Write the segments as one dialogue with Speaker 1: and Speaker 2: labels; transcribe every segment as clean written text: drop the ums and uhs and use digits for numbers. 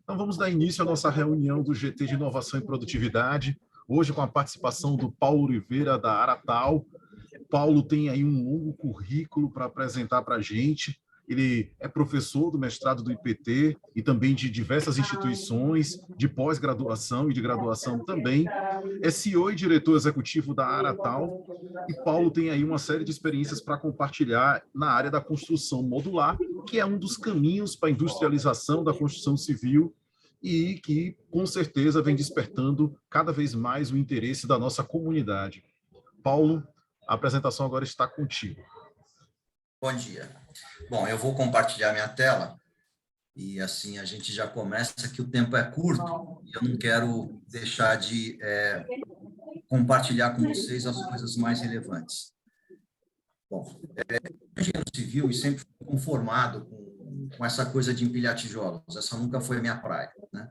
Speaker 1: Então, vamos dar início à nossa reunião do GT de Inovação e Produtividade, hoje com a participação do Paulo Oliveira, da Aratal. Paulo tem aí um longo currículo para apresentar para a gente. Ele é professor do mestrado do IPT e também de diversas instituições de pós-graduação e de graduação também. É CEO e diretor executivo da Aratal. E Paulo tem aí uma série de experiências para compartilhar na área da construção modular, que é um dos caminhos para a industrialização da construção civil e que, com certeza, vem despertando cada vez mais o interesse da nossa comunidade. Paulo, a apresentação agora está contigo.
Speaker 2: Bom dia. Bom, eu vou compartilhar minha tela e assim a gente já começa que o tempo é curto e eu não quero deixar de compartilhar com vocês as coisas mais relevantes. Bom, engenheiro civil e sempre fui conformado com essa coisa de empilhar tijolos. Essa nunca foi a minha praia, né?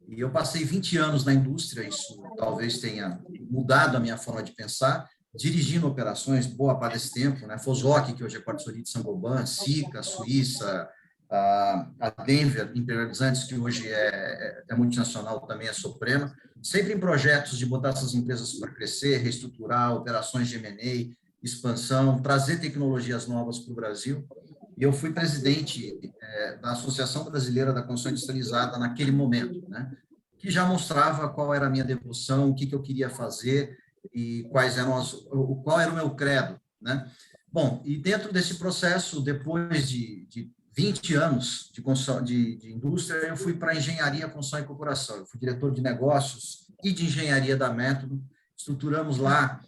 Speaker 2: E eu passei 20 anos na indústria, isso talvez tenha mudado a minha forma de pensar, dirigindo operações, boa parte desse tempo, né? Fosroc, que hoje é Quartzo de Saint-Gobain, Sika, Suíça, a Denver Imperializantes, que hoje é multinacional, também é Suprema, sempre em projetos de botar essas empresas para crescer, reestruturar, operações de M&A, expansão, trazer tecnologias novas para o Brasil. E eu fui presidente da Associação Brasileira da Construção Industrializada naquele momento, né? Que já mostrava qual era a minha devoção, o que eu queria fazer, e qual era o meu credo, né? Bom, e dentro desse processo, depois de 20 anos de indústria, eu fui para a engenharia, construção e incorporação. Eu fui diretor de negócios e de engenharia da Método. Estruturamos lá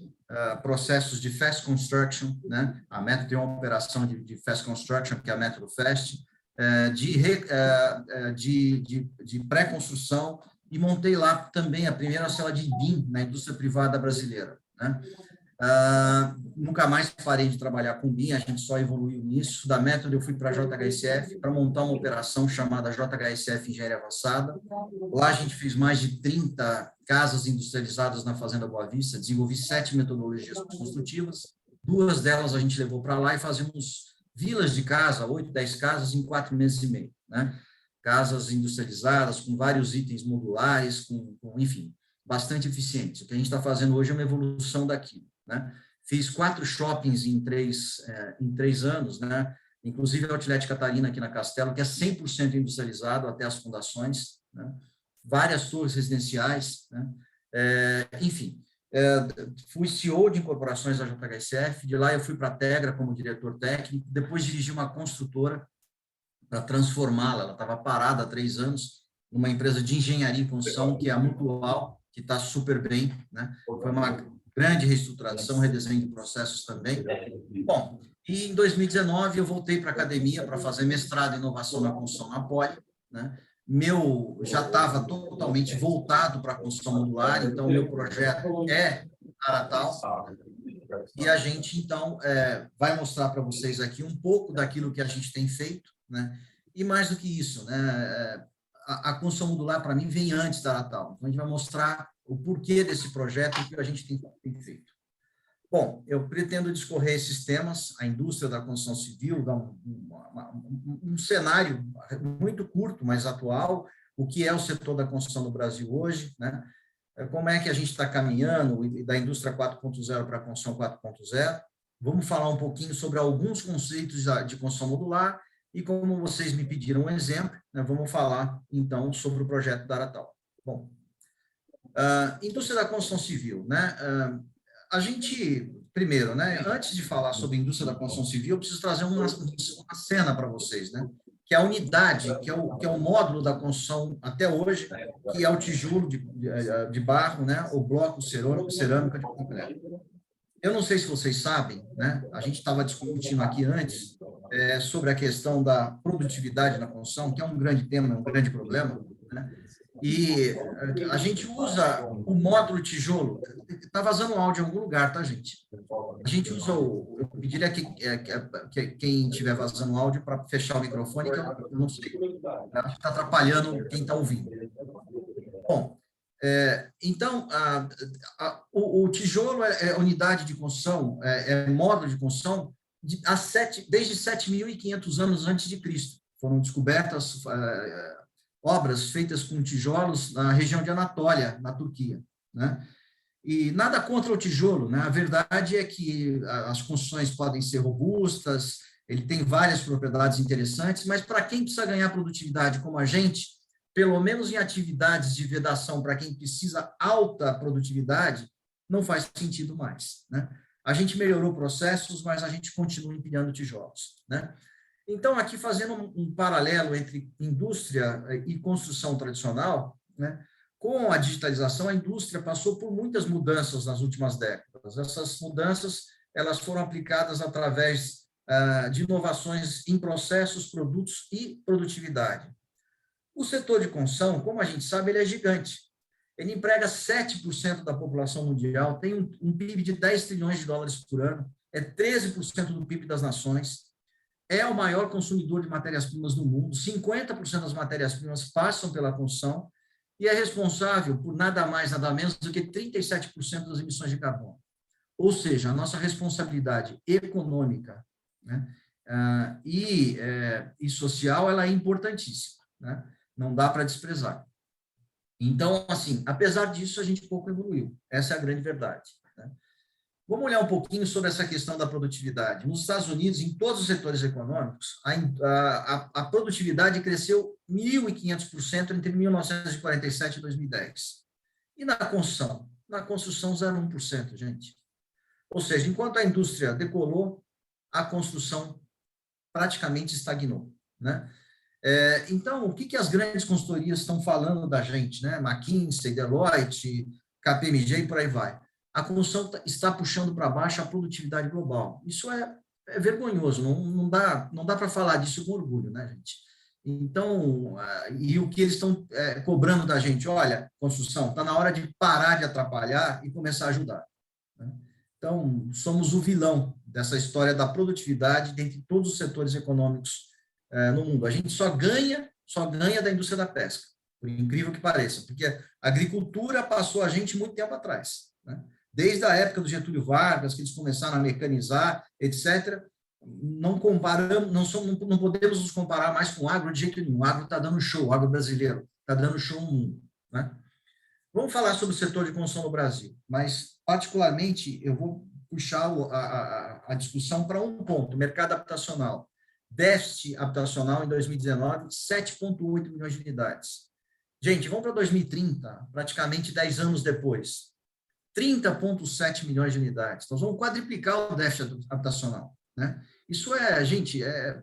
Speaker 2: processos de fast construction, né? A Método tem uma operação de fast construction, que é a Método Fast, de pré-construção, e montei lá também a primeira célula de BIM na indústria privada brasileira, né? Nunca mais parei de trabalhar com BIM, a gente só evoluiu nisso. Da Método eu fui para a JHSF para montar uma operação chamada JHSF Engenharia Avançada. Lá a gente fez mais de 30 casas industrializadas na Fazenda Boa Vista, desenvolvi 7 metodologias construtivas, 2 delas a gente levou para lá e fazíamos vilas de casa, 8, 10 casas em 4 meses e meio, né? Casas industrializadas, com vários itens modulares, enfim, bastante eficientes. O que a gente está fazendo hoje é uma evolução daquilo, né? Fiz 4 shoppings em 3 anos, né? Inclusive a Outlet Catarina aqui na Castelo, que é 100% industrializado até as fundações, né? Várias torres residenciais, né? Enfim, fui CEO de incorporações da JHSF, de lá eu fui para a Tegra como diretor técnico, depois dirigi uma construtora para transformá-la. Ela estava parada há 3 anos, numa empresa de engenharia e construção, que é a Mutual, que está super bem, né? Foi uma grande reestruturação, redesenho de processos também. Bom, e em 2019 eu voltei para a academia para fazer mestrado em inovação na construção na Poli, né? Já estava totalmente voltado para a construção modular, então meu projeto é Aratal, e a gente, então, vai mostrar para vocês aqui um pouco daquilo que a gente tem feito, né? E mais do que isso, né? A construção modular, para mim, vem antes da Aratal. Então, a gente vai mostrar o porquê desse projeto e o que a gente tem feito. Bom, eu pretendo discorrer esses temas, a indústria da construção civil, dar um cenário muito curto, mas atual, o que é o setor da construção no Brasil hoje, né? Como é que a gente está caminhando da indústria 4.0 para a construção 4.0. Vamos falar um pouquinho sobre alguns conceitos de construção modular e, como vocês me pediram um exemplo, né, vamos falar, então, sobre o projeto da Aratal. Bom, indústria da construção civil, né? A gente, primeiro, né, antes de falar sobre a indústria da construção civil, eu preciso trazer uma cena para vocês, né? Que é a unidade, que é o módulo da construção até hoje, que é o tijolo de barro, né? O bloco cerâmica de concreto. Eu não sei se vocês sabem, né? A gente estava discutindo aqui antes sobre a questão da produtividade na construção, que é um grande tema, um grande problema, né? E a gente usa o módulo tijolo. Está vazando áudio em algum lugar, tá, gente? A gente usa eu pediria que quem estiver vazando áudio para fechar o microfone, que eu não sei. Está atrapalhando quem está ouvindo. Bom, então, o tijolo é unidade de construção, é módulo de construção desde 7.500 anos antes de Cristo. foram descobertas obras feitas com tijolos na região de Anatólia, na Turquia, né? E nada contra o tijolo, né? A verdade é que as construções podem ser robustas, ele tem várias propriedades interessantes, mas para quem precisa ganhar produtividade como a gente, pelo menos em atividades de vedação, para quem precisa alta produtividade, não faz sentido mais, né? A gente melhorou processos, mas a gente continua empilhando tijolos, né? Então, aqui fazendo um paralelo entre indústria e construção tradicional, né? Com a digitalização, a indústria passou por muitas mudanças nas últimas décadas. Essas mudanças elas foram aplicadas através de inovações em processos, produtos e produtividade. O setor de construção, como a gente sabe, ele é gigante. Ele emprega 7% da população mundial, tem um PIB de 10 trilhões de dólares por ano, é 13% do PIB das nações, é o maior consumidor de matérias-primas do mundo, 50% das matérias-primas passam pela construção e é responsável por nada mais, nada menos do que 37% das emissões de carbono. Ou seja, a nossa responsabilidade econômica, né, e social, ela é importantíssima, né? Não dá para desprezar. Então, assim, apesar disso, a gente pouco evoluiu. Essa é a grande verdade, né? Vamos olhar um pouquinho sobre essa questão da produtividade. Nos Estados Unidos, em todos os setores econômicos, a produtividade cresceu 1.500% entre 1947 e 2010. E na construção? Na construção, 0,1%, gente. Ou seja, enquanto a indústria decolou, a construção praticamente estagnou, né? Então, o que as grandes consultorias estão falando da gente, né? McKinsey, Deloitte, KPMG e por aí vai. A construção está puxando para baixo a produtividade global. Isso é vergonhoso, não dá para falar disso com orgulho, né, gente? Então, e o que eles estão cobrando da gente? Olha, construção, está na hora de parar de atrapalhar e começar a ajudar, né? Então, somos o vilão dessa história da produtividade dentre todos os setores econômicos no mundo. A gente só ganha da indústria da pesca, por incrível que pareça, porque a agricultura passou a gente muito tempo atrás, né? Desde a época do Getúlio Vargas, que eles começaram a mecanizar, etc., não podemos nos comparar mais com o agro de jeito nenhum. O agro está dando show, o agro brasileiro está dando show no mundo, né? Vamos falar sobre o setor de construção no Brasil, mas, particularmente, eu vou puxar a discussão para um ponto, mercado habitacional. Déficit habitacional em 2019, 7,8 milhões de unidades. Gente, vamos para 2030, praticamente 10 anos depois, 30,7 milhões de unidades. Então, vamos quadriplicar o déficit habitacional, né? Isso gente, é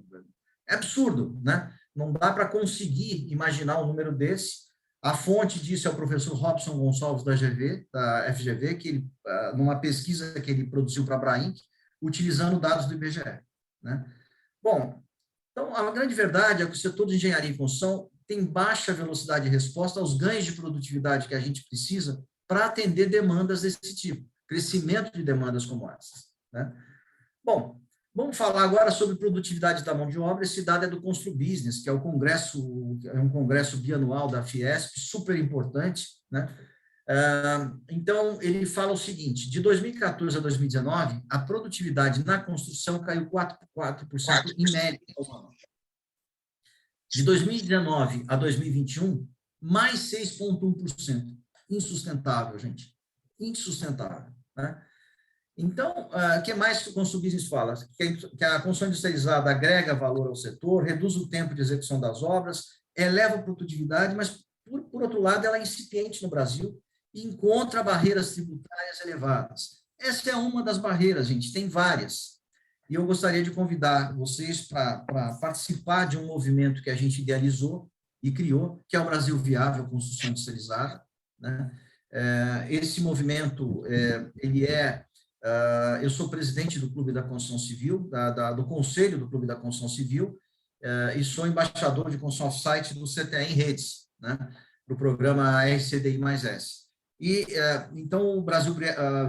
Speaker 2: absurdo, né? Não dá para conseguir imaginar um número desse. A fonte disso é o professor Robson Gonçalves da FGV, que ele, numa pesquisa que ele produziu para a Brainc, utilizando dados do IBGE, né? Bom, então, a grande verdade é que o setor de engenharia e construção tem baixa velocidade de resposta aos ganhos de produtividade que a gente precisa para atender demandas desse tipo, crescimento de demandas como essas, né? Bom, vamos falar agora sobre produtividade da mão de obra. Esse dado é do Construbusiness, que é um congresso bianual da Fiesp, super importante, né? Então, ele fala o seguinte: de 2014 a 2019, a produtividade na construção caiu 4% em média. De 2019 a 2021, mais 6,1%. Insustentável, gente. Insustentável, né? Então, o que mais o Construbusiness fala? Que a construção industrializada agrega valor ao setor, reduz o tempo de execução das obras, eleva a produtividade, mas, por outro lado, ela é incipiente no Brasil e encontra barreiras tributárias elevadas. Essa é uma das barreiras, gente, tem várias. E eu gostaria de convidar vocês para participar de um movimento que a gente idealizou e criou, que é o Brasil Viável Construção Industrializada, né? Esse movimento, eu sou presidente do Clube da Construção Civil, do Conselho do Clube da Construção Civil, e sou embaixador de construção off-site do CTE em Redes, né, para o programa RCDI+S. Então, o Brasil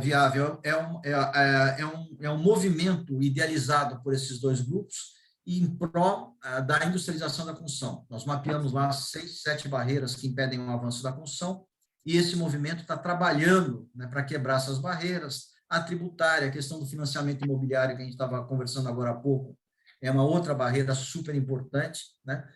Speaker 2: Viável é um movimento idealizado por esses dois grupos em prol da industrialização da construção. Nós mapeamos lá 6, 7 barreiras que impedem o avanço da construção, e esse movimento está trabalhando, né, para quebrar essas barreiras, a tributária, a questão do financiamento imobiliário, que a gente estava conversando agora há pouco, é uma outra barreira super importante, né?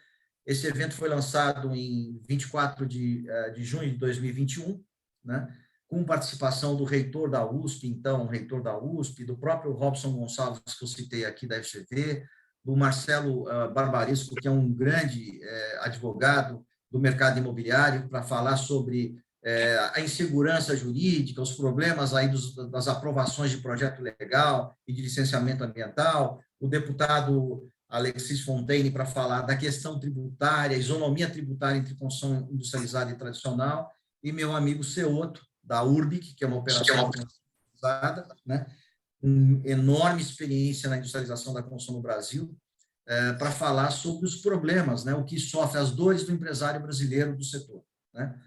Speaker 2: Esse evento foi lançado em 24 de junho de 2021, né? Com participação do reitor da USP, então, reitor da USP, do próprio Robson Gonçalves, que eu citei aqui, da FGV, do Marcelo Barbaresco, que é um grande advogado do mercado imobiliário, para falar sobre a insegurança jurídica, os problemas aí das aprovações de projeto legal e de licenciamento ambiental, o deputado Alexis Fontaine para falar da questão tributária, isonomia tributária entre construção industrializada e tradicional, e meu amigo Ceoto, da Urbic, que é uma operação industrializada, né, com enorme experiência na industrialização da construção no Brasil, para falar sobre os problemas, né, o que sofre, as dores do empresário brasileiro do setor, né.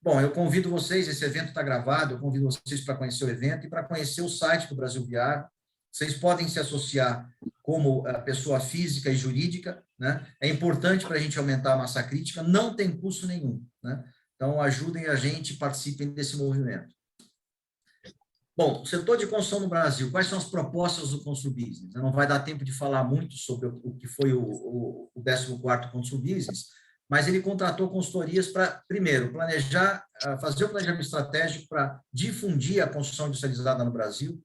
Speaker 2: Bom, eu convido vocês, esse evento está gravado, eu convido vocês para conhecer o evento e para conhecer o site do Brasil Viário. Vocês podem se associar como pessoa física e jurídica, né? É importante para a gente aumentar a massa crítica, não tem custo nenhum, né? Então, ajudem a gente, participem desse movimento. Bom, o setor de construção no Brasil, quais são as propostas do Construbusiness? Não vai dar tempo de falar muito sobre o que foi o 14º Construbusiness, mas ele contratou consultorias para, primeiro, planejar, fazer o planejamento estratégico para difundir a construção industrializada no Brasil,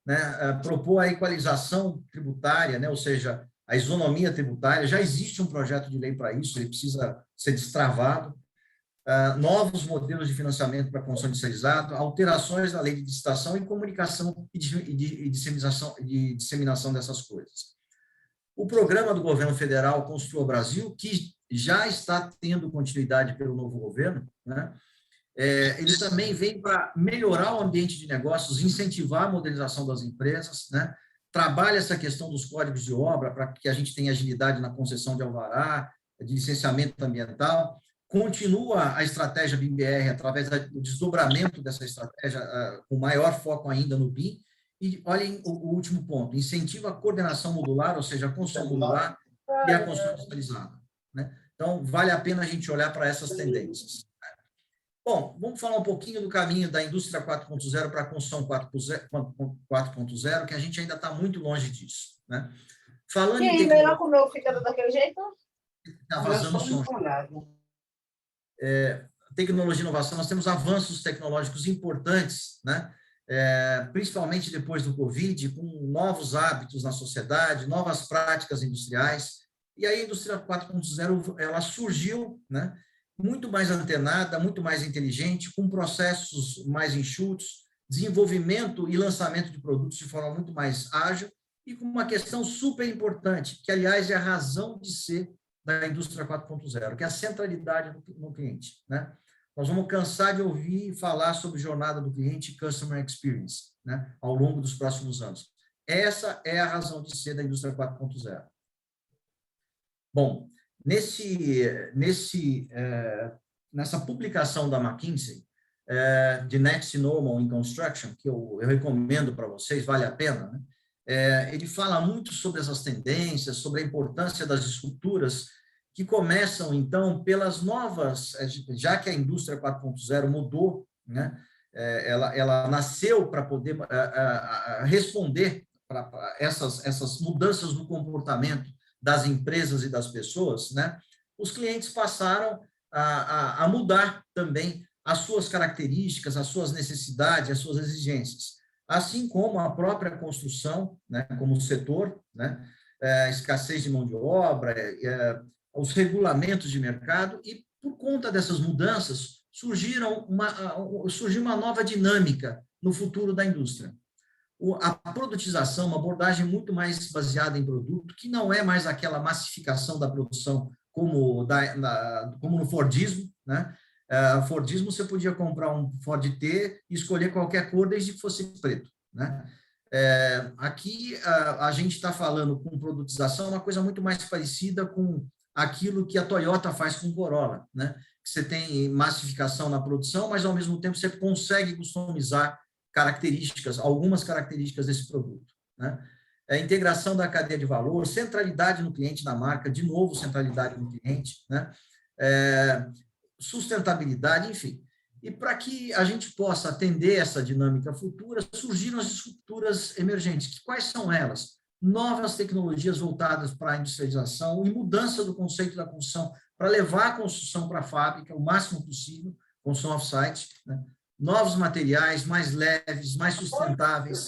Speaker 2: né, propor a equalização tributária, né, ou seja, a isonomia tributária. Já existe um projeto de lei para isso, ele precisa ser destravado. Novos modelos de financiamento para a construção industrializada, alterações na lei de licitação e comunicação e disseminação dessas coisas. O programa do governo federal Construa Brasil, que já está tendo continuidade pelo novo governo, né? Ele também vem para melhorar o ambiente de negócios, incentivar a modernização das empresas, né? Trabalha essa questão dos códigos de obra para que a gente tenha agilidade na concessão de alvará, de licenciamento ambiental. Continua a estratégia BIM-BR através do desdobramento dessa estratégia, com maior foco ainda no BIM. E olhem o último ponto, incentiva a coordenação modular, ou seja, a construção modular e a construção industrializada, né? Então, vale a pena a gente olhar para essas tendências. Bom, vamos falar um pouquinho do caminho da indústria 4.0 para a construção 4.0, que a gente ainda está muito longe disso, né? Falando
Speaker 3: e aí, melhor comer o fígado daquele jeito?
Speaker 2: Está vazando som. Tecnologia e inovação, nós temos avanços tecnológicos importantes, né? Principalmente depois do Covid, com novos hábitos na sociedade, novas práticas industriais, e aí a indústria 4.0 ela surgiu, né? Muito mais antenada, muito mais inteligente, com processos mais enxutos, desenvolvimento e lançamento de produtos de forma muito mais ágil, e com uma questão super importante, que, aliás, é a razão de ser da indústria 4.0, que é a centralidade no cliente, né? Nós vamos cansar de ouvir falar sobre jornada do cliente e customer experience, né, ao longo dos próximos anos. Essa é a razão de ser da indústria 4.0. Bom, nessa publicação da McKinsey, de Next Normal in Construction, que eu recomendo para vocês, vale a pena, né? Ele fala muito sobre essas tendências, sobre a importância das estruturas que começam, então, pelas novas, já que a indústria 4.0 mudou, né? Ela nasceu para poder responder para essas mudanças no comportamento das empresas e das pessoas, né? Os clientes passaram a mudar também as suas características, as suas necessidades, as suas exigências, assim como a própria construção, né, como setor, né, escassez de mão de obra, os regulamentos de mercado, e por conta dessas mudanças surgiu uma nova dinâmica no futuro da indústria. A produtização, uma abordagem muito mais baseada em produto, que não é mais aquela massificação da produção como no Fordismo, né? Fordismo, você podia comprar um Ford T e escolher qualquer cor desde que fosse preto, né? Aqui a gente está falando com produtização, uma coisa muito mais parecida com aquilo que a Toyota faz com o Corolla, né? Você tem massificação na produção, mas ao mesmo tempo você consegue customizar algumas características desse produto, né? A integração da cadeia de valor, centralidade no cliente, na marca, de novo centralidade no cliente, né? Sustentabilidade, enfim. E para que a gente possa atender essa dinâmica futura, surgiram as estruturas emergentes. Quais são elas? novas tecnologias voltadas para a industrialização e mudança do conceito da construção para levar a construção para a fábrica o máximo possível, construção off-site, né? Novos materiais mais leves, mais sustentáveis,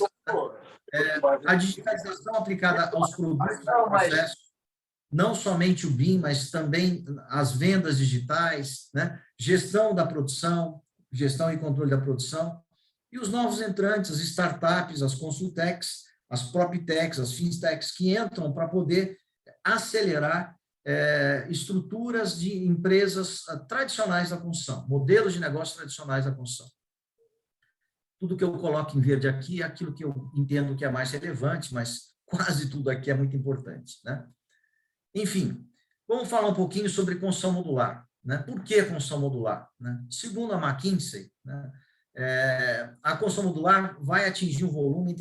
Speaker 2: a digitalização aplicada aos produtos do processo, não somente o BIM, mas também as vendas digitais, né? Gestão da produção, gestão e controle da produção, e os novos entrantes, as startups, as consultechs, as proptechs, as fintechs, que entram para poder acelerar estruturas de empresas tradicionais da construção, modelos de negócio tradicionais da construção. Tudo que eu coloco em verde aqui é aquilo que eu entendo que é mais relevante, mas quase tudo aqui é muito importante, né? Enfim, vamos falar um pouquinho sobre construção modular, né? Por que construção modular, né? Segundo a McKinsey, né, a construção modular vai atingir um volume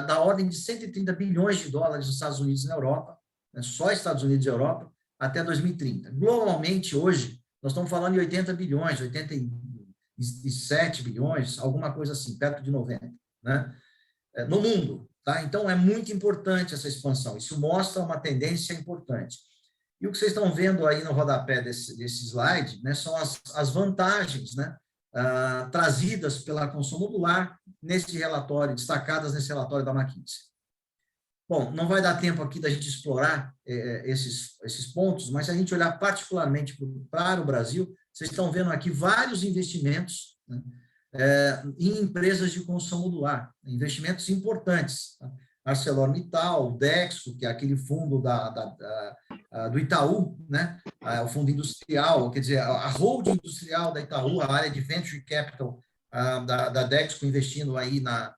Speaker 2: da ordem de 130 bilhões de dólares nos Estados Unidos e na Europa, né? Só Estados Unidos e Europa, até 2030. Globalmente, hoje, nós estamos falando de 80 bilhões, 87 bilhões, alguma coisa assim, perto de 90, né? No mundo, tá? Então, é muito importante essa expansão. Isso mostra uma tendência importante. E o que vocês estão vendo aí no rodapé desse slide, né, são as vantagens, né, trazidas pela construção modular nesse relatório, destacadas nesse relatório da McKinsey. Bom, não vai dar tempo aqui da gente explorar esses pontos, mas se a gente olhar particularmente para o Brasil, vocês estão vendo aqui vários investimentos, né, em empresas de construção modular, investimentos importantes. Tá? ArcelorMittal, Dexco, que é aquele fundo do Itaú, né? O fundo industrial, quer dizer, a holding industrial da Itaú, a área de venture capital da Dexco investindo aí na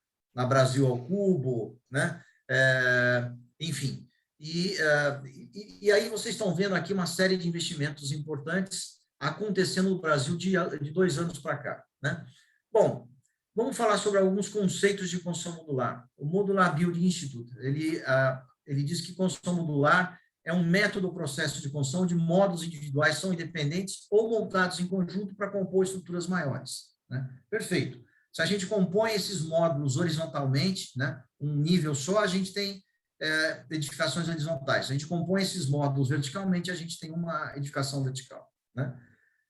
Speaker 2: Brasil ao Cubo, né? Enfim. E aí vocês estão vendo aqui uma série de investimentos importantes acontecendo no Brasil de 2 anos para cá, né? Bom, vamos falar sobre alguns conceitos de construção modular. O Modular Building Institute, ele diz que construção modular é um método processo de construção de módulos individuais são independentes ou montados em conjunto para compor estruturas maiores, né? Perfeito. Se a gente compõe esses módulos horizontalmente, né, um nível só, a gente tem edificações horizontais. Se a gente compõe esses módulos verticalmente, a gente tem uma edificação vertical, né?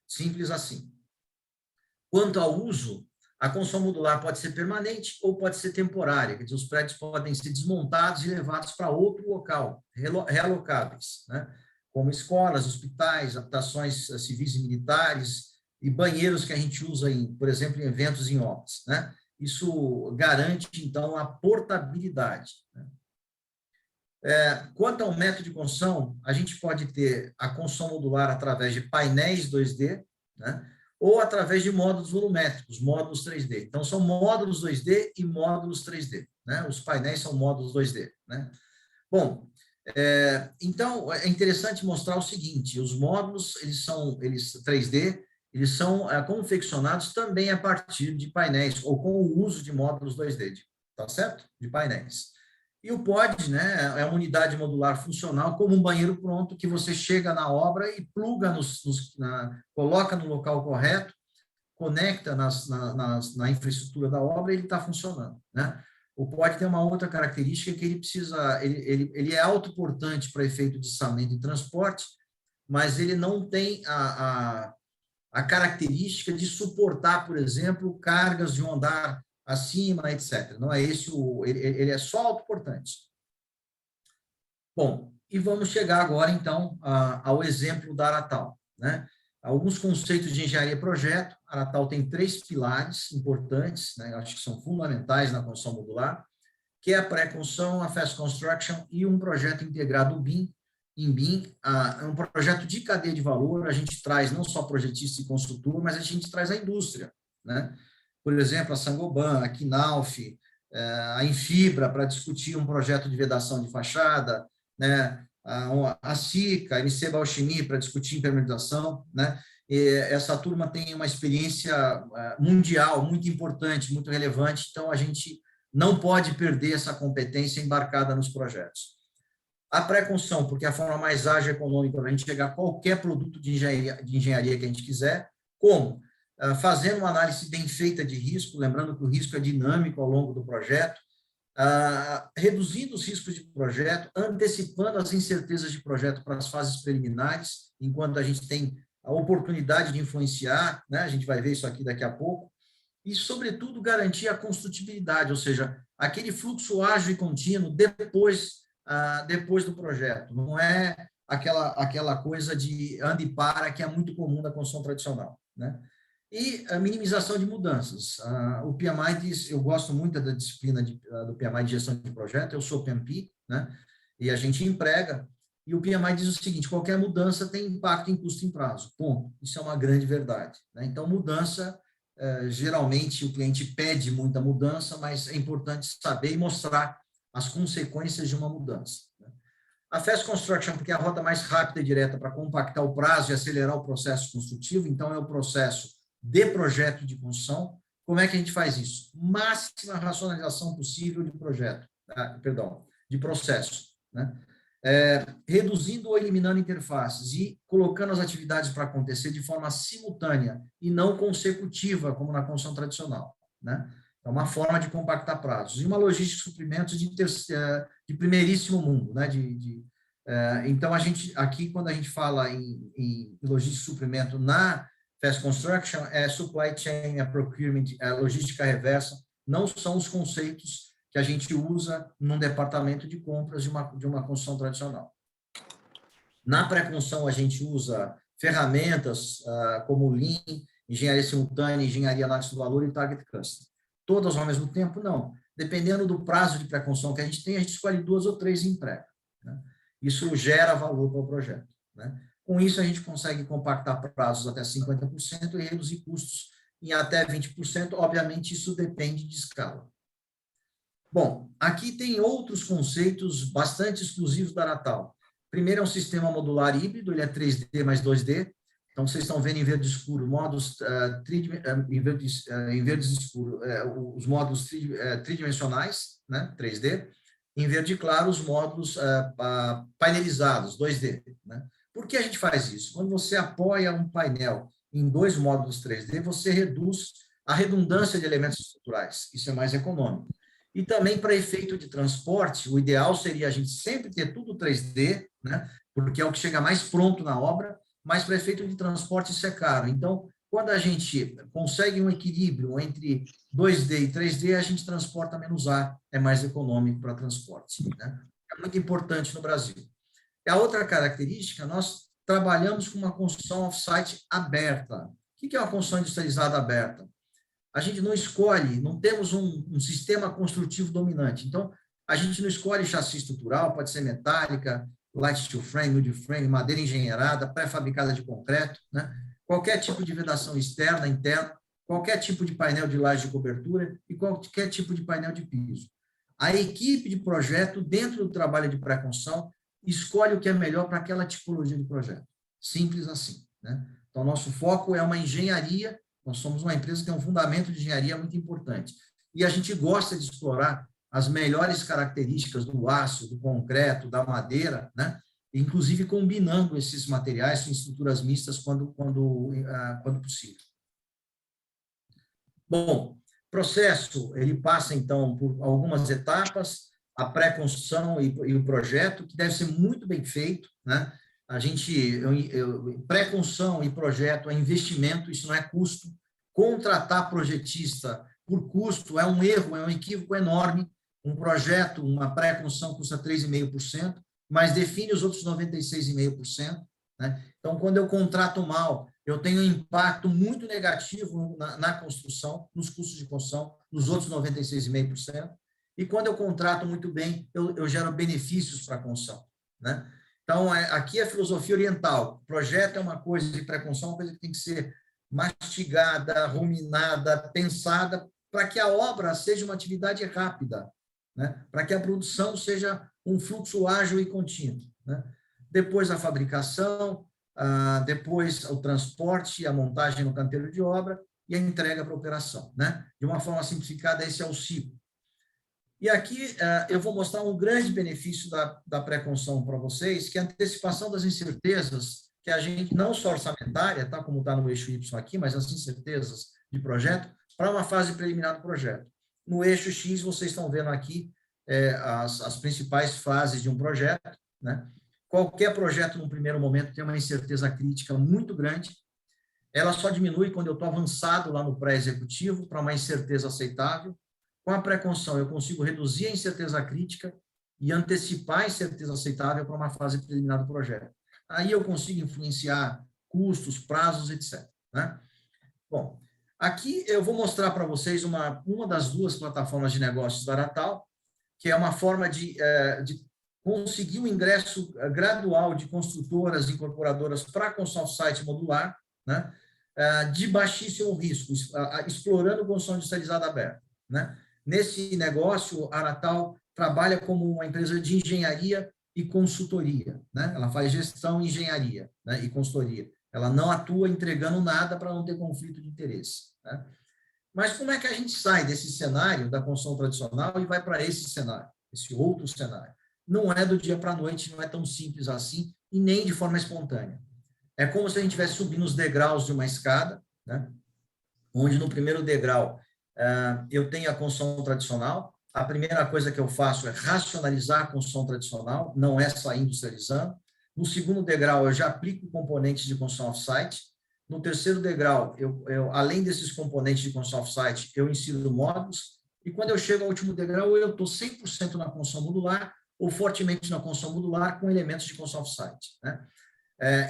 Speaker 2: Simples assim. Quanto ao uso, a construção modular pode ser permanente ou pode ser temporária, quer dizer, os prédios podem ser desmontados e levados para outro local, realocáveis, né? Como escolas, hospitais, habitações civis e militares e banheiros que a gente usa, por exemplo, em eventos em obras, né? Isso garante, então, a portabilidade, né? Quanto ao método de construção, a gente pode ter a construção modular através de painéis 2D, né? Ou através de módulos volumétricos, módulos 3D. Então, são módulos 2D e módulos 3D, né? Os painéis são módulos 2D, né? Bom, então, é interessante mostrar o seguinte, os módulos, eles 3D, eles são confeccionados também a partir de painéis, ou com o uso de módulos 2D, tá certo? De painéis. E o POD, né, é uma unidade modular funcional como um banheiro pronto que você chega na obra e pluga, coloca no local correto, conecta na infraestrutura da obra e ele está funcionando, né? O POD tem uma outra característica que ele é autoportante para efeito de içamento e transporte, mas ele não tem a característica de suportar, por exemplo, cargas de um andar acima, etc. Não é esse ele é só autoportante. Bom, e vamos chegar agora, então, ao exemplo da Aratal, né? Alguns conceitos de engenharia-projeto. A Aratal tem 3 pilares importantes, né? Acho que são fundamentais na construção modular, que é a pré-construção, a fast construction e um projeto integrado BIM. Em BIM, é um projeto de cadeia de valor. A gente traz não só projetista e construtor, mas a gente traz a indústria, né? Por exemplo, a Saint-Gobain, a Knauf, a Infibra, para discutir um projeto de vedação de fachada, né? A SICA, a MC Bauchimie, para discutir impermeabilização, né? E essa turma tem uma experiência mundial muito importante, muito relevante, então a gente não pode perder essa competência embarcada nos projetos. A pré-construção, porque é a forma mais ágil e econômica para a gente chegar a qualquer produto de engenharia que a gente quiser, como? Fazendo uma análise bem feita de risco, lembrando que o risco é dinâmico ao longo do projeto, reduzindo os riscos de projeto, antecipando as incertezas de projeto para as fases preliminares, enquanto a gente tem a oportunidade de influenciar, né? A gente vai ver isso aqui daqui a pouco, e, sobretudo, garantir a construtibilidade, ou seja, aquele fluxo ágil e contínuo depois do projeto. Não é aquela coisa de anda e para, que é muito comum na construção tradicional, né? E a minimização de mudanças. O PMI diz, eu gosto muito da disciplina do PMI de gestão de projeto, eu sou PMP, né? E a gente emprega, e o PMI diz o seguinte: qualquer mudança tem impacto em custo e em prazo, ponto. Isso é uma grande verdade, né? Então, mudança, geralmente o cliente pede muita mudança, mas é importante saber e mostrar as consequências de uma mudança, né? A Fast Construction, porque é a rota mais rápida e direta para compactar o prazo e acelerar o processo construtivo, então é o processo de projeto de construção. Como é que a gente faz isso? Máxima racionalização possível de de processo, né? Reduzindo ou eliminando interfaces e colocando as atividades para acontecer de forma simultânea e não consecutiva, como na construção tradicional, né? É uma forma de compactar prazos. E uma logística de suprimentos de primeiríssimo mundo, né? Então, aqui, quando a gente fala em logística de suprimento na Fast Construction, supply chain, procurement, logística reversa, não são os conceitos que a gente usa num departamento de compras de uma construção tradicional. Na pré-construção, a gente usa ferramentas como Lean, engenharia simultânea, engenharia análise do valor e target custom. Todas ao mesmo tempo? Não. Dependendo do prazo de pré-construção que a gente tem, a gente escolhe 2 ou 3 e emprega, né? Isso gera valor para o projeto, né? Com isso, a gente consegue compactar prazos até 50% e reduzir custos em até 20%. Obviamente, isso depende de escala. Bom, aqui tem outros conceitos bastante exclusivos da Aratal. Primeiro é um sistema modular híbrido, ele é 3D mais 2D. Então, vocês estão vendo em verde escuro módulos em verde escuro, os módulos tridimensionais, né, 3D. Em verde claro, os módulos painelizados, 2D, né? Por que a gente faz isso? Quando você apoia um painel em 2 módulos 3D, você reduz a redundância de elementos estruturais. Isso é mais econômico. E também, para efeito de transporte, o ideal seria a gente sempre ter tudo 3D, né? Porque é o que chega mais pronto na obra, mas para efeito de transporte isso é caro. Então, quando a gente consegue um equilíbrio entre 2D e 3D, a gente transporta menos ar, é mais econômico para transporte, né? É muito importante no Brasil. E a outra característica, nós trabalhamos com uma construção off-site aberta. O que é uma construção industrializada aberta? A gente não escolhe, não temos um sistema construtivo dominante. Então, a gente não escolhe chassi estrutural, pode ser metálica, light steel frame, wood frame, madeira engenheirada, pré-fabricada de concreto, né? Qualquer tipo de vedação externa, interna, qualquer tipo de painel de laje de cobertura e qualquer tipo de painel de piso. A equipe de projeto, dentro do trabalho de pré-construção, escolhe o que é melhor para aquela tipologia de projeto. Simples assim, né? Então, nosso foco é uma engenharia. Nós somos uma empresa que tem um fundamento de engenharia muito importante. E a gente gosta de explorar as melhores características do aço, do concreto, da madeira, né? Inclusive combinando esses materiais em estruturas mistas quando possível. Bom, processo, ele passa, então, por algumas etapas, a pré-construção e o projeto, que deve ser muito bem feito, né? Pré-construção e projeto é investimento, isso não é custo. Contratar projetista por custo é um erro, é um equívoco enorme. Um projeto, uma pré-construção custa 3,5%, mas define os outros 96,5%, né? Então, quando eu contrato mal, eu tenho um impacto muito negativo na construção, nos custos de construção, nos outros 96,5%. E quando eu contrato muito bem, eu gero benefícios para a construção, né? Então, aqui é a filosofia oriental. Projeto é uma coisa de pré-construção, uma coisa que tem que ser mastigada, ruminada, pensada, para que a obra seja uma atividade rápida, né? Para que a produção seja um fluxo ágil e contínuo, né? Depois a fabricação, depois o transporte, a montagem no canteiro de obra e a entrega para a operação, né? De uma forma simplificada, esse é o ciclo. E aqui eu vou mostrar um grande benefício da pré-construção para vocês, que é a antecipação das incertezas, que a gente, não só orçamentária, tá, como está no eixo Y aqui, mas as incertezas de projeto, para uma fase preliminar do projeto. No eixo X, vocês estão vendo aqui as principais fases de um projeto, né? Qualquer projeto, num primeiro momento, tem uma incerteza crítica muito grande. Ela só diminui quando eu estou avançado lá no pré-executivo para uma incerteza aceitável. Com a pré-construção, eu consigo reduzir a incerteza crítica e antecipar a incerteza aceitável para uma fase preliminar do projeto. Aí eu consigo influenciar custos, prazos, etc., né? Bom, aqui eu vou mostrar para vocês uma das duas plataformas de negócios da Aratal, que é uma forma de conseguir o ingresso gradual de construtoras, incorporadoras para a construção off-site modular, né, de baixíssimo risco, explorando construção industrializada aberta, né? Nesse negócio, a Aratal trabalha como uma empresa de engenharia e consultoria, né? Ela faz gestão, engenharia, né, e consultoria. Ela não atua entregando nada para não ter conflito de interesse, né? Mas como é que a gente sai desse cenário da construção tradicional e vai para esse cenário, esse outro cenário? Não é do dia para a noite, não é tão simples assim e nem de forma espontânea. É como se a gente estivesse subindo os degraus de uma escada, né? Onde no primeiro degrau eu tenho a construção tradicional. A primeira coisa que eu faço é racionalizar a construção tradicional, não é sair industrializando. No segundo degrau, eu já aplico componentes de construção off-site. No terceiro degrau, além desses componentes de construção off-site, eu insiro módulos. E quando eu chego ao último degrau, eu estou 100% na construção modular ou fortemente na construção modular com elementos de construção off-site, né?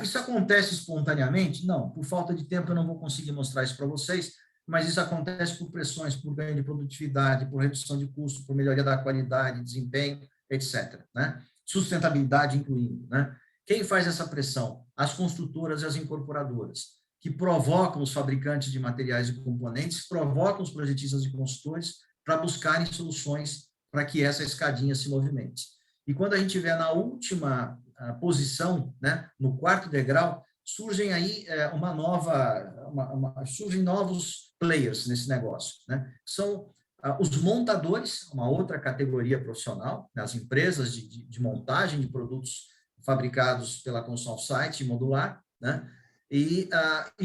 Speaker 2: Isso acontece espontaneamente? Não, por falta de tempo eu não vou conseguir mostrar isso para vocês, mas isso acontece por pressões, por ganho de produtividade, por redução de custo, por melhoria da qualidade, desempenho, etc., né? Sustentabilidade incluindo, né? Quem faz essa pressão? As construtoras e as incorporadoras, que provocam os fabricantes de materiais e componentes, provocam os projetistas e consultores para buscarem soluções para que essa escadinha se movimente. E quando a gente estiver na última posição, né, no quarto degrau, surgem aí surgem novos players nesse negócio, né? São os montadores, uma outra categoria profissional, né, as empresas de montagem de produtos fabricados pela construção off-site modular, né? E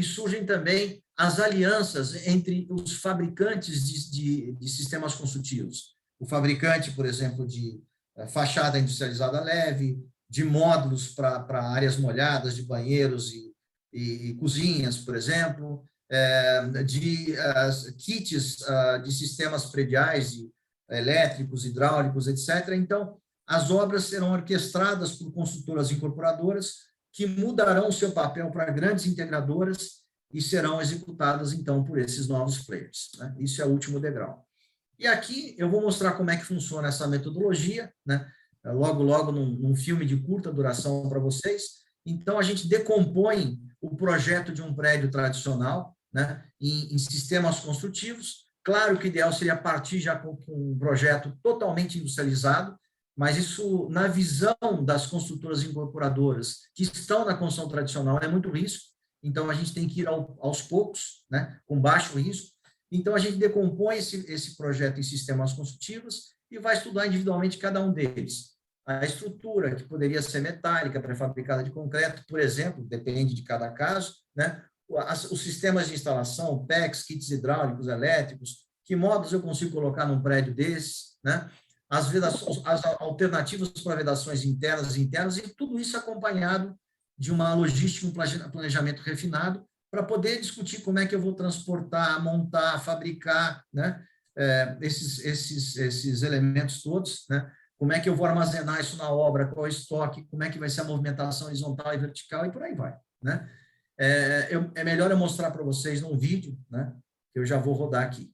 Speaker 2: surgem também as alianças entre os fabricantes de sistemas construtivos. O fabricante, por exemplo, de fachada industrializada leve, de módulos para áreas molhadas, de banheiros e cozinhas, por exemplo, de kits de sistemas prediais, elétricos, hidráulicos, etc. Então, as obras serão orquestradas por consultoras incorporadoras que mudarão o seu papel para grandes integradoras e serão executadas, então, por esses novos players, né? Isso é o último degrau. E aqui eu vou mostrar como é que funciona essa metodologia, né? Logo num filme de curta duração para vocês. Então, a gente decompõe o projeto de um prédio tradicional, né, em sistemas construtivos. Claro que o ideal seria partir já com um projeto totalmente industrializado, mas isso, na visão das construtoras incorporadoras que estão na construção tradicional, é muito risco. Então, a gente tem que ir aos poucos, né, com baixo risco. Então, a gente decompõe esse projeto em sistemas construtivos e vai estudar individualmente cada um deles. A estrutura, que poderia ser metálica, pré-fabricada de concreto, por exemplo, depende de cada caso, né? Os sistemas de instalação, PECs, kits hidráulicos, elétricos, que modos eu consigo colocar num prédio desse, né? As alternativas para vedações internas e internas, e tudo isso acompanhado de uma logística, um planejamento refinado, para poder discutir como é que eu vou transportar, montar, fabricar, né? Esses elementos todos, né? Como é que eu vou armazenar isso na obra, qual é o estoque, como é que vai ser a movimentação horizontal e vertical, e por aí vai, né? É melhor eu mostrar para vocês num vídeo, né? Que eu já vou rodar aqui.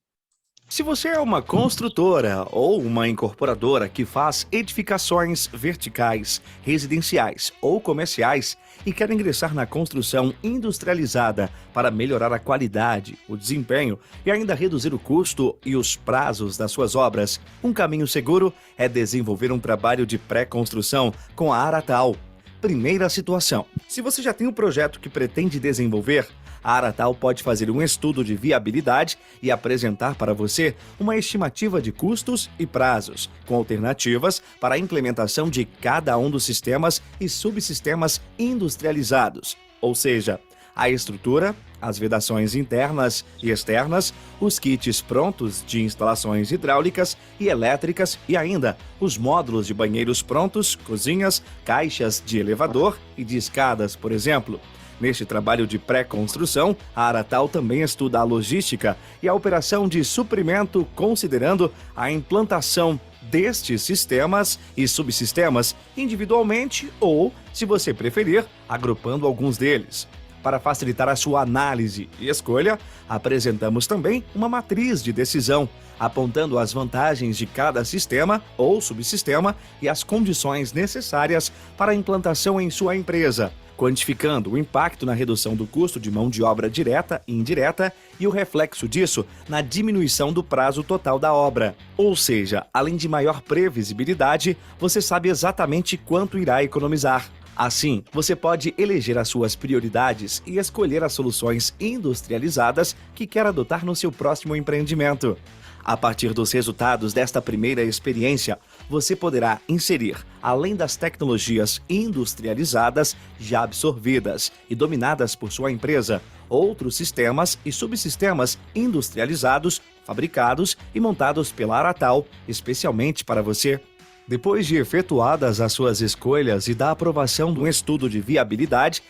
Speaker 4: Se você é uma construtora ou uma incorporadora que faz edificações verticais, residenciais ou comerciais e quer ingressar na construção industrializada para melhorar a qualidade, o desempenho e ainda reduzir o custo e os prazos das suas obras, um caminho seguro é desenvolver um trabalho de pré-construção com a Aratal. Primeira situação: se você já tem um projeto que pretende desenvolver, a Aratal pode fazer um estudo de viabilidade e apresentar para você uma estimativa de custos e prazos, com alternativas para a implementação de cada um dos sistemas e subsistemas industrializados, ou seja, a estrutura, as vedações internas e externas, os kits prontos de instalações hidráulicas e elétricas e ainda os módulos de banheiros prontos, cozinhas, caixas de elevador e de escadas, por exemplo. Neste trabalho de pré-construção, a Aratal também estuda a logística e a operação de suprimento, considerando a implantação destes sistemas e subsistemas individualmente ou, se você preferir, agrupando alguns deles. Para facilitar a sua análise e escolha, apresentamos também uma matriz de decisão, apontando as vantagens de cada sistema ou subsistema e as condições necessárias para a implantação em sua empresa, quantificando o impacto na redução do custo de mão de obra direta e indireta e o reflexo disso na diminuição do prazo total da obra. Ou seja, além de maior previsibilidade, você sabe exatamente quanto irá economizar. Assim, você pode eleger as suas prioridades e escolher as soluções industrializadas que quer adotar no seu próximo empreendimento. A partir dos resultados desta primeira experiência, você poderá inserir, além das tecnologias industrializadas já absorvidas e dominadas por sua empresa, outros sistemas e subsistemas industrializados, fabricados e montados pela Aratal, especialmente para você. Depois de efetuadas as suas escolhas e da aprovação de um estudo de viabilidade,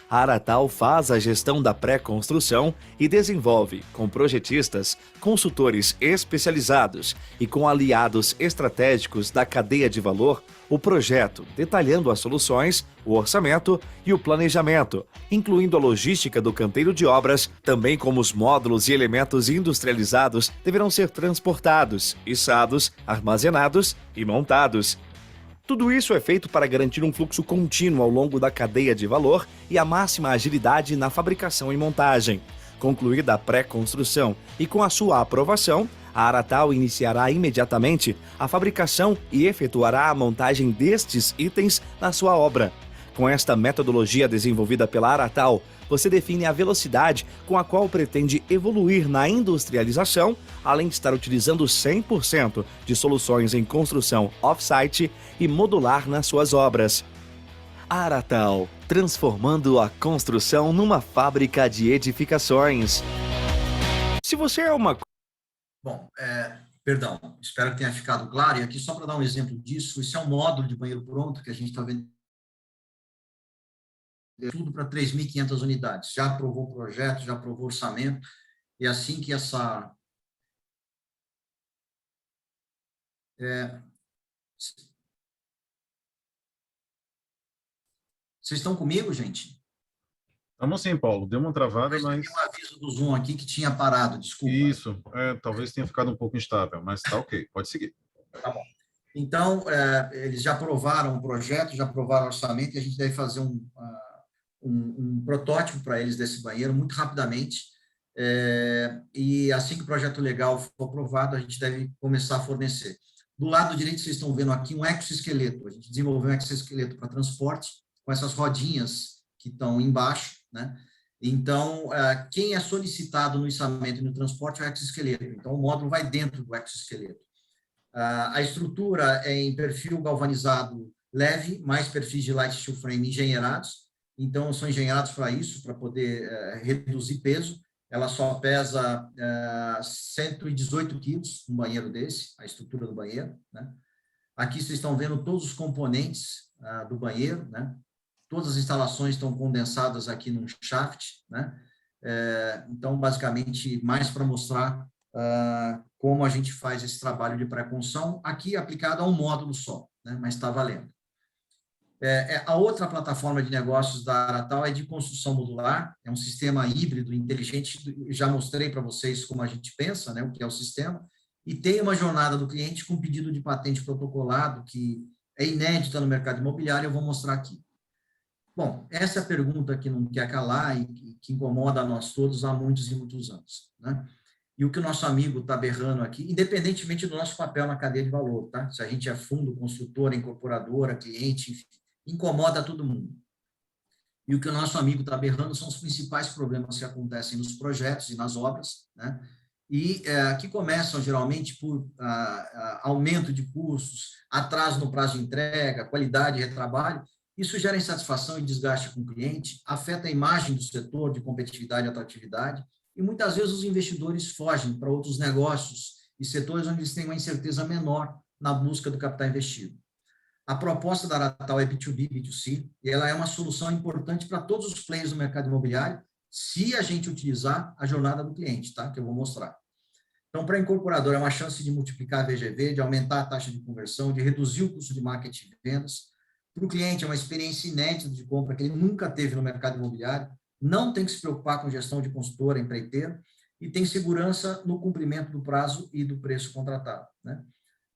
Speaker 4: a Aratal faz a gestão da pré-construção e desenvolve, com projetistas, consultores especializados e com aliados estratégicos da cadeia de valor, o projeto, detalhando as soluções, o orçamento e o planejamento, incluindo a logística do canteiro de obras, também como os módulos e elementos industrializados deverão ser transportados, içados, armazenados e montados. Tudo isso é feito para garantir um fluxo contínuo ao longo da cadeia de valor e a máxima agilidade na fabricação e montagem. Concluída a pré-construção e com a sua aprovação, a Aratal iniciará imediatamente a fabricação e efetuará a montagem destes itens na sua obra. Com esta metodologia desenvolvida pela Aratal, você define a velocidade com a qual pretende evoluir na industrialização, além de estar utilizando 100% de soluções em construção off-site e modular nas suas obras. Aratal, transformando a construção numa fábrica de edificações. Se você é uma...
Speaker 2: Bom, perdão, espero que tenha ficado claro. E aqui, só para dar um exemplo disso, isso é um módulo de banheiro pronto que a gente está vendo. Tudo para 3.500 unidades. Já aprovou o projeto, já aprovou o orçamento. E assim que essa... Vocês estão comigo, gente?
Speaker 1: Vamos sim, Paulo. Deu uma travada, mas...
Speaker 2: Tem um aviso do Zoom aqui que tinha parado, desculpa.
Speaker 1: Isso, talvez tenha ficado um pouco instável, mas tá ok, pode seguir.
Speaker 2: Tá bom. Então, eles já aprovaram o projeto, já aprovaram o orçamento, e a gente deve fazer um protótipo para eles desse banheiro muito rapidamente. E assim que o projeto legal for aprovado, a gente deve começar a fornecer. Do lado direito, vocês estão vendo aqui um exoesqueleto. A gente desenvolveu um exoesqueleto para transporte, com essas rodinhas que estão embaixo, né? Então, quem é solicitado no içamento e no transporte é o exoesqueleto. Então, o módulo vai dentro do exoesqueleto. A estrutura é em perfil galvanizado leve, mais perfis de light steel frame engenheirados. Então, são engenheirados para isso, para poder reduzir peso. Ela só pesa 118 quilos, um banheiro desse, a estrutura do banheiro, né? Aqui vocês estão vendo todos os componentes do banheiro, né? Todas as instalações estão condensadas aqui num shaft, né? Então, basicamente, mais para mostrar como a gente faz esse trabalho de pré-construção, aqui aplicado a um módulo só, né? Mas está valendo. A outra plataforma de negócios da Aratal é de construção modular, é um sistema híbrido inteligente, já mostrei para vocês como a gente pensa, né, o que é o sistema, e tem uma jornada do cliente com pedido de patente protocolado, que é inédita no mercado imobiliário, eu vou mostrar aqui. Bom, essa é a pergunta que não quer calar e que incomoda a nós todos há muitos e muitos anos, né? E o que o nosso amigo está berrando aqui, independentemente do nosso papel na cadeia de valor, tá? Se a gente é fundo, construtora, incorporadora, cliente, enfim, incomoda todo mundo. E o que o nosso amigo está berrando são os principais problemas que acontecem nos projetos e nas obras, né? E que começam geralmente por aumento de custos, atraso no prazo de entrega, qualidade de retrabalho, Isso gera insatisfação e desgaste com o cliente, afeta a imagem do setor de competitividade e atratividade, e muitas vezes os investidores fogem para outros negócios e setores onde eles têm uma incerteza menor na busca do capital investido. A proposta da Aratal é B2B, B2C, e ela é uma solução importante para todos os players do mercado imobiliário, se a gente utilizar a jornada do cliente, tá? Que eu vou mostrar. Então, para a incorporadora, é uma chance de multiplicar a VGV, de aumentar a taxa de conversão, de reduzir o custo de marketing e vendas. Para o cliente, é uma experiência inédita de compra que ele nunca teve no mercado imobiliário, não tem que se preocupar com gestão de consultora, empreiteiro, e tem segurança no cumprimento do prazo e do preço contratado, né?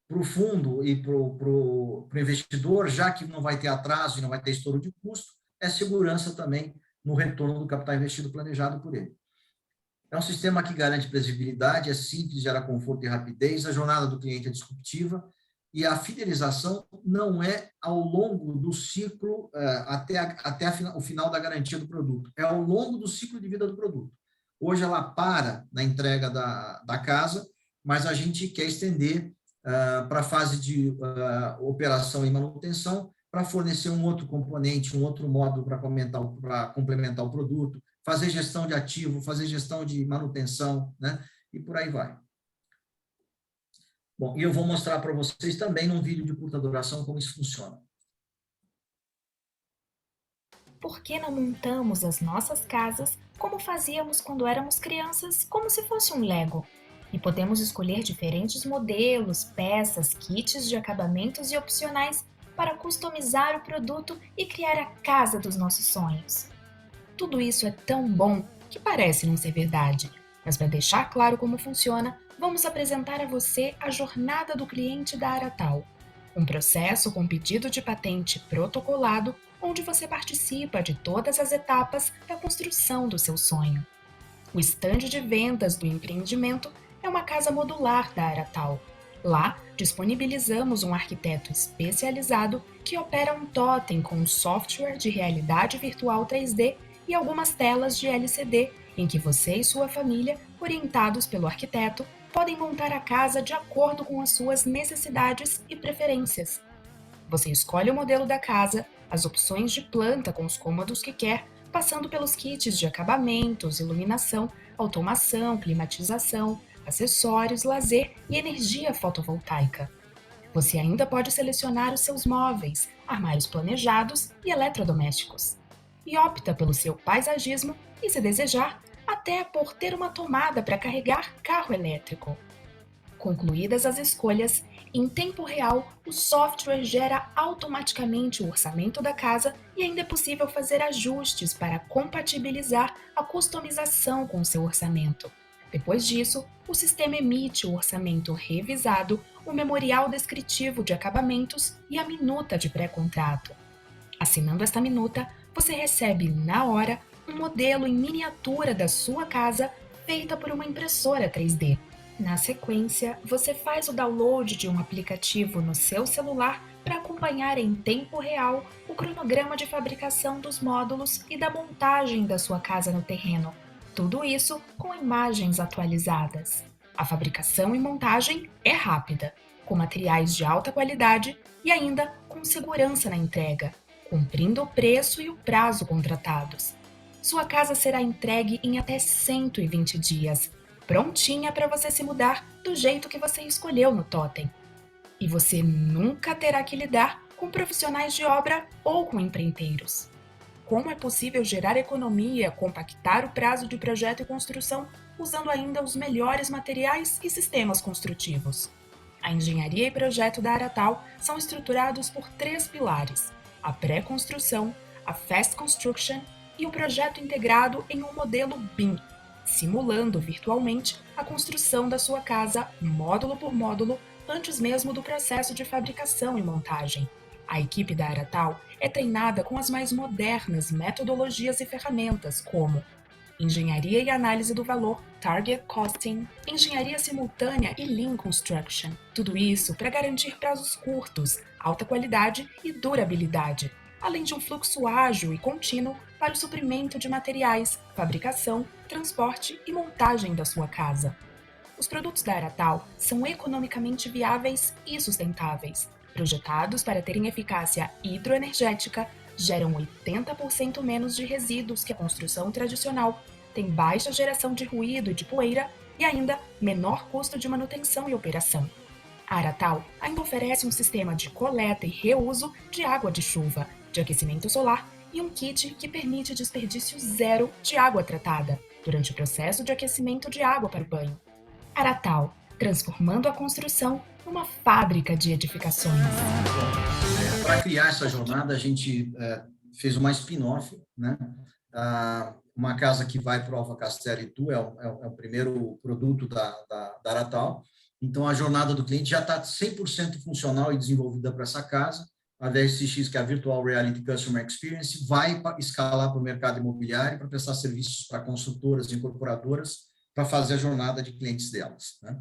Speaker 2: Para o fundo e para o investidor, já que não vai ter atraso e não vai ter estouro de custo, é segurança também no retorno do capital investido planejado por ele. É um sistema que garante previsibilidade, é simples, gera conforto e rapidez, a jornada do cliente é disruptiva e a fidelização não é ao longo do ciclo, até o final da garantia do produto, é ao longo do ciclo de vida do produto. Hoje ela para na entrega da casa, mas a gente quer estender para a fase de operação e manutenção, para fornecer um outro componente, um outro módulo para complementar o produto, fazer gestão de ativo, fazer gestão de manutenção, né? E por aí vai. Bom, e eu vou mostrar para vocês também num vídeo de curta duração como isso funciona.
Speaker 5: Por que não montamos as nossas casas como fazíamos quando éramos crianças, como se fosse um Lego? E podemos escolher diferentes modelos, peças, kits de acabamentos e opcionais para customizar o produto e criar a casa dos nossos sonhos. Tudo isso é tão bom que parece não ser verdade, mas para deixar claro como funciona, vamos apresentar a você a jornada do cliente da Aratal, um processo com pedido de patente protocolado, onde você participa de todas as etapas da construção do seu sonho. O estande de vendas do empreendimento é uma casa modular da Aratal. Lá, disponibilizamos um arquiteto especializado que opera um totem com um software de realidade virtual 3D e algumas telas de LCD, em que você e sua família, orientados pelo arquiteto, podem montar a casa de acordo com as suas necessidades e preferências. Você escolhe o modelo da casa, as opções de planta com os cômodos que quer, passando pelos kits de acabamentos, iluminação, automação, climatização, acessórios, lazer e energia fotovoltaica. Você ainda pode selecionar os seus móveis, armários planejados e eletrodomésticos. E opta pelo seu paisagismo e, se desejar, até por ter uma tomada para carregar carro elétrico. Concluídas as escolhas, em tempo real, o software gera automaticamente o orçamento da casa e ainda é possível fazer ajustes para compatibilizar a customização com o seu orçamento. Depois disso, o sistema emite o orçamento revisado, o memorial descritivo de acabamentos e a minuta de pré-contrato. Assinando esta minuta, você recebe, na hora, um modelo em miniatura da sua casa feita por uma impressora 3D. Na sequência, você faz o download de um aplicativo no seu celular para acompanhar em tempo real o cronograma de fabricação dos módulos e da montagem da sua casa no terreno. Tudo isso com imagens atualizadas. A fabricação e montagem é rápida, com materiais de alta qualidade e ainda com segurança na entrega, cumprindo o preço e o prazo contratados. Sua casa será entregue em até 120 dias, prontinha para você se mudar do jeito que você escolheu no totem. E você nunca terá que lidar com profissionais de obra ou com empreiteiros. Como é possível gerar economia, compactar o prazo de projeto e construção, usando ainda os melhores materiais e sistemas construtivos? A engenharia e projeto da Aratal são estruturados por 3 pilares: a pré-construção, a fast construction e o projeto integrado em um modelo BIM, simulando virtualmente a construção da sua casa módulo por módulo antes mesmo do processo de fabricação e montagem. A equipe da Aratal é treinada com as mais modernas metodologias e ferramentas como engenharia e análise do valor, target costing, engenharia simultânea e lean construction. Tudo isso para garantir prazos curtos, alta qualidade e durabilidade, além de um fluxo ágil e contínuo para o suprimento de materiais, fabricação, transporte e montagem da sua casa. Os produtos da Aratal são economicamente viáveis e sustentáveis, projetados para terem eficácia hidroenergética, geram 80% menos de resíduos que a construção tradicional, tem baixa geração de ruído e de poeira e ainda menor custo de manutenção e operação. A Aratal ainda oferece um sistema de coleta e reuso de água de chuva, de aquecimento solar e um kit que permite desperdício zero de água tratada durante o processo de aquecimento de água para o banho. Aratal, transformando a construção numa fábrica de edificações.
Speaker 2: Para criar essa jornada, a gente fez uma spin-off, né? Uma casa que vai para o Alva Castelo e Tu, é o primeiro produto da Aratal. Então, a jornada do cliente já está 100% funcional e desenvolvida para essa casa. A VSX, que é a Virtual Reality Customer Experience, vai escalar para o mercado imobiliário para prestar serviços para construtoras e incorporadoras para fazer a jornada de clientes delas, né?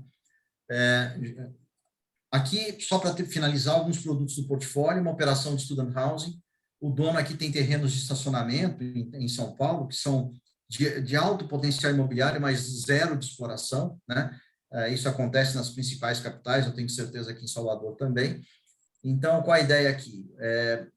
Speaker 2: Aqui, só para finalizar, alguns produtos do portfólio, uma operação de student housing. O dono aqui tem terrenos de estacionamento em São Paulo, que são de alto potencial imobiliário, mas zero de exploração, né? Isso acontece nas principais capitais, eu tenho certeza aqui em Salvador também. Então, qual a ideia aqui?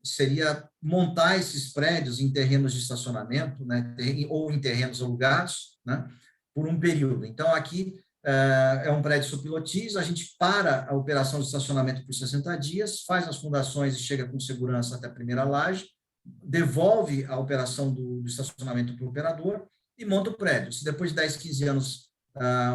Speaker 2: Seria montar esses prédios em terrenos de estacionamento, né? Ou em terrenos alugados, né? Por um período. Então, aqui é um prédio subpilotis, a gente para a operação de estacionamento por 60 dias, faz as fundações e chega com segurança até a primeira laje, devolve a operação do estacionamento para o operador e monta o prédio. Se depois de 10, 15 anos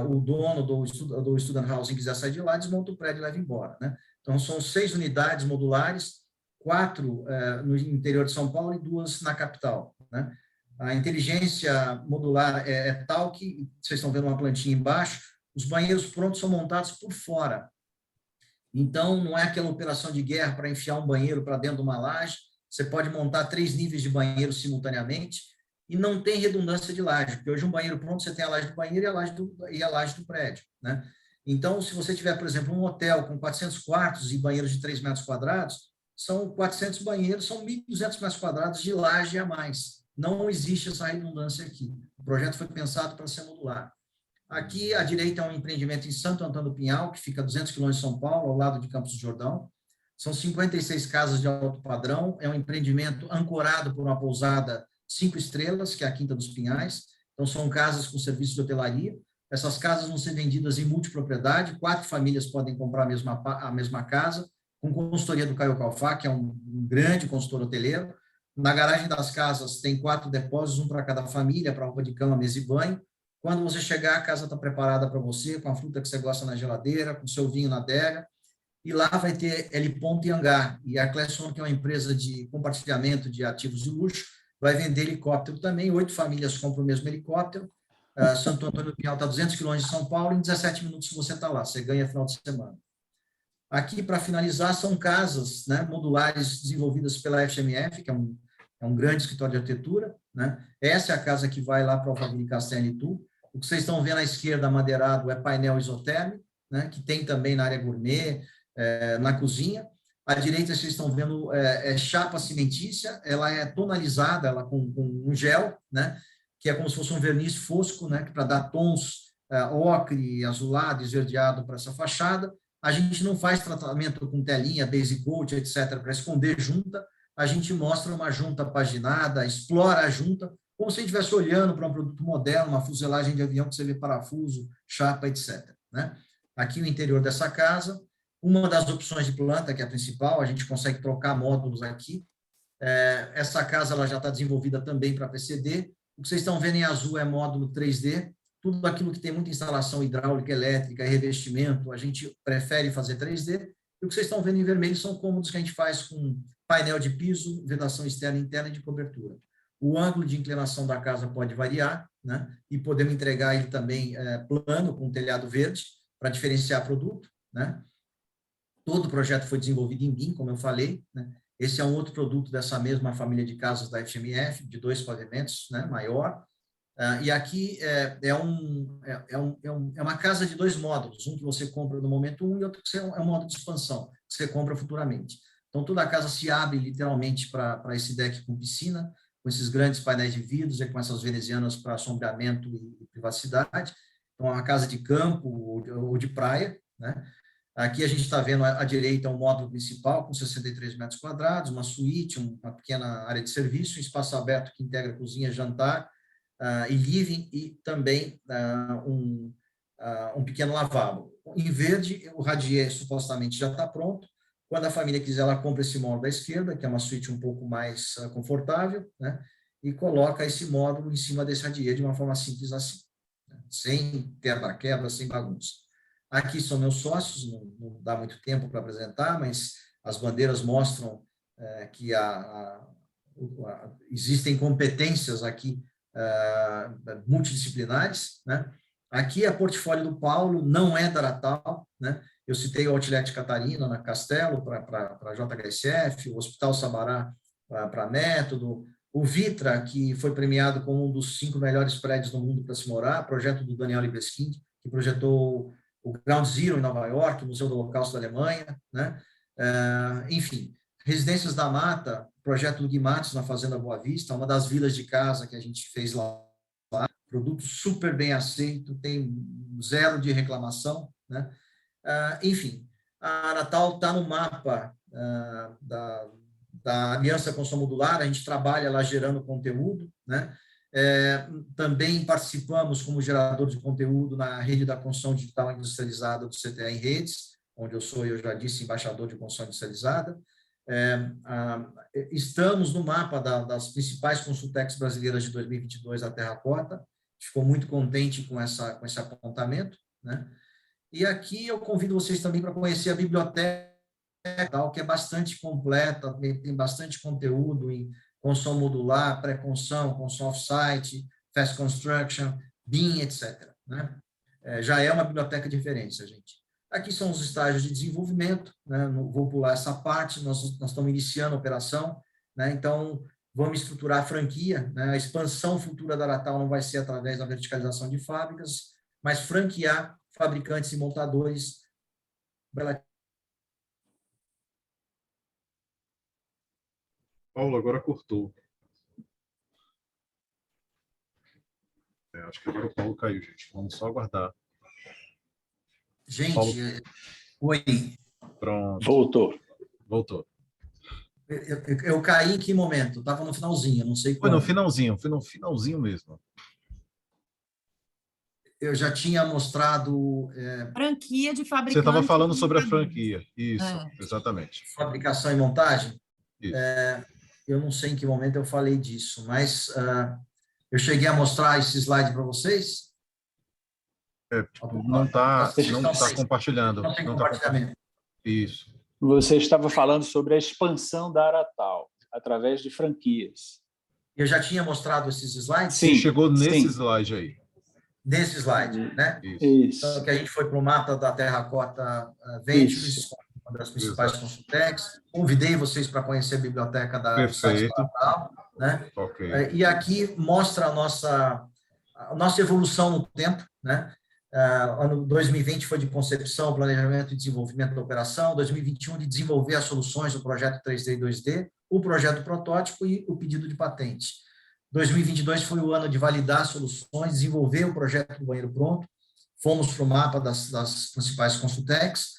Speaker 2: o dono do student housing quiser sair de lá, desmonta o prédio e leva embora, né? Então, são 6 unidades modulares, 4 no interior de São Paulo e 2 na capital, né? A inteligência modular é tal que, vocês estão vendo uma plantinha embaixo, os banheiros prontos são montados por fora. Então, não é aquela operação de guerra para enfiar um banheiro para dentro de uma laje. Você pode montar 3 níveis de banheiro simultaneamente e não tem redundância de laje, porque hoje um banheiro pronto, você tem a laje do banheiro e a laje do prédio, né? Então, se você tiver, por exemplo, um hotel com 400 quartos e banheiros de 3 metros quadrados, são 400 banheiros, são 1.200 metros quadrados de laje a mais. Não existe essa redundância aqui. O projeto foi pensado para ser modular. Aqui, à direita, é um empreendimento em Santo Antônio do Pinhal, que fica a 200 quilômetros de São Paulo, ao lado de Campos do Jordão. São 56 casas de alto padrão. É um empreendimento ancorado por uma pousada 5 estrelas, que é a Quinta dos Pinhais. Então, são casas com serviço de hotelaria. Essas casas vão ser vendidas em multipropriedade. 4 famílias podem comprar a mesma casa, com consultoria do Caio Calfá, que é um grande consultor hoteleiro. Na garagem das casas tem 4 depósitos, um para cada família, para roupa de cama, mesa e banho. Quando você chegar, a casa está preparada para você, com a fruta que você gosta na geladeira, com o seu vinho na adega. E lá vai ter Heliponto e Hangar. E a Clesson, que é uma empresa de compartilhamento de ativos de luxo, vai vender helicóptero também. 8 famílias compram o mesmo helicóptero. Santo Antônio do Pinhal está a 200 quilômetros de São Paulo, em 17 minutos você está lá, você ganha final de semana. Aqui, para finalizar, são casas, né, modulares desenvolvidas pela FMF, que é um grande escritório de arquitetura, né? Essa é a casa que vai lá para o Alphaville Castelo e Tu. O que vocês estão vendo à esquerda, amadeirado, é painel isotérmico, né, que tem também na área gourmet, na cozinha. À direita, vocês estão vendo chapa cimentícia, ela é tonalizada, ela com um gel, né, que é como se fosse um verniz fosco, né, para dar tons ocre, azulado, esverdeado para essa fachada. A gente não faz tratamento com telinha, base coat, etc., para esconder junta. A gente mostra uma junta paginada, explora a junta, como se a gente estivesse olhando para um produto moderno, uma fuselagem de avião que você vê parafuso, chapa, etc., né? Aqui o interior dessa casa, uma das opções de planta, que é a principal, a gente consegue trocar módulos aqui. Essa casa ela já está desenvolvida também para PCD. O que vocês estão vendo em azul é módulo 3D. Tudo aquilo que tem muita instalação hidráulica, elétrica, revestimento, a gente prefere fazer 3D. E o que vocês estão vendo em vermelho são cômodos que a gente faz com painel de piso, vedação externa e interna e de cobertura. O ângulo de inclinação da casa pode variar, né? E podemos entregar ele também plano, com telhado verde, para diferenciar produto, né? Todo o projeto foi desenvolvido em BIM, como eu falei, né? Esse é um outro produto dessa mesma família de casas da FMF, de 2 pavimentos, né? Maior. E aqui é uma casa de 2 módulos, um que você compra no momento 1 e outro que é um módulo de expansão, que você compra futuramente. Então, toda a casa se abre literalmente para esse deck com piscina, com esses grandes painéis de vidros e com essas venezianas para sombreamento e privacidade. Então, é uma casa de campo ou de praia, né? Aqui a gente está vendo à direita um módulo principal com 63 metros quadrados, uma suíte, uma pequena área de serviço, um espaço aberto que integra cozinha, jantar e living, e também um pequeno lavabo. Em verde, o radier supostamente já está pronto. Quando a família quiser, ela compra esse módulo da esquerda, que é uma suíte um pouco mais confortável, né? E coloca esse módulo em cima desse radier de uma forma simples assim, né? Sem quebra-quebra, sem bagunça. Aqui são meus sócios, não dá muito tempo para apresentar, mas as bandeiras mostram que existem competências aqui multidisciplinares, né? Aqui a portfólio do Paulo não é da Aratal, né? Eu citei o Outlet Catarina, na Castelo, para a JHSF, o Hospital Sabará para Método, o Vitra, que foi premiado como um dos 5 melhores prédios do mundo para se morar, projeto do Daniel Libeskind, que projetou o Ground Zero em Nova York, o Museu do Holocausto da Alemanha, né? Enfim, Residências da Mata, projeto do Gui Matos na Fazenda Boa Vista, uma das vilas de casa que a gente fez lá, produto super bem aceito, tem 0 de reclamação, né? Enfim, a Aratal está no mapa da Aliança Construção Modular, a gente trabalha lá gerando conteúdo, né? Também participamos como gerador de conteúdo na rede da construção digital industrializada do CTA em Redes, onde eu já disse, embaixador de construção industrializada. Estamos no mapa das principais consultecs brasileiras de 2022 da Terracota, ficou muito contente com esse apontamento, né? E aqui eu convido vocês também para conhecer a biblioteca, que é bastante completa, tem bastante conteúdo em construção modular, pré-construção, construção off-site, fast construction, BIM, etc., né? Já é uma biblioteca de referência, gente. Aqui são os estágios de desenvolvimento, né? Não vou pular essa parte, nós estamos iniciando a operação, né? Então, vamos estruturar a franquia, né? A expansão futura da Aratal não vai ser através da verticalização de fábricas, mas franquear fabricantes e montadores.
Speaker 1: Paulo, agora cortou. Acho que agora o Paulo caiu, gente. Vamos só aguardar.
Speaker 2: Gente,
Speaker 1: Paulo...
Speaker 2: Oi.
Speaker 1: Pronto. Voltou.
Speaker 2: Eu caí em que momento? Estava no finalzinho, não sei quando.
Speaker 1: Foi no finalzinho mesmo.
Speaker 2: Eu já tinha mostrado...
Speaker 6: Franquia de fabricante.
Speaker 1: Você estava falando sobre a franquia. Isso, exatamente.
Speaker 2: Fabricação e montagem.
Speaker 1: Isso.
Speaker 2: Eu não sei em que momento eu falei disso, mas eu cheguei a mostrar esse slide para vocês.
Speaker 1: Não está compartilhando.
Speaker 2: Não tem compartilhamento.
Speaker 1: Isso.
Speaker 7: Você estava falando sobre a expansão da Aratal, através de franquias.
Speaker 2: Eu já tinha mostrado esses slides?
Speaker 1: Sim, chegou nesse slide aí.
Speaker 2: Nesse slide, né?
Speaker 7: Isso.
Speaker 2: Então, que a gente foi para o mapa da Terracota Ventures, uma das principais consultecs. Convidei vocês para conhecer a biblioteca da site da Aratal, né?
Speaker 1: Okay.
Speaker 2: E aqui mostra a nossa evolução no tempo, né? Ano 2020 foi de concepção, planejamento e desenvolvimento da operação, 2021 de desenvolver as soluções do projeto 3D e 2D, o projeto protótipo e o pedido de patente. 2022 foi o ano de validar soluções, desenvolver o projeto do banheiro pronto, fomos para o mapa das principais consultecs,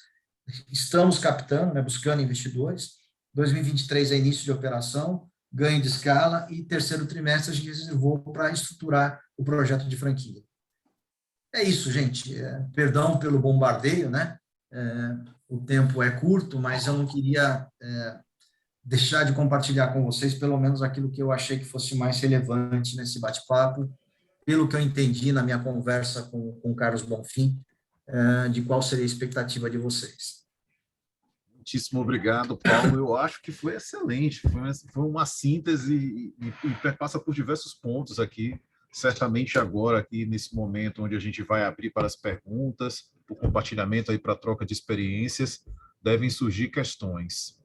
Speaker 2: estamos captando, né, buscando investidores. 2023 é início de operação, ganho de escala, e terceiro trimestre a gente reservou para estruturar o projeto de franquia. É isso, gente. Perdão pelo bombardeio, né? O tempo é curto, mas eu não queria deixar de compartilhar com vocês pelo menos aquilo que eu achei que fosse mais relevante nesse bate-papo, pelo que eu entendi na minha conversa com o Carlos Bonfim, de qual seria a expectativa de vocês.
Speaker 1: Muitíssimo obrigado, Paulo. Eu acho que foi excelente, foi uma síntese e perpassa por diversos pontos aqui. Certamente agora, aqui nesse momento onde a gente vai abrir para as perguntas, o compartilhamento aí para a troca de experiências, devem surgir questões.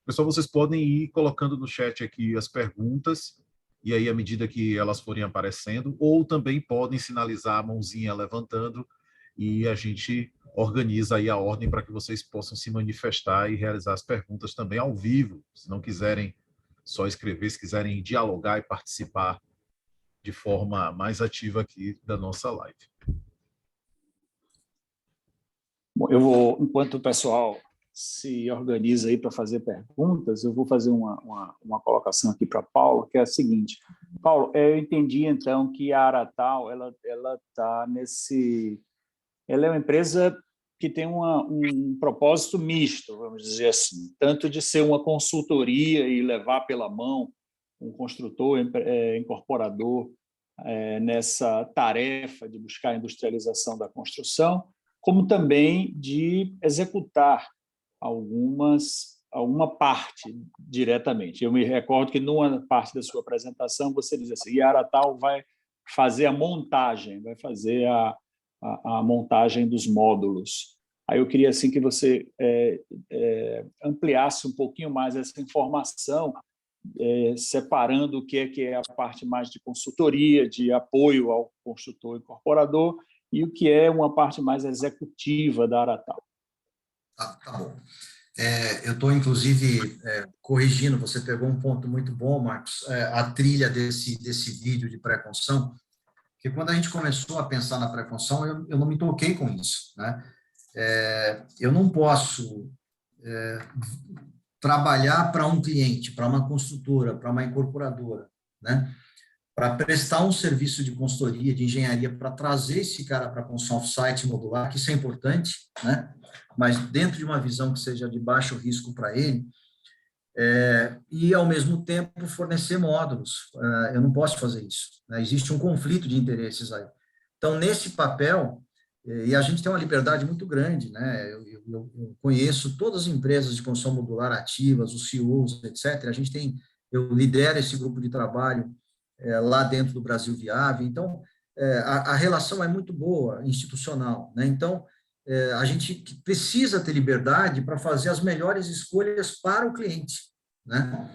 Speaker 1: Pessoal, vocês podem ir colocando no chat aqui as perguntas, e aí à medida que elas forem aparecendo, ou também podem sinalizar a mãozinha levantando, e a gente organiza aí a ordem para que vocês possam se manifestar e realizar as perguntas também ao vivo, se não quiserem só escrever, se quiserem dialogar e participar de forma mais ativa aqui da nossa live.
Speaker 7: Bom, eu vou, enquanto o pessoal se organiza aí para fazer perguntas, eu vou fazer uma colocação aqui para Paulo, que é a seguinte. Paulo, eu entendi, então, que a Aratal, ela está nesse... Ela é uma empresa que tem um propósito misto, vamos dizer assim, tanto de ser uma consultoria e levar pela mão um construtor, incorporador, nessa tarefa de buscar a industrialização da construção, como também de executar alguma parte diretamente. Eu me recordo que, numa parte da sua apresentação, você diz assim, e a Aratal vai fazer a montagem, vai fazer a montagem dos módulos. Aí eu queria assim, que você ampliasse um pouquinho mais essa informação, separando o que é a parte mais de consultoria, de apoio ao construtor incorporador, e o que é uma parte mais executiva da Aratal.
Speaker 2: Tá bom. Eu estou, inclusive, corrigindo, você pegou um ponto muito bom, Marcos, a trilha desse vídeo de pré-construção, porque quando a gente começou a pensar na pré-construção, eu não me toquei com isso, né? Eu não posso trabalhar para um cliente, para uma construtora, para uma incorporadora, né? Para prestar um serviço de consultoria, de engenharia, para trazer esse cara para a construção off-site modular, que isso é importante, né? Mas dentro de uma visão que seja de baixo risco para ele, e, ao mesmo tempo, fornecer módulos. Eu não posso fazer isso, né? Existe um conflito de interesses aí. Então, nesse papel, e a gente tem uma liberdade muito grande, né? Eu conheço todas as empresas de construção modular ativas, os CEOs, etc. Eu lidero esse grupo de trabalho lá dentro do Brasil Viável. Então, a relação é muito boa, institucional, né? Então, a gente precisa ter liberdade para fazer as melhores escolhas para o cliente, né?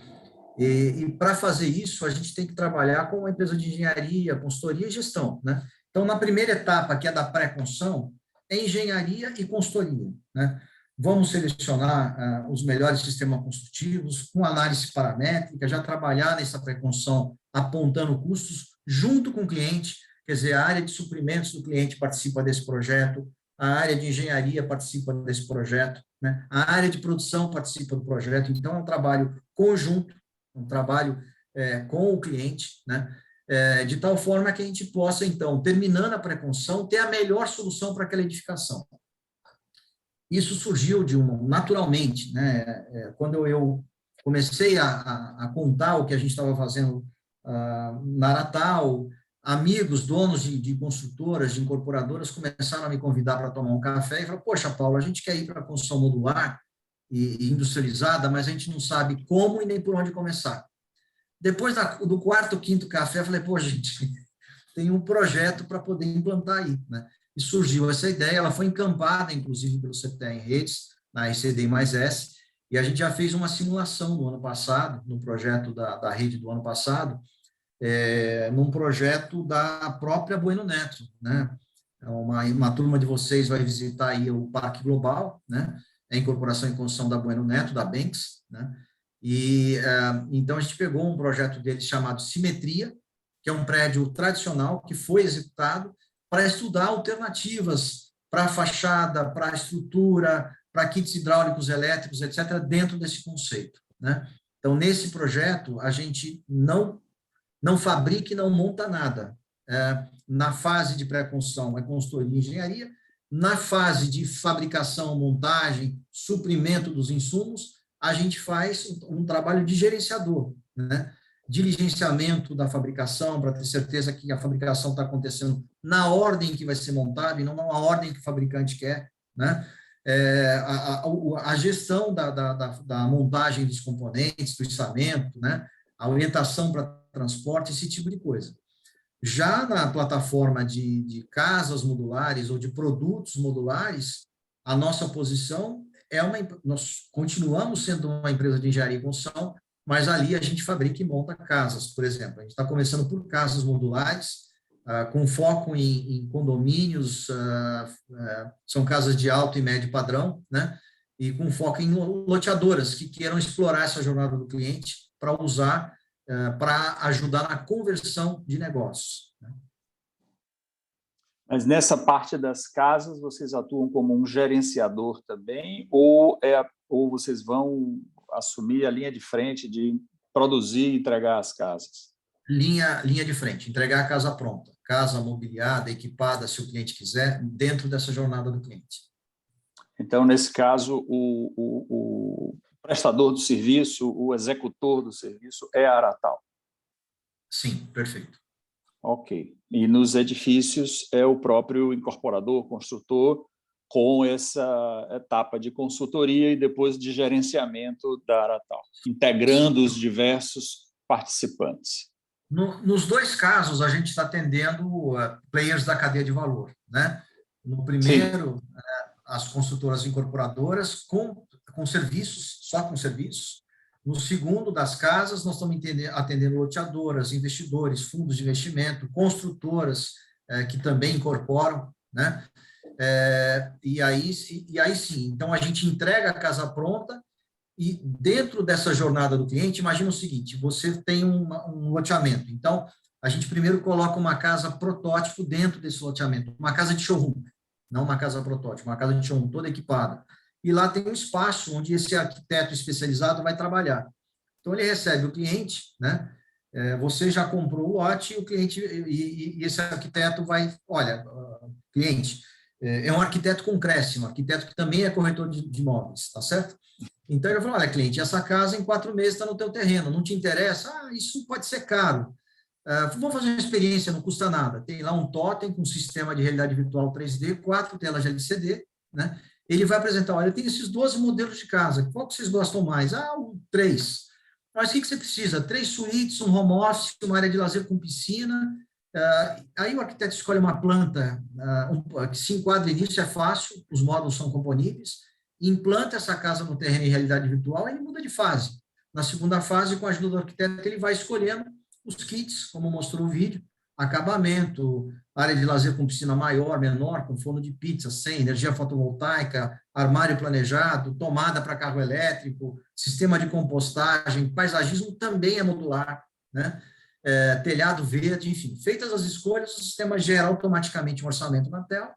Speaker 2: E para fazer isso, a gente tem que trabalhar com uma empresa de engenharia, consultoria e gestão, né? Então, na primeira etapa, que é da pré-construção, é engenharia e consultoria, né? Vamos selecionar os melhores sistemas construtivos, com análise paramétrica, já trabalhar nessa pré-construção apontando custos junto com o cliente, quer dizer, a área de suprimentos do cliente participa desse projeto, a área de engenharia participa desse projeto, né? A área de produção participa do projeto. Então, é um trabalho conjunto, um trabalho com o cliente, né? De tal forma que a gente possa, então, terminando a pré-construção, ter a melhor solução para aquela edificação. Isso surgiu naturalmente, né? Quando eu comecei a contar o que a gente estava fazendo na Aratal, amigos, donos de construtoras, de incorporadoras, começaram a me convidar para tomar um café e falaram, poxa, Paulo, a gente quer ir para a construção modular e industrializada, mas a gente não sabe como e nem por onde começar. Depois do quarto, quinto café, eu falei, pô, gente, tem um projeto para poder implantar aí, né? E surgiu essa ideia, ela foi encampada, inclusive, pelo CPTE em Redes, na RCD+S, e a gente já fez uma simulação no ano passado, no projeto da rede do ano passado, num projeto da própria Bueno Neto, né? Uma turma de vocês vai visitar aí o Parque Global, né? A incorporação e construção da Bueno Neto, da Banks, né? E então a gente pegou um projeto deles chamado Simetria, que é um prédio tradicional que foi executado para estudar alternativas para a fachada, para a estrutura, para kits hidráulicos, elétricos, etc., dentro desse conceito, né? Então, nesse projeto, a gente não fabrica e não monta nada. Na fase de pré-construção é consultoria e engenharia, na fase de fabricação, montagem, suprimento dos insumos, a gente faz um trabalho de gerenciador, né? Diligenciamento da fabricação, para ter certeza que a fabricação está acontecendo na ordem que vai ser montada e não na ordem que o fabricante quer, né? A gestão da montagem dos componentes, do içamento, né? A orientação para transporte, esse tipo de coisa. Já na plataforma de casas modulares ou de produtos modulares, a nossa posição nós continuamos sendo uma empresa de engenharia e construção, mas ali a gente fabrica e monta casas, por exemplo. A gente está começando por casas modulares, com foco em condomínios, são casas de alto e médio padrão, né? E com foco em loteadoras que queiram explorar essa jornada do cliente para usar, para ajudar na conversão de negócios, né?
Speaker 7: Mas nessa parte das casas, vocês atuam como um gerenciador também, ou vocês vão assumir a linha de frente de produzir e entregar as casas?
Speaker 2: Linha de frente, entregar a casa pronta, casa mobiliada, equipada, se o cliente quiser, dentro dessa jornada do cliente.
Speaker 7: Então, nesse caso, o prestador do serviço, o executor do serviço é a Aratal.
Speaker 2: Sim, perfeito.
Speaker 7: Ok. E nos edifícios é o próprio incorporador, construtor, com essa etapa de consultoria e depois de gerenciamento da Aratal, integrando os diversos participantes.
Speaker 2: Nos dois casos, a gente está atendendo players da cadeia de valor, né? No primeiro, as construtoras incorporadoras com serviços, só com serviços. No segundo, das casas, nós estamos atendendo loteadoras, investidores, fundos de investimento, construtoras que também incorporam, né? E aí sim, então a gente entrega a casa pronta e dentro dessa jornada do cliente, imagina o seguinte, você tem um loteamento, então a gente primeiro coloca uma casa protótipo dentro desse loteamento, uma casa de showroom, não uma casa protótipo, uma casa de showroom toda equipada, e lá tem um espaço onde esse arquiteto especializado vai trabalhar. Então ele recebe o cliente, né? Você já comprou o lote e o cliente e esse arquiteto vai, olha, cliente, é um arquiteto com Cresce, um arquiteto que também é corretor de imóveis, tá certo? Então, ele falou, olha, cliente, essa casa em 4 meses está no teu terreno, não te interessa? Ah, isso pode ser caro. Vamos fazer uma experiência, não custa nada. Tem lá um totem com um sistema de realidade virtual 3D, 4 telas de LCD, né? Ele vai apresentar, olha, eu tenho esses 12 modelos de casa, qual que vocês gostam mais? Ah, o 3. Mas o que você precisa? 3 suítes, um home office, uma área de lazer com piscina. Aí o arquiteto escolhe uma planta que se enquadre nisso, é fácil, os módulos são componíveis, implanta essa casa no terreno em realidade virtual e ele muda de fase. Na segunda fase, com a ajuda do arquiteto, ele vai escolhendo os kits, como mostrou o vídeo, acabamento, área de lazer com piscina maior, menor, com forno de pizza, sem energia fotovoltaica, armário planejado, tomada para carro elétrico, sistema de compostagem, paisagismo também é modular, né? Telhado verde, enfim. Feitas as escolhas, o sistema gera automaticamente um orçamento na tela,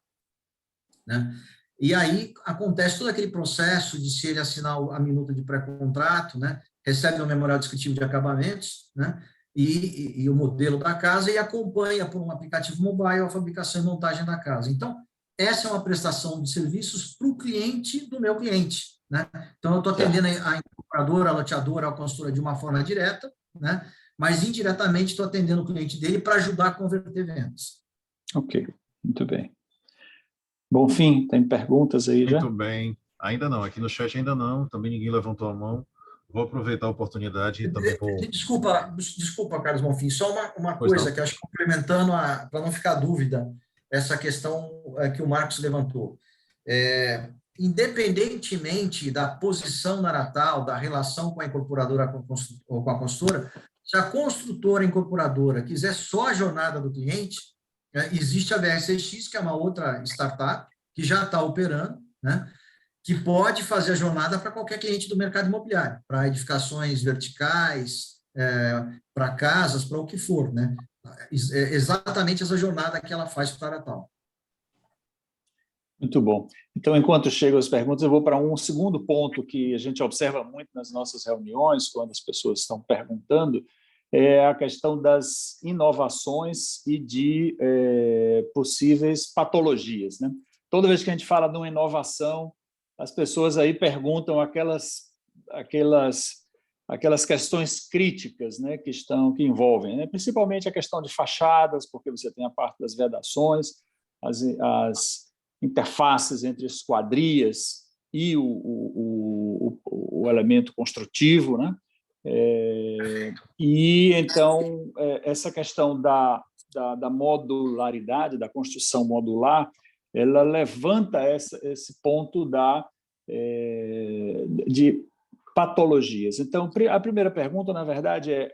Speaker 2: né? E aí acontece todo aquele processo de se ele assinar a minuta de pré-contrato, né? Recebe o memorial descritivo de acabamentos, né? E o modelo da casa e acompanha por um aplicativo mobile a fabricação e montagem da casa. Então, essa é uma prestação de serviços para o cliente do meu cliente, né? Então, eu estou atendendo a incorporadora, a loteadora, a consultora de uma forma direta, né? Mas indiretamente estou atendendo o cliente dele para ajudar a converter vendas.
Speaker 7: Ok, muito bem. Bonfim, tem perguntas aí já?
Speaker 1: Muito bem. Ainda não, aqui no chat ainda não, também ninguém levantou a mão. Vou aproveitar a oportunidade e também vou...
Speaker 2: Desculpa, Carlos Bonfim, só uma coisa que eu acho que complementando, para não ficar dúvida, essa questão que o Marcos levantou. Independentemente da posição na Aratal, da relação com a incorporadora ou com a consultora, se a construtora incorporadora quiser só a jornada do cliente, existe a VRCX, que é uma outra startup, que já está operando, né? Que pode fazer a jornada para qualquer cliente do mercado imobiliário, para edificações verticais, para casas, para o que for, né? Exatamente essa jornada que ela faz para a Aratal.
Speaker 7: Muito bom. Então, enquanto chegam as perguntas, eu vou para um segundo ponto que a gente observa muito nas nossas reuniões, quando as pessoas estão perguntando, é a questão das inovações e de possíveis patologias, né? Toda vez que a gente fala de uma inovação, as pessoas aí perguntam aquelas questões críticas, né, que envolvem, né? Principalmente a questão de fachadas, porque você tem a parte das vedações, as interfaces entre esquadrias e o elemento construtivo, né? E então essa questão da modularidade, da construção modular, ela levanta esse ponto de patologias. Então, a primeira pergunta, na verdade, é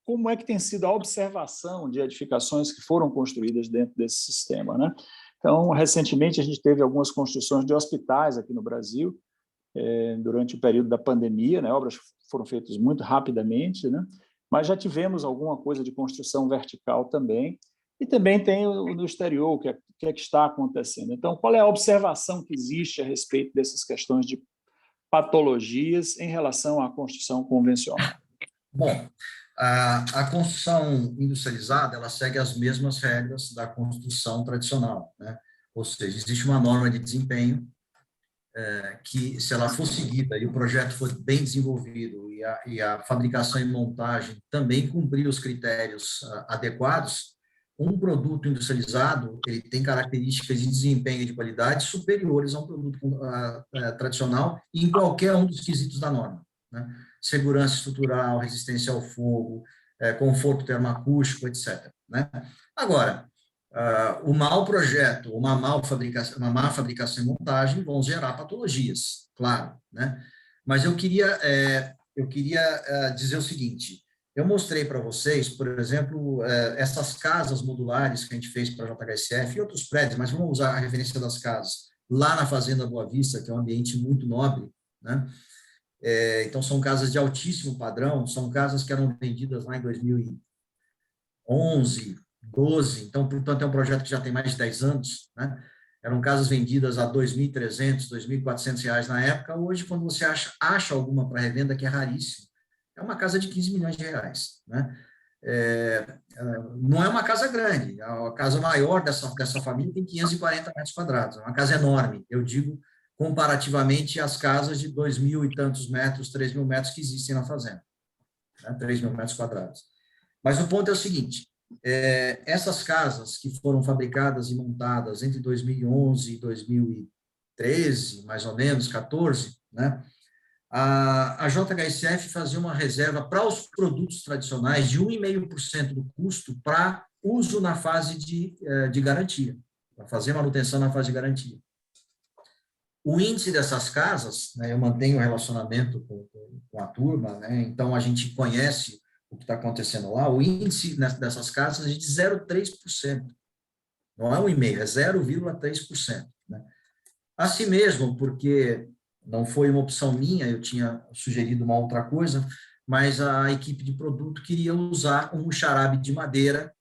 Speaker 7: como é que tem sido a observação de edificações que foram construídas dentro desse sistema, né? Então, recentemente, a gente teve algumas construções de hospitais aqui no Brasil, durante o período da pandemia, né? Obras foram feitas muito rapidamente, né? Mas já tivemos alguma coisa de construção vertical também, E também tem no exterior, o que é que está acontecendo. Então, qual é a observação que existe a respeito dessas questões de patologias em relação à construção convencional?
Speaker 2: Bom, a construção industrializada, ela segue as mesmas regras da construção tradicional, né? Ou seja, existe uma norma de desempenho que, se ela for seguida e o projeto for bem desenvolvido e a fabricação e montagem também cumprir os critérios adequados, um produto industrializado, ele tem características de desempenho e de qualidade superiores a um produto tradicional em qualquer um dos quesitos da norma, né? Segurança estrutural, resistência ao fogo, conforto termoacústico, etc., né? Agora, o mau projeto, uma má fabricação e montagem vão gerar patologias, claro, né? Mas eu queria dizer o seguinte: eu mostrei para vocês, por exemplo, essas casas modulares que a gente fez para a JHSF e outros prédios, mas vamos usar a referência das casas lá na Fazenda Boa Vista, que é um ambiente muito nobre, né? Então, são casas de altíssimo padrão, são casas que eram vendidas lá em 2011, 12, então, portanto, é um projeto que já tem mais de 10 anos, né? Eram casas vendidas a R$ 2.300, R$ 2.400 na época. Hoje, quando você acha alguma para revenda, que é raríssimo, é uma casa de 15 milhões de reais, né? Não é uma casa grande, a casa maior dessa família tem 540 metros quadrados, é uma casa enorme, eu digo, comparativamente às casas de 2.000 e tantos metros, 3.000 metros que existem na fazenda, né? 3.000 metros quadrados. Mas o ponto é o seguinte: essas casas que foram fabricadas e montadas entre 2011 e 2013, mais ou menos, 14, né? A JHSF fazia uma reserva para os produtos tradicionais de 1,5% do custo para uso na fase de garantia, para fazer manutenção na fase de garantia. O índice dessas casas, né, eu mantenho o relacionamento com a turma, né, então a gente conhece o que está acontecendo lá. O índice dessas casas é de 0,3%. Não é 1,5%, é 0,3%. Né? Assim mesmo, porque não foi uma opção minha, eu tinha sugerido uma outra coisa, mas a equipe de produto queria usar um xarabe de madeira,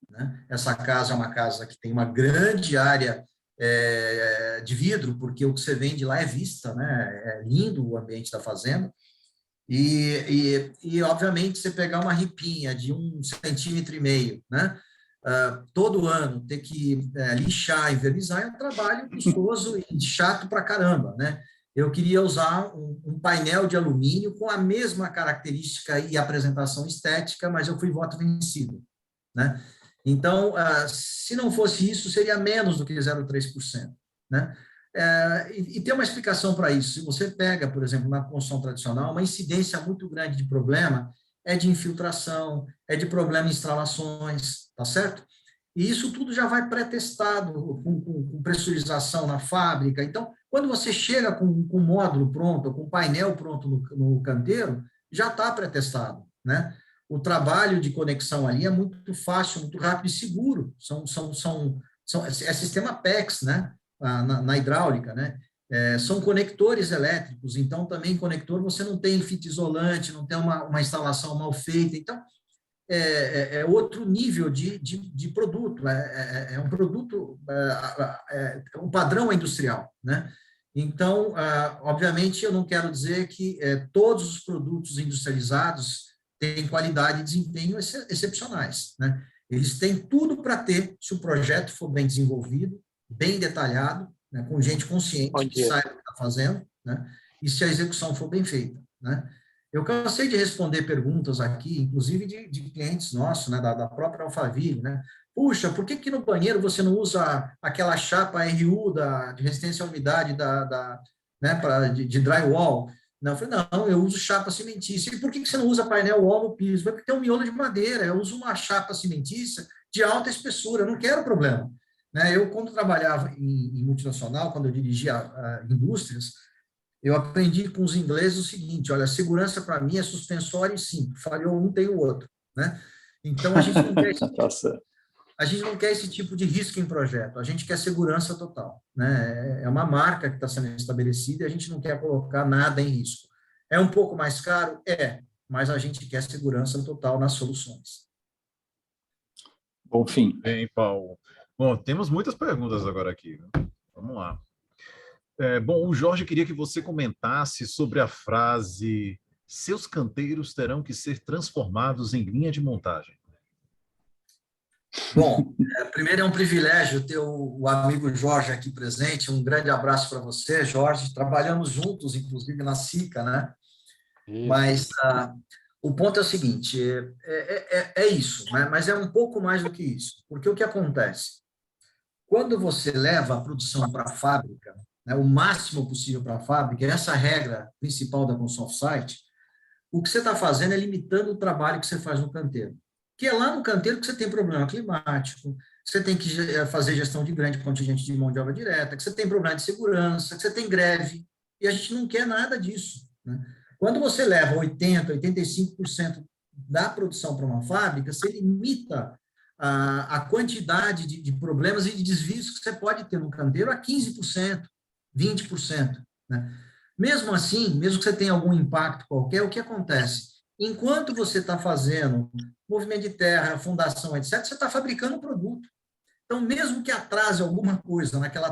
Speaker 2: né? Essa casa é uma casa que tem uma grande área de vidro, porque o que você vende lá é vista, né? É lindo o ambiente da fazenda. E obviamente, você pegar uma ripinha de 1,5 centímetros, né? Todo ano ter que lixar e envernizar é um trabalho custoso e chato pra caramba, né? Eu queria usar um painel de alumínio com a mesma característica e apresentação estética, mas eu fui voto vencido, né? Então, se não fosse isso, seria menos do que 0,3%, né? E tem uma explicação para isso. Se você pega, por exemplo, na construção tradicional, uma incidência muito grande de problema é de infiltração, é de problema em instalações, tá certo? E isso tudo já vai pré-testado, com pressurização na fábrica. Então, quando você chega com um módulo pronto, com um painel pronto no canteiro, já está pré-testado, né? O trabalho de conexão ali é muito fácil, muito rápido e seguro. É sistema PEX, né? Na hidráulica, né? São conectores elétricos, então também conector você não tem fita isolante, não tem uma instalação mal feita, então é outro nível de produto, é um produto, um padrão industrial, né? Então, obviamente, eu não quero dizer que todos os produtos industrializados têm qualidade e desempenho excepcionais, né? Eles têm tudo para ter, se o projeto for bem desenvolvido, bem detalhado, né, com gente consciente que saiba o que está fazendo, né, e se a execução for bem feita, né. Eu cansei de responder perguntas aqui, inclusive de clientes nossos, né, da própria Alphaville, né. Puxa, por que no banheiro você não usa aquela chapa RU de resistência à umidade né, de drywall? Não, eu falei, não, eu uso chapa cimentícia. E por que você não usa painel wall no piso? Porque tem um miolo de madeira, eu uso uma chapa cimentícia de alta espessura, eu não quero problema. Né? Eu, quando trabalhava em multinacional, quando eu dirigia indústrias, eu aprendi com os ingleses o seguinte: olha, segurança para mim é suspensório e simples, falhou um, tem o outro. Né? Então, a gente não quer esse tipo de risco em projeto, a gente quer segurança total. Né? É uma marca que está sendo estabelecida e a gente não quer colocar nada em risco. É um pouco mais caro? Mas a gente quer segurança total nas soluções.
Speaker 7: Bom fim.
Speaker 1: Bem, Paulo. Bom, temos muitas perguntas agora aqui, né? Vamos lá. Bom, o Jorge queria que você comentasse sobre a frase: seus canteiros terão que ser transformados em linha de montagem.
Speaker 2: Bom, primeiro é um privilégio ter o amigo Jorge aqui presente. Um grande abraço para você, Jorge. Trabalhamos juntos, inclusive, na SICA, né? Isso. Mas o ponto é o seguinte, é isso, né? Mas é um pouco mais do que isso. Porque o que acontece? Quando você leva a produção para a fábrica, né, o máximo possível para a fábrica, essa é a regra principal da construção off-site, o que você está fazendo é limitando o trabalho que você faz no canteiro. Que é lá no canteiro que você tem problema climático, que você tem que fazer gestão de grande contingente de mão de obra direta, que você tem problema de segurança, que você tem greve, e a gente não quer nada disso, né? Quando você leva 80%, 85% da produção para uma fábrica, você limita a quantidade de problemas e de desvios que você pode ter no canteiro a 15%, 20%, né? Mesmo assim, mesmo que você tenha algum impacto qualquer, o que acontece? Enquanto você está fazendo movimento de terra, fundação, etc., você está fabricando um produto. Então, mesmo que atrase alguma coisa naquela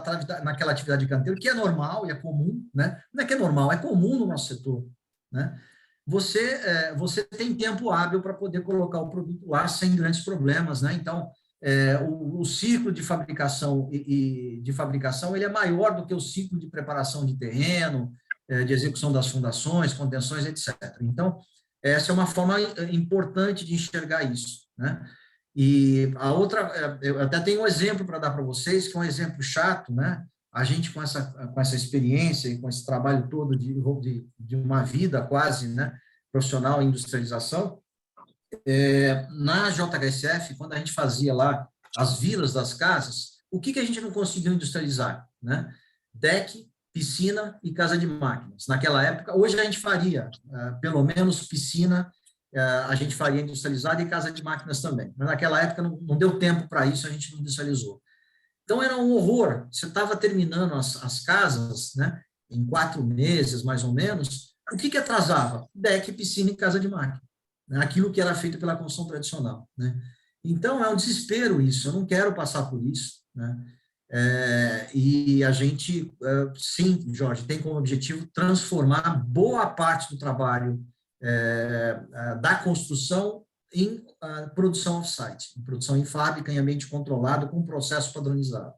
Speaker 2: atividade de canteiro, que é normal e é comum, né? Não é que é normal, é comum no nosso setor, né? Você tem tempo hábil para poder colocar o produto lá sem grandes problemas, né? Então, o ciclo de fabricação de fabricação ele é maior do que o ciclo de preparação de terreno, de execução das fundações, contenções, etc. Então, essa é uma forma importante de enxergar isso, né? E a outra, eu até tenho um exemplo para dar para vocês, que é um exemplo chato, né? A gente, com essa experiência e com esse trabalho todo de uma vida quase, né, profissional em industrialização, na JHSF, quando a gente fazia lá as vilas das casas, o que a gente não conseguiu industrializar, né? Deck, piscina e casa de máquinas. Naquela época, hoje a gente faria, pelo menos piscina, a gente faria industrializada e casa de máquinas também. Mas naquela época não deu tempo para isso, a gente não industrializou. Então, era um horror. Você estava terminando as casas, né, em 4 meses, mais ou menos. O que atrasava? Deck, piscina e casa de máquina, né? Aquilo que era feito pela construção tradicional, né? Então, é um desespero isso. Eu não quero passar por isso, né? E a gente, sim, Jorge, tem como objetivo transformar boa parte do trabalho da construção em produção off-site, em produção em fábrica, em ambiente controlado, com processo padronizado.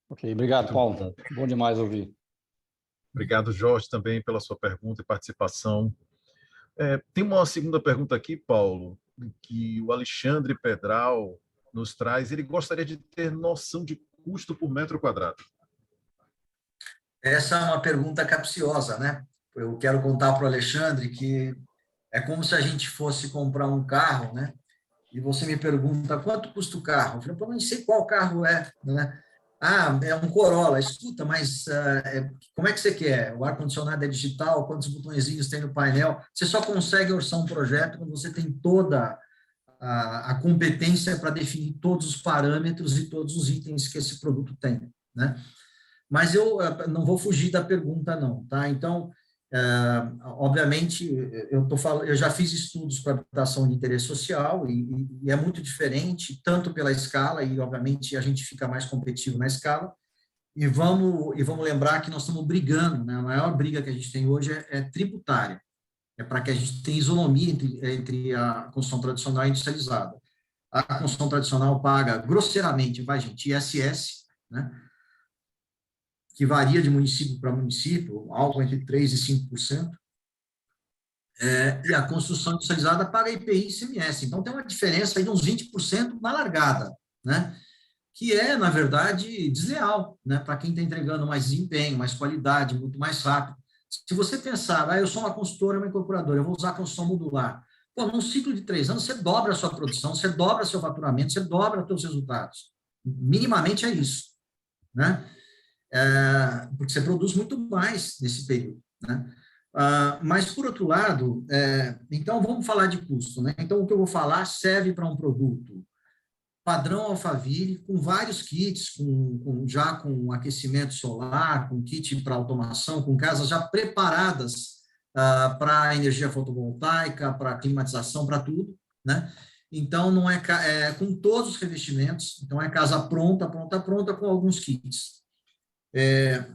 Speaker 6: Ok, obrigado, Paulo. Bom demais ouvir.
Speaker 1: Obrigado, Jorge, também pela sua pergunta e participação. Tem uma segunda pergunta aqui, Paulo, que o Alexandre Pedral nos traz. Ele gostaria de ter noção de custo por metro quadrado.
Speaker 2: Essa é uma pergunta capciosa, né? Eu quero contar para o Alexandre que é como se a gente fosse comprar um carro, né? E você me pergunta, quanto custa o carro? Eu falei, pô, não sei qual carro é, né? Ah, é um Corolla. Escuta, mas como é que você quer? O ar-condicionado é digital? Quantos botõezinhos tem no painel? Você só consegue orçar um projeto quando você tem toda a competência para definir todos os parâmetros e todos os itens que esse produto tem, né? Mas eu não vou fugir da pergunta, não, tá? Então, obviamente, eu já fiz estudos para habitação de interesse social e é muito diferente, tanto pela escala, e obviamente a gente fica mais competitivo na escala, e vamos lembrar que nós estamos brigando, né? A maior briga que a gente tem hoje é tributária, é para que a gente tenha isonomia entre a construção tradicional e industrializada. A construção tradicional paga grosseiramente, gente, ISS, né? Que varia de município para município, algo entre 3% e 5%, e a construção industrializada paga IPI e ICMS. Então, tem uma diferença aí de uns 20% na largada, né? Que é, na verdade, desleal, né? Para quem está entregando mais desempenho, mais qualidade, muito mais rápido. Se você pensar, eu sou uma consultora, uma incorporadora, eu vou usar a construção modular. Pô, num ciclo de 3 anos, você dobra a sua produção, você dobra seu faturamento, você dobra os seus resultados. Minimamente é isso, né? Porque você produz muito mais nesse período, né? Mas, por outro lado, então, vamos falar de custo, né? Então, o que eu vou falar serve para um produto padrão Alphaville, com vários kits, já com aquecimento solar, com kit para automação, com casas já preparadas para energia fotovoltaica, para climatização, para tudo, né? Então, não é com todos os revestimentos, então é casa pronta, pronta, pronta, com alguns kits.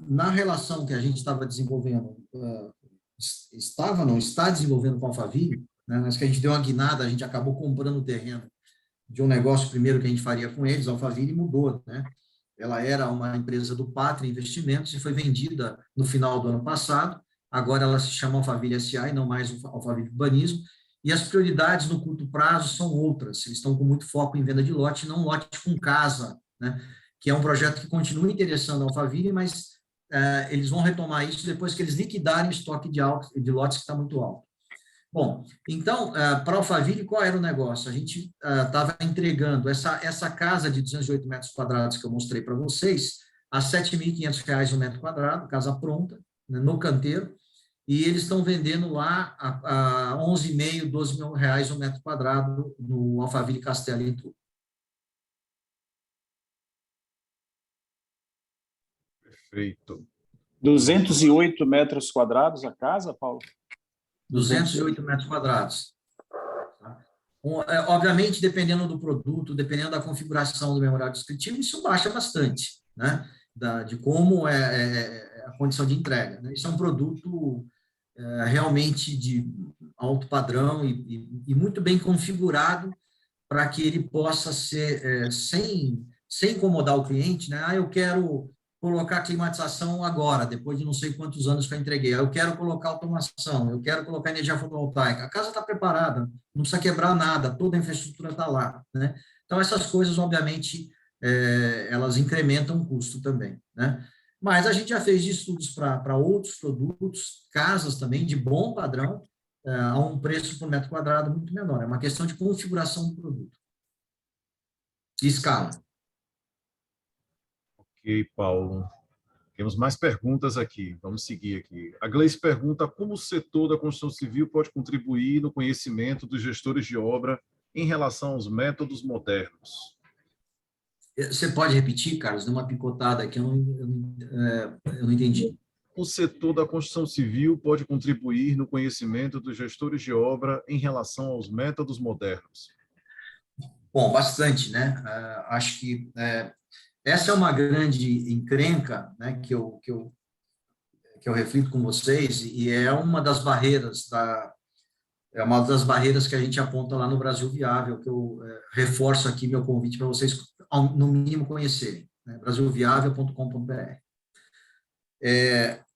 Speaker 2: Na relação que a gente estava desenvolvendo, está desenvolvendo com a Alphaville, né, mas que a gente deu uma guinada, a gente acabou comprando o terreno de um negócio primeiro que a gente faria com eles, a Alphaville mudou, né? Ela era uma empresa do Pátria Investimentos e foi vendida no final do ano passado. Agora ela se chama Alphaville S.A. e não mais Alphaville Urbanismo. E as prioridades no curto prazo são outras. Eles estão com muito foco em venda de lote, não lote com casa, né? Que é um projeto que continua interessando a Alphaville, mas eles vão retomar isso depois que eles liquidarem o estoque de lotes que está muito alto. Bom, então, para a Alphaville, qual era o negócio? A gente estava entregando essa casa de 208 metros quadrados que eu mostrei para vocês a R$ 7.500 o metro quadrado, casa pronta, né, no canteiro, e eles estão vendendo lá a 11,5, 12 mil reais o metro quadrado no Alphaville Castelo em Itu.
Speaker 1: Perfeito.
Speaker 7: 208 metros quadrados a casa, Paulo?
Speaker 2: 208 metros quadrados. Obviamente, dependendo do produto, dependendo da configuração do memorial descritivo, isso baixa bastante, né? De como é a condição de entrega, né? Isso é um produto realmente de alto padrão e muito bem configurado para que ele possa ser, sem incomodar o cliente, né? Eu quero colocar climatização agora, depois de não sei quantos anos que eu entreguei. Eu quero colocar automação, eu quero colocar energia fotovoltaica. A casa está preparada, não precisa quebrar nada, toda a infraestrutura está lá, né? Então, essas coisas, obviamente, elas incrementam o custo também, né? Mas a gente já fez estudos para outros produtos, casas também, de bom padrão, a um preço por metro quadrado muito menor. É uma questão de configuração do produto. E escala.
Speaker 1: Ok, Paulo. Temos mais perguntas aqui. Vamos seguir aqui. A Gleice pergunta como o setor da construção civil pode contribuir no conhecimento dos gestores de obra em relação aos métodos modernos.
Speaker 2: Você pode repetir, Carlos? Deu uma picotada aqui, eu não entendi.
Speaker 1: O setor da construção civil pode contribuir no conhecimento dos gestores de obra em relação aos métodos modernos.
Speaker 2: Bom, bastante, né? Acho que essa é uma grande encrenca, né, que eu reflito com vocês, e é uma das barreiras que a gente aponta lá no Brasil Viável, que eu reforço aqui meu convite para vocês, no mínimo, conhecerem, né? brasilviável.com.br.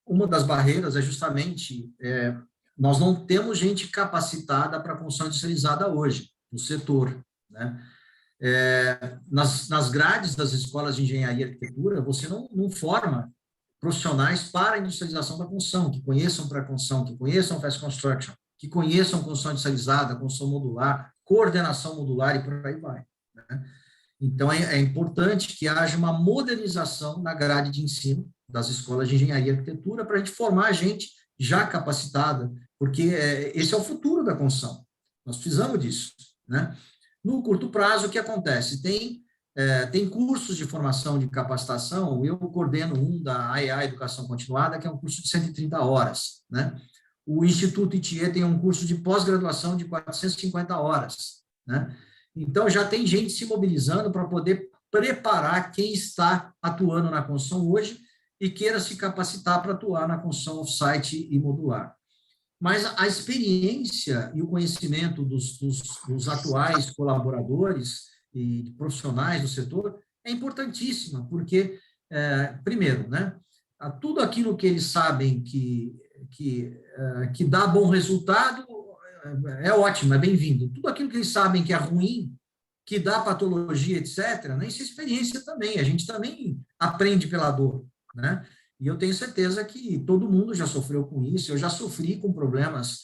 Speaker 2: Uma das barreiras é justamente nós não temos gente capacitada para a construção industrializada hoje, no setor, né? Nas grades das escolas de engenharia e arquitetura, você não forma profissionais para a industrialização da construção, que conheçam pré-construção, que conheçam fast construction, que conheçam construção industrializada, construção modular, coordenação modular e por aí vai, né? Então, é importante que haja uma modernização na grade de ensino das escolas de engenharia e arquitetura para a gente formar gente já capacitada, porque esse é o futuro da construção. Nós precisamos disso, né? No curto prazo, o que acontece? Tem cursos de formação de capacitação, eu coordeno um da AEA Educação Continuada, que é um curso de 130 horas, né? O Instituto ITIE tem um curso de pós-graduação de 450 horas, né? Então, já tem gente se mobilizando para poder preparar quem está atuando na construção hoje e queira se capacitar para atuar na construção off-site e modular. Mas a experiência e o conhecimento dos atuais colaboradores e profissionais do setor é importantíssima, porque, primeiro, né, tudo aquilo que eles sabem que dá bom resultado é ótimo, é bem-vindo. Tudo aquilo que eles sabem que é ruim, que dá patologia, etc., né, isso é experiência também, a gente também aprende pela dor, né? E eu tenho certeza que todo mundo já sofreu com isso, eu já sofri com problemas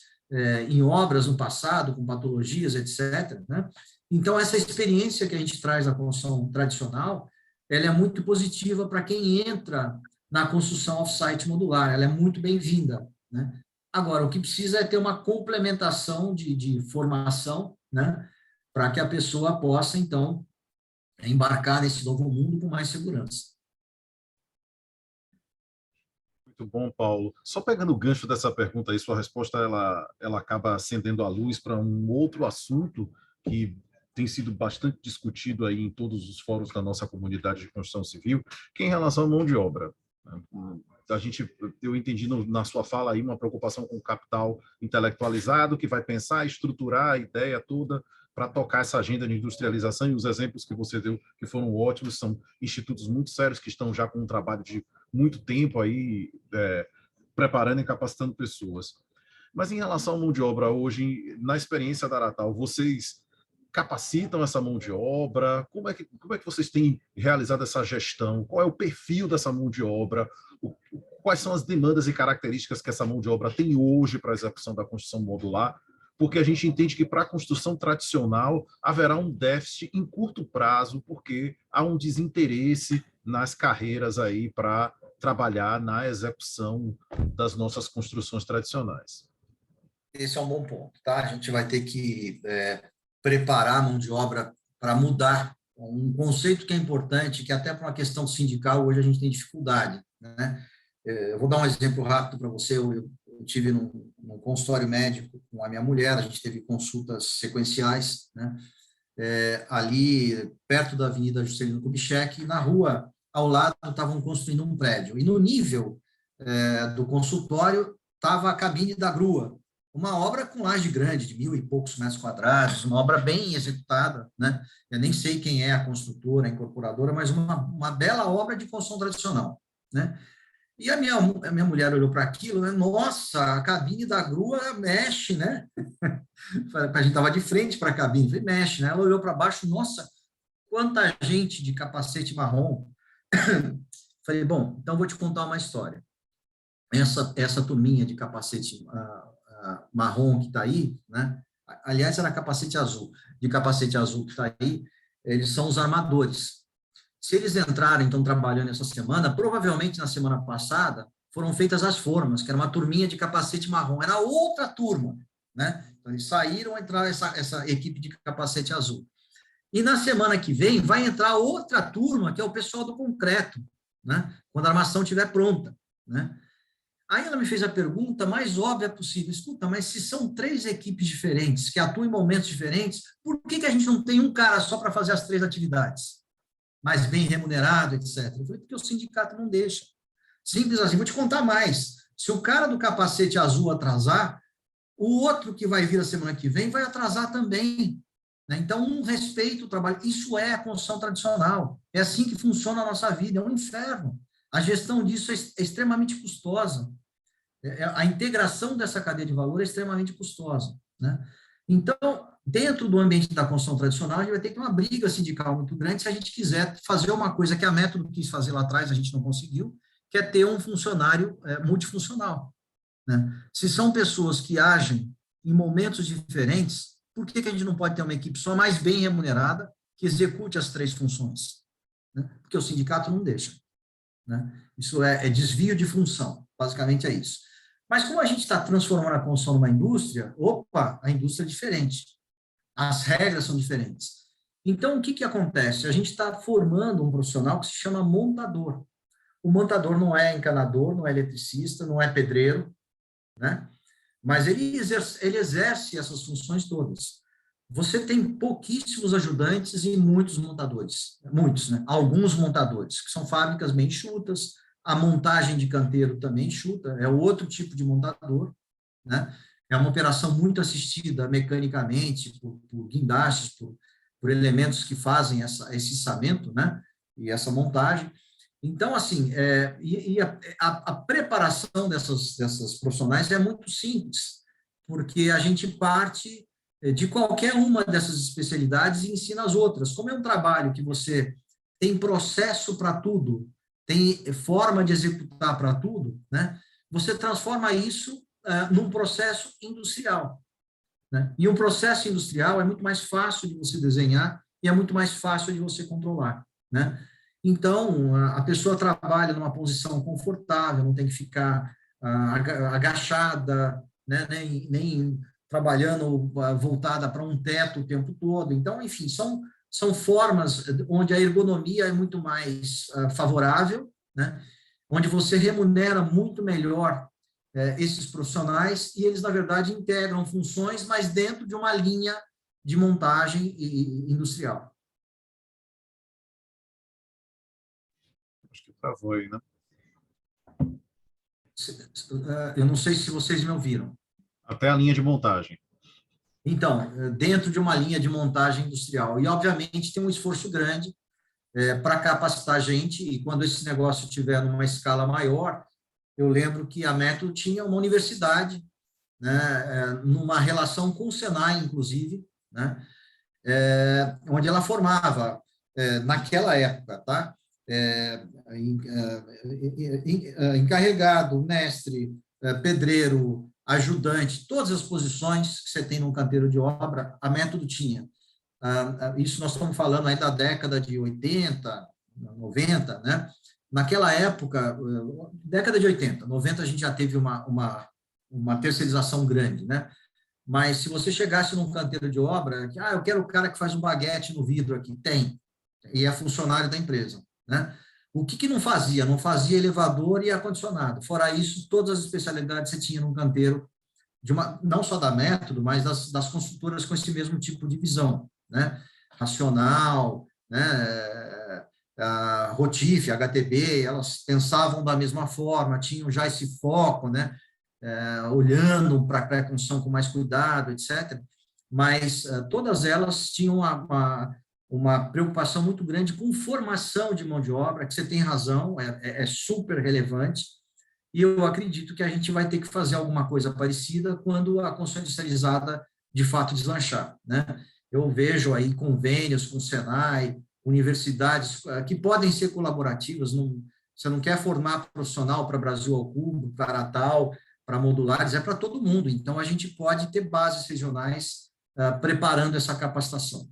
Speaker 2: em obras no passado, com patologias, etc., né? Então, essa experiência que a gente traz da construção tradicional, ela é muito positiva para quem entra na construção off-site modular, ela é muito bem-vinda, né? Agora, o que precisa é ter uma complementação de formação, né, para que a pessoa possa, então, embarcar nesse novo mundo com mais segurança.
Speaker 1: Muito bom, Paulo. Só pegando o gancho dessa pergunta aí, sua resposta ela acaba acendendo a luz para um outro assunto que tem sido bastante discutido aí em todos os fóruns da nossa comunidade de construção civil, que é em relação à mão de obra. Eu entendi na sua fala aí uma preocupação com o capital intelectualizado, que vai pensar, estruturar a ideia toda para tocar essa agenda de industrialização, e os exemplos que você deu, que foram ótimos, são institutos muito sérios que estão já com um trabalho de muito tempo aí, preparando e capacitando pessoas. Mas em relação à mão de obra hoje, na experiência da Aratal, vocês capacitam essa mão de obra? Como é que vocês têm realizado essa gestão? Qual é o perfil dessa mão de obra? Quais são as demandas e características que essa mão de obra tem hoje para a execução da construção modular? Porque a gente entende que para a construção tradicional haverá um déficit em curto prazo, porque há um desinteresse nas carreiras aí para trabalhar na execução das nossas construções tradicionais.
Speaker 2: Esse é um bom ponto, tá? A gente vai ter que preparar a mão de obra para mudar um conceito que é importante, que até para uma questão sindical hoje a gente tem dificuldade, né? Eu vou dar um exemplo rápido para você. Eu tive num consultório médico com a minha mulher, a gente teve consultas sequenciais, né? Ali perto da Avenida Juscelino Kubitschek, e na rua ao lado estavam construindo um prédio, e no nível do consultório estava a cabine da grua, uma obra com laje grande, de 1.000 e poucos metros quadrados, uma obra bem executada, né? Eu nem sei quem é a construtora, a incorporadora, mas uma bela obra de construção tradicional, né? E a minha mulher olhou para aquilo, né? Nossa, a cabine da grua mexe, né? A gente estava de frente para a cabine, falei, mexe, né? Ela olhou para baixo, nossa, quanta gente de capacete marrom. Falei, bom, então vou te contar uma história. Essa turminha de capacete marrom que está aí, né? Aliás, era capacete azul. De capacete azul que está aí, eles são os armadores. Se eles entrarem, estão trabalhando essa semana, provavelmente na semana passada foram feitas as formas, que era uma turminha de capacete marrom, era outra turma, né? Então, eles saíram, entraram essa equipe de capacete azul. E na semana que vem vai entrar outra turma, que é o pessoal do concreto, né? Quando a armação estiver pronta, né? Aí ela me fez a pergunta mais óbvia possível: escuta, mas se são 3 equipes diferentes, que atuam em momentos diferentes, por que a gente não tem um cara só para fazer as 3 atividades? Mais bem remunerado, etc. Eu falei, porque o sindicato não deixa. Simples assim. Vou te contar mais. Se o cara do capacete azul atrasar, o outro que vai vir a semana que vem vai atrasar também, né? Então, um respeita o trabalho. Isso é a construção tradicional. É assim que funciona a nossa vida. É um inferno. A gestão disso é extremamente custosa. A integração dessa cadeia de valor é extremamente custosa, né? Então, dentro do ambiente da construção tradicional, a gente vai ter que ter uma briga sindical muito grande se a gente quiser fazer uma coisa que a Método quis fazer lá atrás, a gente não conseguiu, que é ter um funcionário multifuncional, né? Se são pessoas que agem em momentos diferentes, por que a gente não pode ter uma equipe só mais bem remunerada que execute as 3 funções, né? Porque o sindicato não deixa, né? Isso é desvio de função, basicamente é isso. Mas como a gente está transformando a construção numa indústria, a indústria é diferente, as regras são diferentes. Então, o que acontece? A gente está formando um profissional que se chama montador. O montador não é encanador, não é eletricista, não é pedreiro, né? Mas ele exerce essas funções todas. Você tem pouquíssimos ajudantes e muitos montadores, muitos, né? Alguns montadores, que são fábricas bem enxutas. A montagem de canteiro também enxuta, é outro tipo de montador, né? É uma operação muito assistida mecanicamente, por guindastes, por elementos que fazem esse içamento, né? E essa montagem. Então, assim, a preparação dessas profissionais é muito simples, porque a gente parte de qualquer uma dessas especialidades e ensina as outras. Como é um trabalho que você tem processo para tudo, tem forma de executar para tudo, né? Você transforma isso num processo industrial, né? E um processo industrial é muito mais fácil de você desenhar e é muito mais fácil de você controlar, né? Então, a pessoa trabalha numa posição confortável, não tem que ficar agachada, né? Nem trabalhando voltada para um teto o tempo todo. Então, enfim, são formas onde a ergonomia é muito mais favorável, né? Onde você remunera muito melhor esses profissionais e eles, na verdade, integram funções, mas dentro de uma linha de montagem industrial.
Speaker 1: Acho que travou aí, né?
Speaker 2: Eu não sei se vocês me ouviram.
Speaker 1: Até a linha de montagem.
Speaker 2: Então, dentro de uma linha de montagem industrial. E, obviamente, tem um esforço grande para capacitar a gente, e quando esse negócio tiver numa escala maior, eu lembro que a Método tinha uma universidade, né, numa relação com o Senai, inclusive, né, onde ela formava, naquela época, tá? Encarregado, mestre, pedreiro, ajudante, todas as posições que você tem num canteiro de obra, a Método tinha. Isso nós estamos falando aí da década de 80, 90, né? Naquela época, década de 80, 90 a gente já teve uma terceirização grande, né? Mas se você chegasse num canteiro de obra, eu quero o cara que faz um baguete no vidro aqui, tem, e é funcionário da empresa, né? O que não fazia? Não fazia elevador e ar-condicionado. Fora isso, todas as especialidades você tinha num canteiro, não só da Método, mas das construtoras com esse mesmo tipo de visão, né? Racional, né? A Rotif, a HTB, elas pensavam da mesma forma, tinham já esse foco, né? Olhando para a pré-construção com mais cuidado, etc. Mas todas elas tinham uma preocupação muito grande com formação de mão de obra, que você tem razão, é super relevante, e eu acredito que a gente vai ter que fazer alguma coisa parecida quando a construção industrializada de fato deslanchar, né? Eu vejo aí convênios com o Senai, universidades que podem ser colaborativas, você não quer formar profissional para Brasil ao Cubo, para Aratal, para modulares, é para todo mundo, então a gente pode ter bases regionais preparando essa capacitação.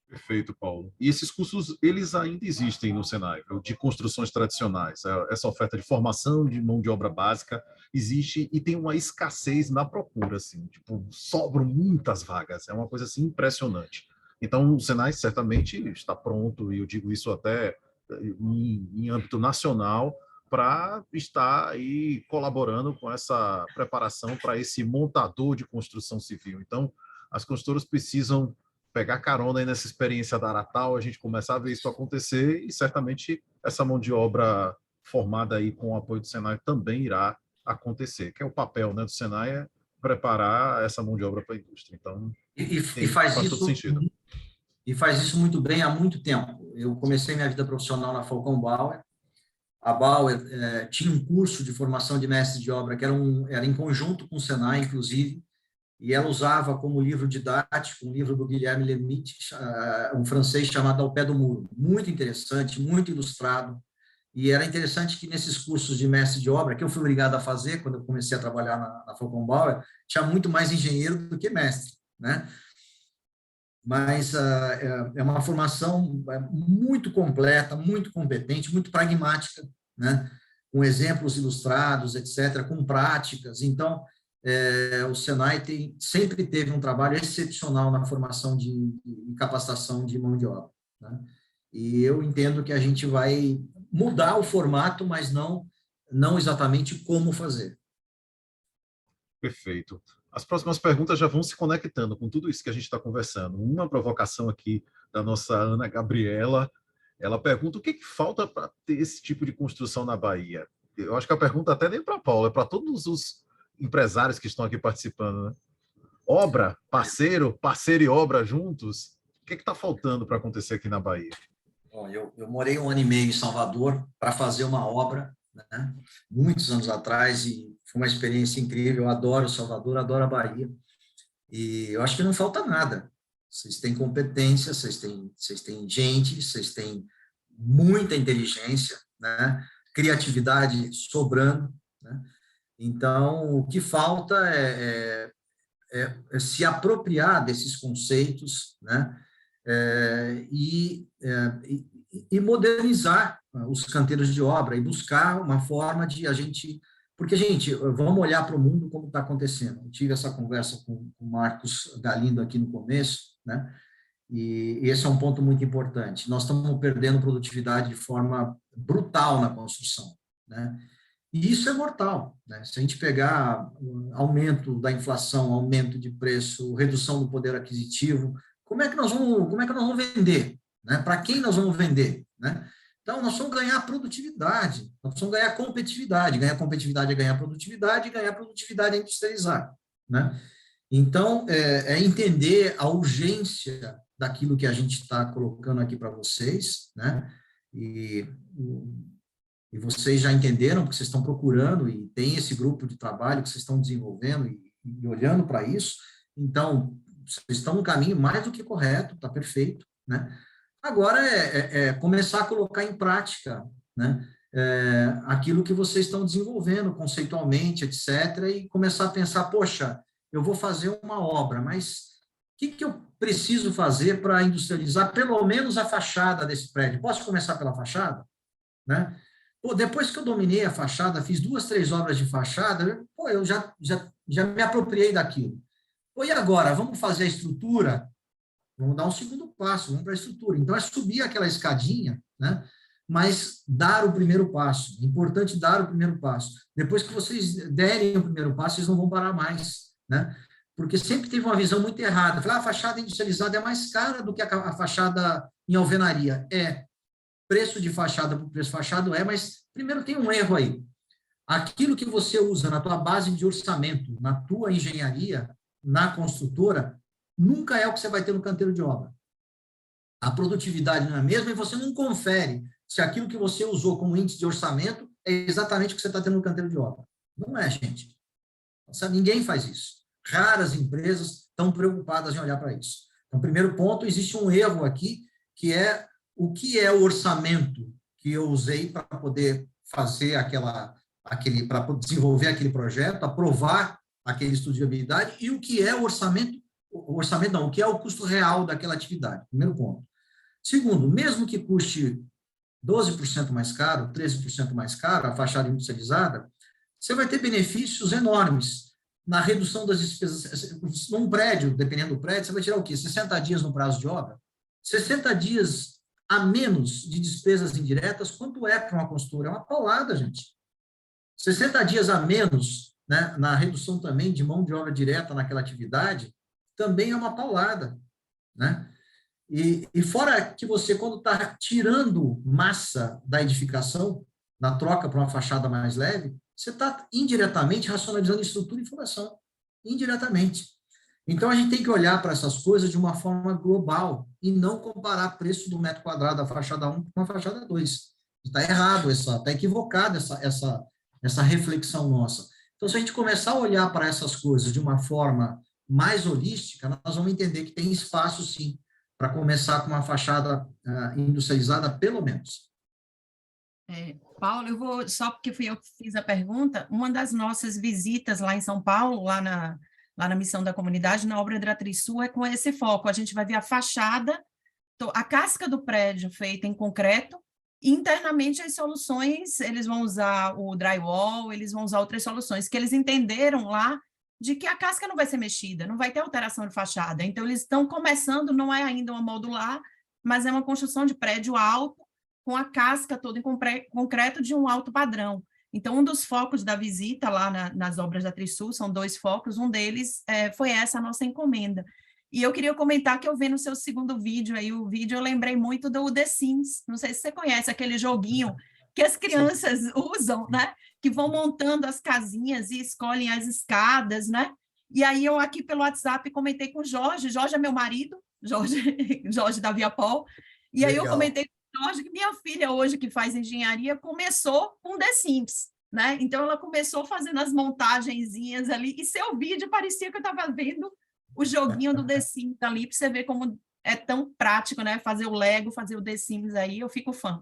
Speaker 1: Perfeito, Paulo. E esses cursos, eles ainda existem no Senai, de construções tradicionais. Essa oferta de formação de mão de obra básica existe e tem uma escassez na procura, assim, tipo, sobram muitas vagas. É uma coisa assim impressionante. Então, o Senai certamente está pronto, e eu digo isso até em âmbito nacional, para estar aí colaborando com essa preparação para esse montador de construção civil. Então, as construtoras precisam pegar carona aí nessa experiência da Aratal, a gente começar a ver isso acontecer, e certamente essa mão de obra formada aí com o apoio do Senai também irá acontecer, que é o papel, né, do Senai, é preparar essa mão de obra para a indústria. Então, faz todo sentido.
Speaker 2: E faz isso muito bem há muito tempo. Eu comecei minha vida profissional na Falcão Bauer. A Bauer tinha um curso de formação de mestre de obra que era em conjunto com o Senai, inclusive, e ela usava como livro didático um livro do Guilherme Lemaitre, um francês chamado Ao Pé do Muro. Muito interessante, muito ilustrado. E era interessante que nesses cursos de mestre de obra, que eu fui obrigado a fazer quando eu comecei a trabalhar na Falcão Bauer, tinha muito mais engenheiro do que mestre, né? Mas é uma formação muito completa, muito competente, muito pragmática, né? Com exemplos ilustrados, etc., com práticas. Então, o Senai sempre teve um trabalho excepcional na formação de capacitação de mão de obra, né? E eu entendo que a gente vai mudar o formato, mas não exatamente como fazer.
Speaker 1: Perfeito. As próximas perguntas já vão se conectando com tudo isso que a gente está conversando. Uma provocação aqui da nossa Ana Gabriela. Ela pergunta o que falta para ter esse tipo de construção na Bahia. Eu acho que a pergunta até nem para a Paula, é para todos os empresários que estão aqui participando, né? Obra, parceiro e obra juntos. O que está faltando para acontecer aqui na Bahia?
Speaker 2: Bom, eu morei 1 ano e meio em Salvador para fazer uma obra, né, muitos anos atrás, e foi uma experiência incrível. Eu adoro Salvador, adoro a Bahia, e eu acho que não falta nada. Vocês têm competência, vocês têm gente, vocês têm muita inteligência, né, criatividade sobrando, né? Então, o que falta é se apropriar desses conceitos, né, e modernizar os canteiros de obra e buscar uma forma de a gente... Porque, gente, vamos olhar para o mundo como está acontecendo. Eu tive essa conversa com o Marcos Galindo aqui no começo, né? E esse é um ponto muito importante. Nós estamos perdendo produtividade de forma brutal na construção, né? E isso é mortal, né? Se a gente pegar aumento da inflação, aumento de preço, redução do poder aquisitivo, como é que nós vamos vender? Né? Para quem nós vamos vender? Né? Então, nós vamos ganhar produtividade, nós vamos ganhar competitividade. Ganhar competitividade é ganhar produtividade, e ganhar produtividade é industrializar. Né? Então, é entender a urgência daquilo que a gente está colocando aqui para vocês, né? E vocês já entenderam, porque vocês estão procurando, e tem esse grupo de trabalho que vocês estão desenvolvendo e olhando para isso. Então, vocês estão no caminho mais do que correto, está perfeito, né? Agora é começar a colocar em prática, né? Aquilo que vocês estão desenvolvendo conceitualmente, etc., e começar a pensar, poxa, eu vou fazer uma obra, mas o que eu preciso fazer para industrializar pelo menos a fachada desse prédio? Posso começar pela fachada? Né? Pô, depois que eu dominei a fachada, fiz 2, 3 obras de fachada, eu já me apropriei daquilo. Pô, e agora? Vamos fazer a estrutura? Vamos dar um segundo passo, vamos para a estrutura. Então, é subir aquela escadinha, né? Mas dar o primeiro passo. É importante dar o primeiro passo. Depois que vocês derem o primeiro passo, vocês não vão parar mais, né? Porque sempre teve uma visão muito errada. Falar, a fachada industrializada é mais cara do que a fachada em alvenaria. Preço de fachada por preço fachado mas primeiro tem um erro aí. Aquilo que você usa na tua base de orçamento, na tua engenharia, na construtora, nunca é o que você vai ter no canteiro de obra. A produtividade não é a mesma e você não confere se aquilo que você usou como índice de orçamento é exatamente o que você está tendo no canteiro de obra. Não é, gente. Ninguém faz isso. Raras empresas estão preocupadas em olhar para isso. Então, primeiro ponto, existe um erro aqui, que é o que é o orçamento que eu usei para poder fazer para desenvolver aquele projeto, aprovar aquele estudo de viabilidade, e o que é o o que é o custo real daquela atividade. Primeiro ponto. Segundo, mesmo que custe 12% mais caro, 13% mais caro, a fachada industrializada, você vai ter benefícios enormes na redução das despesas. Num prédio, dependendo do prédio, você vai tirar o quê? 60 dias no prazo de obra? 60 dias a menos de despesas indiretas, quanto é para uma construtora? É uma paulada, gente. 60 dias a menos, né, na redução também de mão de obra direta naquela atividade, também é uma paulada, né? E fora que você, quando está tirando massa da edificação, na troca para uma fachada mais leve, você está indiretamente racionalizando estrutura e fundação. Indiretamente. Então, a gente tem que olhar para essas coisas de uma forma global e não comparar preço do metro quadrado da fachada 1 com a fachada 2. Está errado, está equivocada essa reflexão nossa. Então, se a gente começar a olhar para essas coisas de uma forma mais holística, nós vamos entender que tem espaço, sim, para começar com uma fachada industrializada, pelo menos.
Speaker 8: Paulo, eu vou, só porque fui eu que fiz a pergunta, uma das nossas visitas lá em São Paulo, lá na Missão da Comunidade, na obra da Trisul, é com esse foco. A gente vai ver a fachada, a casca do prédio feita em concreto, e internamente as soluções, eles vão usar o drywall, eles vão usar outras soluções, que eles entenderam lá de que a casca não vai ser mexida, não vai ter alteração de fachada. Então, eles estão começando, não é ainda uma modular, mas é uma construção de prédio alto, com a casca toda em concreto de um alto padrão. Então, um dos focos da visita lá nas obras da Trisul, são 2 focos, um deles foi essa nossa encomenda. E eu queria comentar que eu vi no seu segundo vídeo, aí o vídeo eu lembrei muito do The Sims, não sei se você conhece, aquele joguinho que as crianças usam, né? Que vão montando as casinhas e escolhem as escadas, né? E aí eu aqui pelo WhatsApp comentei com o Jorge é meu marido, Jorge da Via Paul, e aí eu comentei com o Jorge que minha filha hoje, que faz engenharia, começou com The Sims, né? Então ela começou fazendo as montagenzinhas ali, e seu vídeo parecia que eu estava vendo o joguinho do The Sims ali, para você ver como é tão prático, né? Fazer o Lego, fazer o The Sims aí, eu fico fã.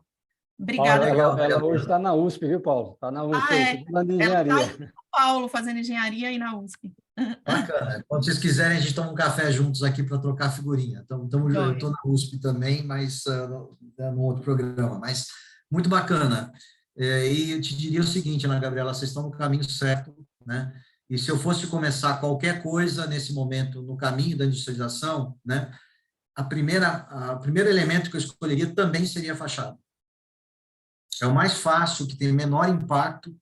Speaker 8: Obrigada.
Speaker 6: Ela hoje está na USP, viu, Paulo? Está na USP, estudando engenharia.
Speaker 8: Ela está em São Paulo, fazendo engenharia aí na USP.
Speaker 2: Bacana. Quando vocês quiserem, a gente toma um café juntos aqui para trocar figurinha. Eu estou na USP também, mas no outro programa. Mas muito bacana. E eu te diria o seguinte, Ana Gabriela, vocês estão no caminho certo, né? E se eu fosse começar qualquer coisa nesse momento no caminho da industrialização, né? O primeiro elemento que eu escolheria também seria a fachada. É o mais fácil, que tem menor impacto,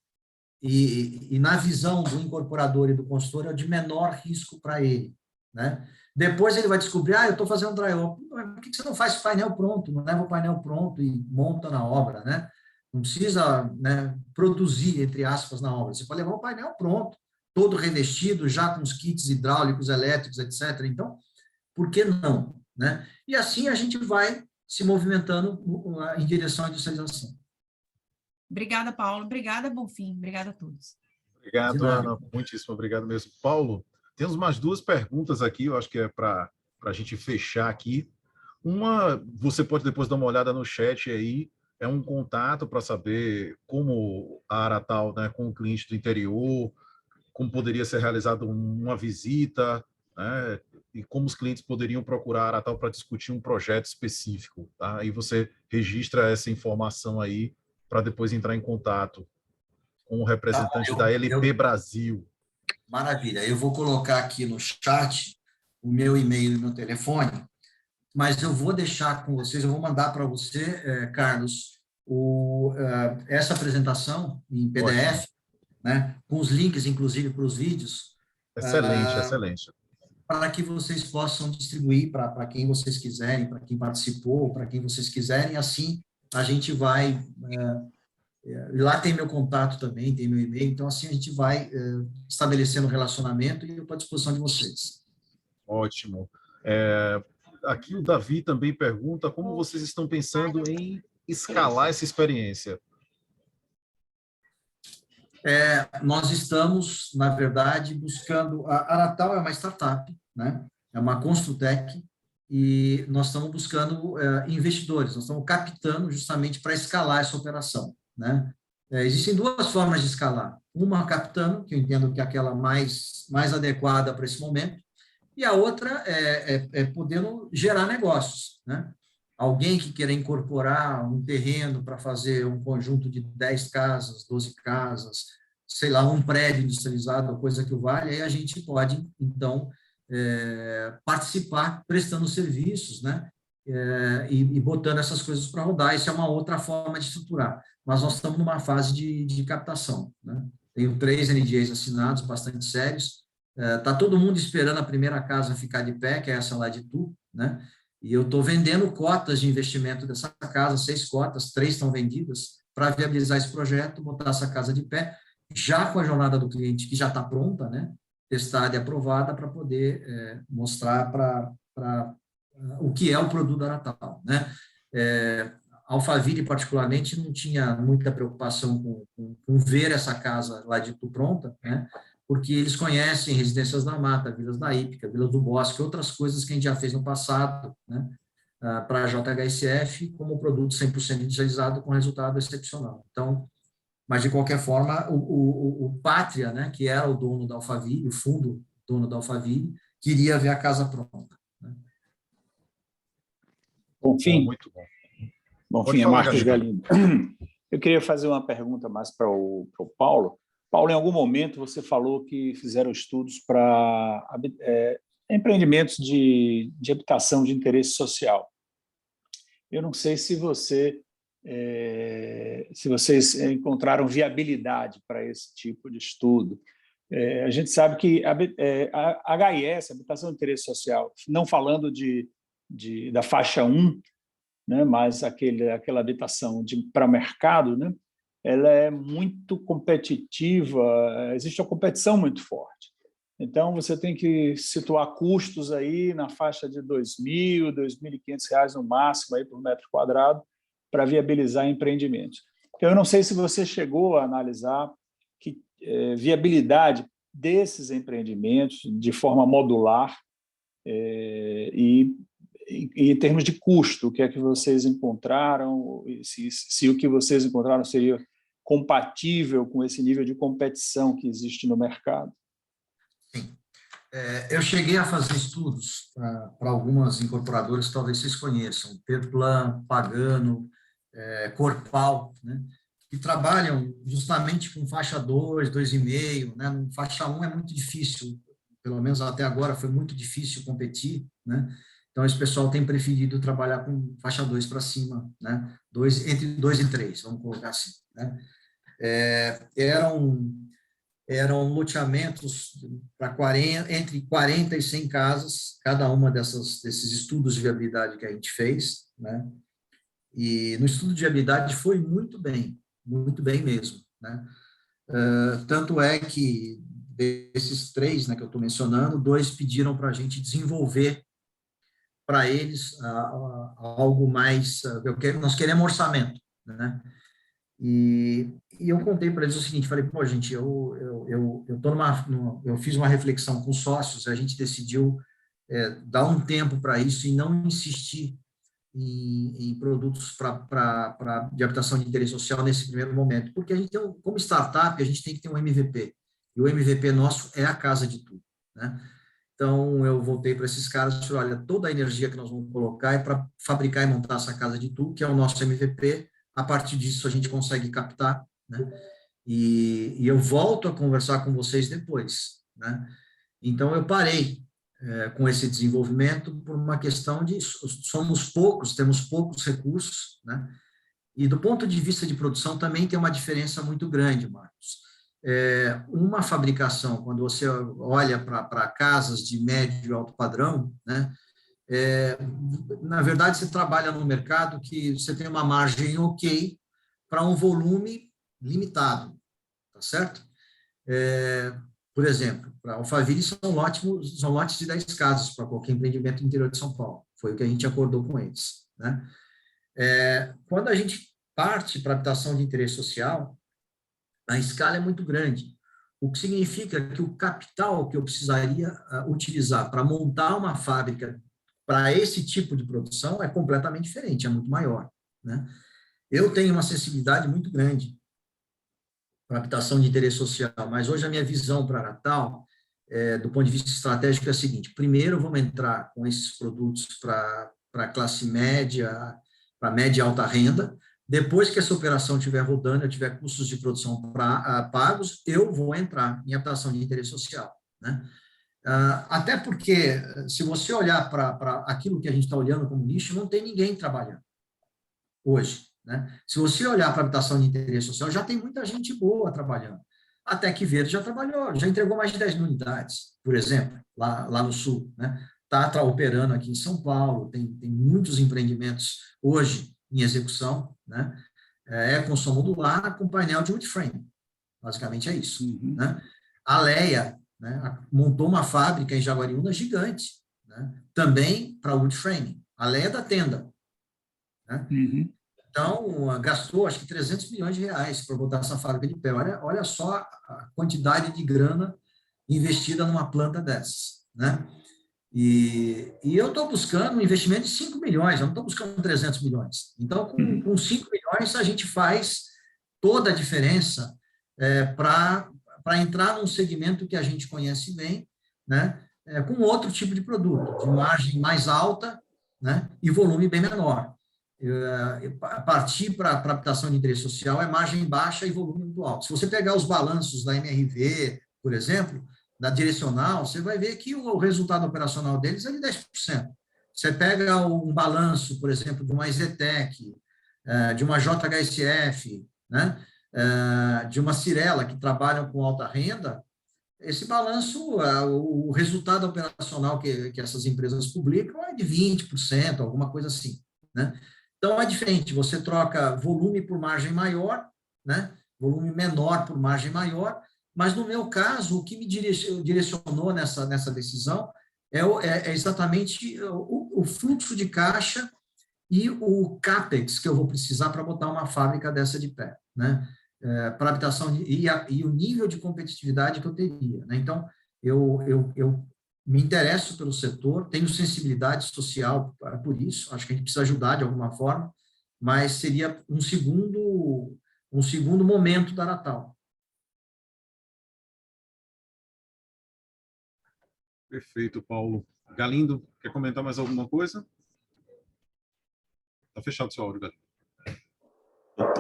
Speaker 2: e na visão do incorporador e do consultor é o de menor risco para ele, né? Depois ele vai descobrir, eu estou fazendo drywall. Por que você não faz painel pronto? Não leva o painel pronto e monta na obra, né? Não precisa, né, produzir, entre aspas, na obra. Você pode levar o painel pronto, todo revestido, já com os kits hidráulicos, elétricos, etc. Então, por que não, né? E assim a gente vai se movimentando em direção à industrialização.
Speaker 8: Obrigada, Paulo. Obrigada, Bonfim. Obrigada a todos.
Speaker 1: Obrigado, Ana. Muitíssimo obrigado mesmo. Paulo, temos mais 2 perguntas aqui, eu acho que é para a gente fechar aqui. Uma, você pode depois dar uma olhada no chat aí, é um contato para saber como a Aratal, né, com o cliente do interior, como poderia ser realizada uma visita, né, e como os clientes poderiam procurar a Aratal para discutir um projeto específico. Tá? Aí você registra essa informação aí para depois entrar em contato com o representante da LP Brasil.
Speaker 2: Maravilha. Eu vou colocar aqui no chat o meu e-mail e o meu telefone, mas eu vou deixar com vocês, eu vou mandar para você, Carlos, essa apresentação em PDF, ótimo, né, com os links, inclusive, para os vídeos.
Speaker 1: Excelente, excelente.
Speaker 2: Para que vocês possam distribuir para quem vocês quiserem, para quem participou, para quem vocês quiserem, assim a gente vai... lá tem meu contato também, tem meu e-mail, então assim a gente vai estabelecendo um relacionamento e eu estou à disposição de vocês.
Speaker 1: Ótimo. Aqui o Davi também pergunta como vocês estão pensando em escalar essa experiência.
Speaker 2: Nós estamos, na verdade, buscando... A Aratal é uma startup, né? É uma Construtec, e nós estamos buscando investidores, nós estamos captando justamente para escalar essa operação, né? Existem 2 formas de escalar. Uma captando, que eu entendo que é aquela mais adequada para esse momento, e a outra é podendo gerar negócios, né? Alguém que queira incorporar um terreno para fazer um conjunto de 10 casas, 12 casas, sei lá, um prédio industrializado, coisa que o vale, aí a gente pode, então, participar prestando serviços, né? E botando essas coisas para rodar. Isso é uma outra forma de estruturar. Mas nós estamos numa fase de captação, né? Tenho 3 NDAs assinados, bastante sérios. Está todo mundo esperando a primeira casa ficar de pé, que é essa lá de Tu, né? E eu estou vendendo cotas de investimento dessa casa, 6 cotas, 3 estão vendidas, para viabilizar esse projeto, botar essa casa de pé, já com a jornada do cliente, que já está pronta, né? Testada e aprovada, para poder mostrar para o que é o produto da Aratal, né? Alphaville, particularmente, não tinha muita preocupação com ver essa casa lá de Tu pronta, né? Porque eles conhecem Residências da Mata, Vilas da Hípica, Vilas do Bosque, outras coisas que a gente já fez no passado, né, para a JHSF, como produto 100% industrializado com resultado excepcional. Então, mas, de qualquer forma, o Pátria, né, que era o dono da Alphaville, o fundo dono da Alphaville, queria ver a casa pronta. Né?
Speaker 7: Bonfim,
Speaker 1: muito bom.
Speaker 7: Bonfim, é Marcos Galindo. Eu queria fazer uma pergunta mais para o Paulo. Paulo, em algum momento você falou que fizeram estudos para empreendimentos de habitação de interesse social. Eu não sei se vocês encontraram viabilidade para esse tipo de estudo. A gente sabe que a HIS, Habitação de Interesse Social, não falando da faixa 1, né, mas aquela habitação para mercado, né, ela é muito competitiva, existe uma competição muito forte. Então, você tem que situar custos aí na faixa de R$2.000, R$2.500 no máximo aí por metro quadrado para viabilizar empreendimentos. Então, eu não sei se você chegou a analisar viabilidade desses empreendimentos de forma modular e em termos de custo, o que é que vocês encontraram, se o que vocês encontraram seria compatível com esse nível de competição que existe no mercado?
Speaker 2: Sim. Eu cheguei a fazer estudos para algumas incorporadoras que talvez vocês conheçam, Perplan, Pagano, Corpal, né, que trabalham justamente com faixa 2, 2,5, né? Faixa 1 é muito difícil, pelo menos até agora foi muito difícil competir, né? Então, esse pessoal tem preferido trabalhar com faixa 2 para cima, né? Entre 2 e 3, vamos colocar assim, né? Eram loteamentos entre 40 e 100 casas, cada uma desses estudos de viabilidade que a gente fez, né? E no estudo de viabilidade foi muito bem mesmo, né? Tanto é que desses 3, né, que eu estou mencionando, 2 pediram para a gente desenvolver para eles algo mais, nós queremos orçamento, né? E eu contei para eles o seguinte, falei, pô, gente, eu fiz uma reflexão com os sócios, a gente decidiu dar um tempo para isso e não insistir em produtos de habitação de interesse social nesse primeiro momento, porque a gente tem, como startup, a gente tem que ter um MVP, e o MVP nosso é a casa de tudo, né? Então, eu voltei para esses caras e falei, olha, toda a energia que nós vamos colocar é para fabricar e montar essa casa de tudo, que é o nosso MVP. A partir disso, a gente consegue captar, né? E eu volto a conversar com vocês depois, né? Então, eu parei com esse desenvolvimento por uma questão de somos poucos, temos poucos recursos, né? E do ponto de vista de produção também tem uma diferença muito grande, Marcos. Uma fabricação, quando você olha para casas de médio e alto padrão, né? Na verdade, você trabalha num mercado que você tem uma margem ok para um volume limitado, tá certo? Por exemplo, para Alphaville são lotes de 10 casas para qualquer empreendimento no interior de São Paulo. Foi o que a gente acordou com eles, né? Quando a gente parte para habitação de interesse social, a escala é muito grande, o que significa que o capital que eu precisaria utilizar para montar uma fábrica para esse tipo de produção é completamente diferente, é muito maior, né? Eu tenho uma sensibilidade muito grande para habitação de interesse social, mas hoje a minha visão para Natal, do ponto de vista estratégico, é a seguinte: primeiro vamos entrar com esses produtos para classe média, para média e alta renda. Depois que essa operação estiver rodando, eu tiver custos de produção pagos, eu vou entrar em habitação de interesse social, né? Até porque, se você olhar para aquilo que a gente está olhando como nicho, não tem ninguém trabalhando hoje, né? Se você olhar para a habitação de interesse social, já tem muita gente boa trabalhando. A Tec Verde já trabalhou, já entregou mais de 10 mil unidades, por exemplo, lá no Sul, né? Está operando aqui em São Paulo, tem muitos empreendimentos hoje em execução, né? Construção modular com painel de wood frame, basicamente é isso, né? A Leia, né, montou uma fábrica em Jaguariúna gigante, né, também para wood frame, a Leia da tenda, né? Então, gastou acho que 300 milhões de reais para botar essa fábrica de pé. Olha só a quantidade de grana investida numa planta dessas, né? E eu estou buscando um investimento de 5 milhões, eu não estou buscando 300 milhões. Então, com 5 milhões, a gente faz toda a diferença para entrar num segmento que a gente conhece bem, né, com outro tipo de produto, de margem mais alta, né, e volume bem menor. Partir para a habitação de interesse social é margem baixa e volume muito alto. Se você pegar os balanços da MRV, por exemplo, da direcional, você vai ver que o resultado operacional deles é de 10%. Você pega um balanço, por exemplo, de uma EZTEC, de uma JHSF, né, de uma Cirela, que trabalham com alta renda, esse balanço, o resultado operacional que essas empresas publicam é de 20%, alguma coisa assim, né? Então, é diferente, você troca volume por margem maior, né? Volume menor por margem maior, mas no meu caso, o que me direcionou nessa decisão é exatamente o fluxo de caixa e o CAPEX que eu vou precisar para botar uma fábrica dessa de pé, né? Para habitação e o nível de competitividade que eu teria, né? Então, eu me interesso pelo setor, tenho sensibilidade social por isso, acho que a gente precisa ajudar de alguma forma, mas seria um segundo momento da Natal.
Speaker 1: Perfeito, Paulo. Galindo, quer comentar mais alguma coisa? Está fechado o seu áudio, Galindo.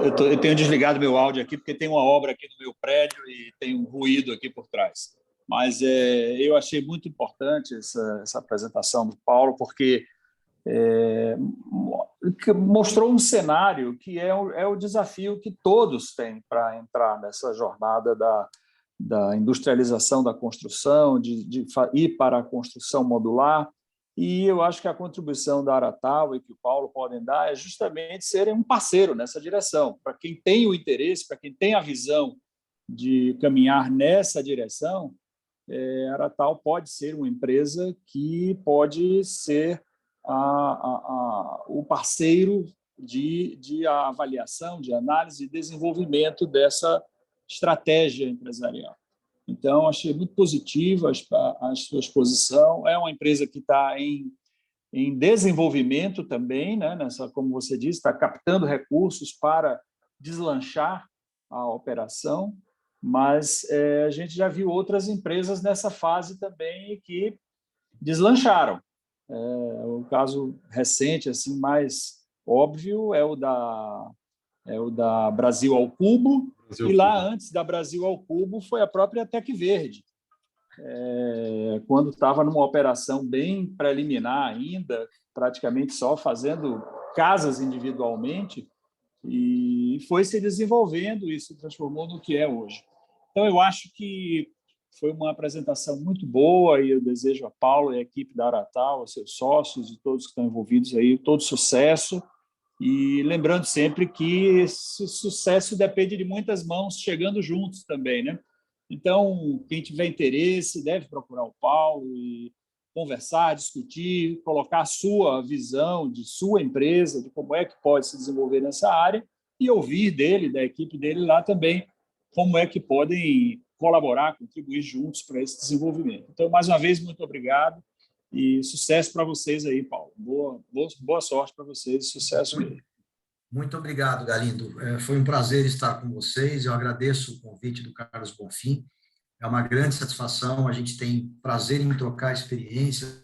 Speaker 7: Eu tenho desligado meu áudio aqui, porque tem uma obra aqui no meu prédio e tem um ruído aqui por trás. Mas eu achei muito importante essa apresentação do Paulo, porque que mostrou um cenário que é o desafio que todos têm para entrar nessa jornada da industrialização da construção, de ir para a construção modular. E eu acho que a contribuição da Aratal e que o Paulo podem dar é justamente serem um parceiro nessa direção. Para quem tem o interesse, para quem tem a visão de caminhar nessa direção, a Aratal pode ser uma empresa que pode ser o parceiro de avaliação, de análise e desenvolvimento dessa estratégia empresarial. Então, achei muito positiva a sua exposição. É uma empresa que está em desenvolvimento também, né? Como você disse, está captando recursos para deslanchar a operação, mas a gente já viu outras empresas nessa fase também que deslancharam. O caso recente, assim, mais óbvio, é o da Brasil ao Cubo, e lá antes da Brasil ao Cubo foi a própria Tec Verde, quando estava numa operação bem preliminar ainda, praticamente só fazendo casas individualmente, e foi se desenvolvendo e se transformou no que é hoje. Então, eu acho que foi uma apresentação muito boa e eu desejo a Paulo e a equipe da Aratal, aos seus sócios e todos que estão envolvidos aí, todo sucesso. E lembrando sempre que esse sucesso depende de muitas mãos chegando juntos também, né? Então, quem tiver interesse deve procurar o Paulo e conversar, discutir, colocar a sua visão de sua empresa, de como é que pode se desenvolver nessa área e ouvir dele, da equipe dele lá também, como é que podem colaborar, contribuir juntos para esse desenvolvimento. Então, mais uma vez, muito obrigado e sucesso para vocês aí, Paulo. Boa sorte para vocês e sucesso mesmo.
Speaker 2: Muito obrigado, Galindo. Foi um prazer estar com vocês. Eu agradeço o convite do Carlos Bonfim. É uma grande satisfação. A gente tem prazer em trocar experiências.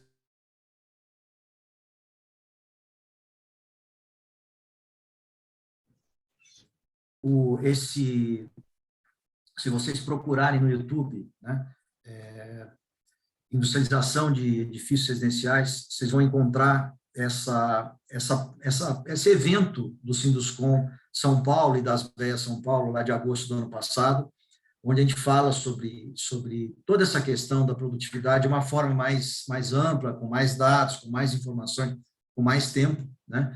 Speaker 2: Se vocês procurarem no YouTube, né, industrialização de edifícios residenciais, vocês vão encontrar esse evento do Sinduscon São Paulo e das BEA São Paulo, lá de agosto do ano passado, onde a gente fala sobre toda essa questão da produtividade de uma forma mais ampla, com mais dados, com mais informações, com mais tempo, né?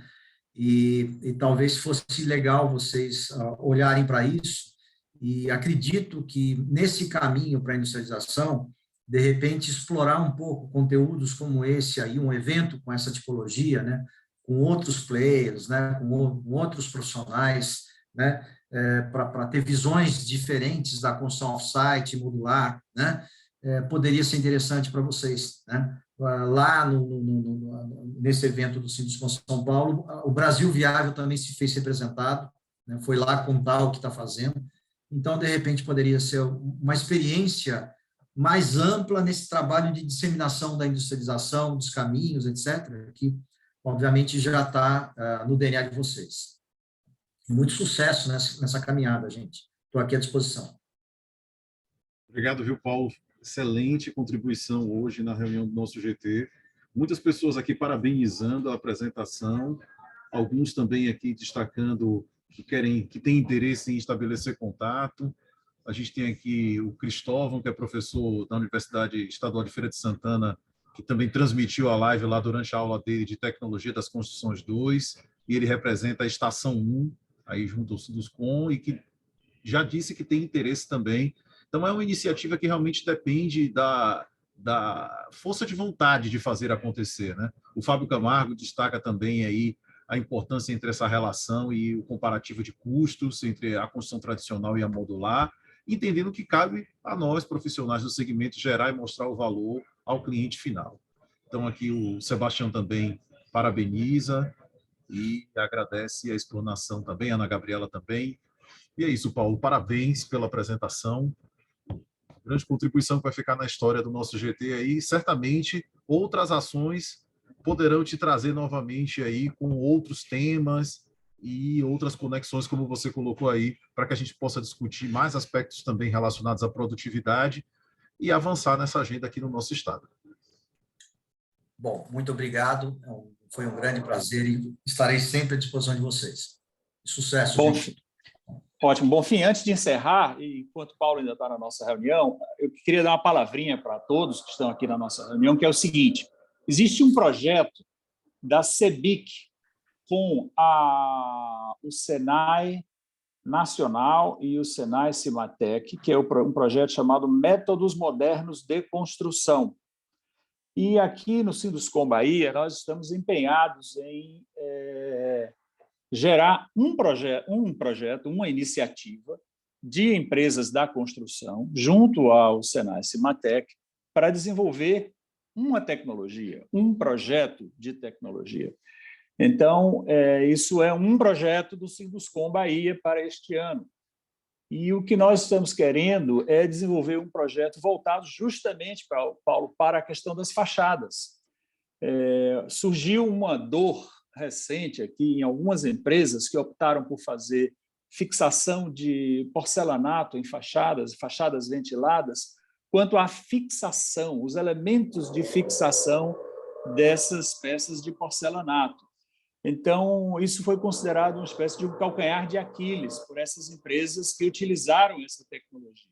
Speaker 2: E talvez fosse legal vocês olharem para isso, e acredito que nesse caminho para a industrialização, de repente, explorar um pouco conteúdos como esse aí, um evento com essa tipologia, né, com outros players, né, com outros profissionais, né, para ter visões diferentes da construção off-site, modular, né, poderia ser interessante para vocês, né? Lá nesse evento do Sinduscon São Paulo, o Brasil Viável também se fez representado, né, foi lá contar o que está fazendo. Então, de repente, poderia ser uma experiência mais ampla nesse trabalho de disseminação da industrialização, dos caminhos, etc., que, obviamente, já está no DNA de vocês. Muito sucesso nessa caminhada, gente. Estou aqui à disposição.
Speaker 1: Obrigado, viu, Paulo? Excelente contribuição hoje na reunião do nosso GT. Muitas pessoas aqui parabenizando a apresentação, alguns também aqui destacando que têm interesse em estabelecer contato. A gente tem aqui o Cristóvão, que é professor da Universidade Estadual de Feira de Santana, que também transmitiu a live lá durante a aula dele de Tecnologia das Construções 2, e ele representa a Estação 1, aí junto ao Sinduscon, e que já disse que tem interesse também. Então, é uma iniciativa que realmente depende da força de vontade de fazer acontecer, né? O Fábio Camargo destaca também aí a importância entre essa relação e o comparativo de custos entre a construção tradicional e a modular, entendendo que cabe a nós, profissionais do segmento, gerar e mostrar o valor ao cliente final. Então, aqui o Sebastião também parabeniza e agradece a explanação também, a Ana Gabriela também. E é isso, Paulo, parabéns pela apresentação. Grande contribuição que vai ficar na história do nosso GT aí. Certamente, outras ações poderão te trazer novamente aí com outros temas e outras conexões, como você colocou aí, para que a gente possa discutir mais aspectos também relacionados à produtividade e avançar nessa agenda aqui no nosso estado.
Speaker 2: Bom, muito obrigado. Foi um grande prazer e estarei sempre à disposição de vocês. Sucesso,
Speaker 7: Bom,
Speaker 2: gente.
Speaker 7: ótimo. Bom, fim, antes de encerrar, e enquanto o Paulo ainda está na nossa reunião, eu queria dar uma palavrinha para todos que estão aqui na nossa reunião, que é o seguinte: existe um projeto da CEBIC com o Senai Nacional e o Senai Cimatec, que é um projeto chamado Métodos Modernos de Construção. E aqui no Sinduscom Bahia, nós estamos empenhados em gerar um projeto, uma iniciativa de empresas da construção, junto ao Senai Cimatec, para desenvolver uma tecnologia, um projeto de tecnologia. Então, isso é um projeto do Sinduscom Bahia para este ano. E o que nós estamos querendo é desenvolver um projeto voltado justamente, Paulo, para a questão das fachadas. Surgiu uma dor recente aqui em algumas empresas que optaram por fazer fixação de porcelanato em fachadas ventiladas, quanto à fixação, os elementos de fixação dessas peças de porcelanato. Então, isso foi considerado uma espécie de um calcanhar de Aquiles por essas empresas que utilizaram essa tecnologia.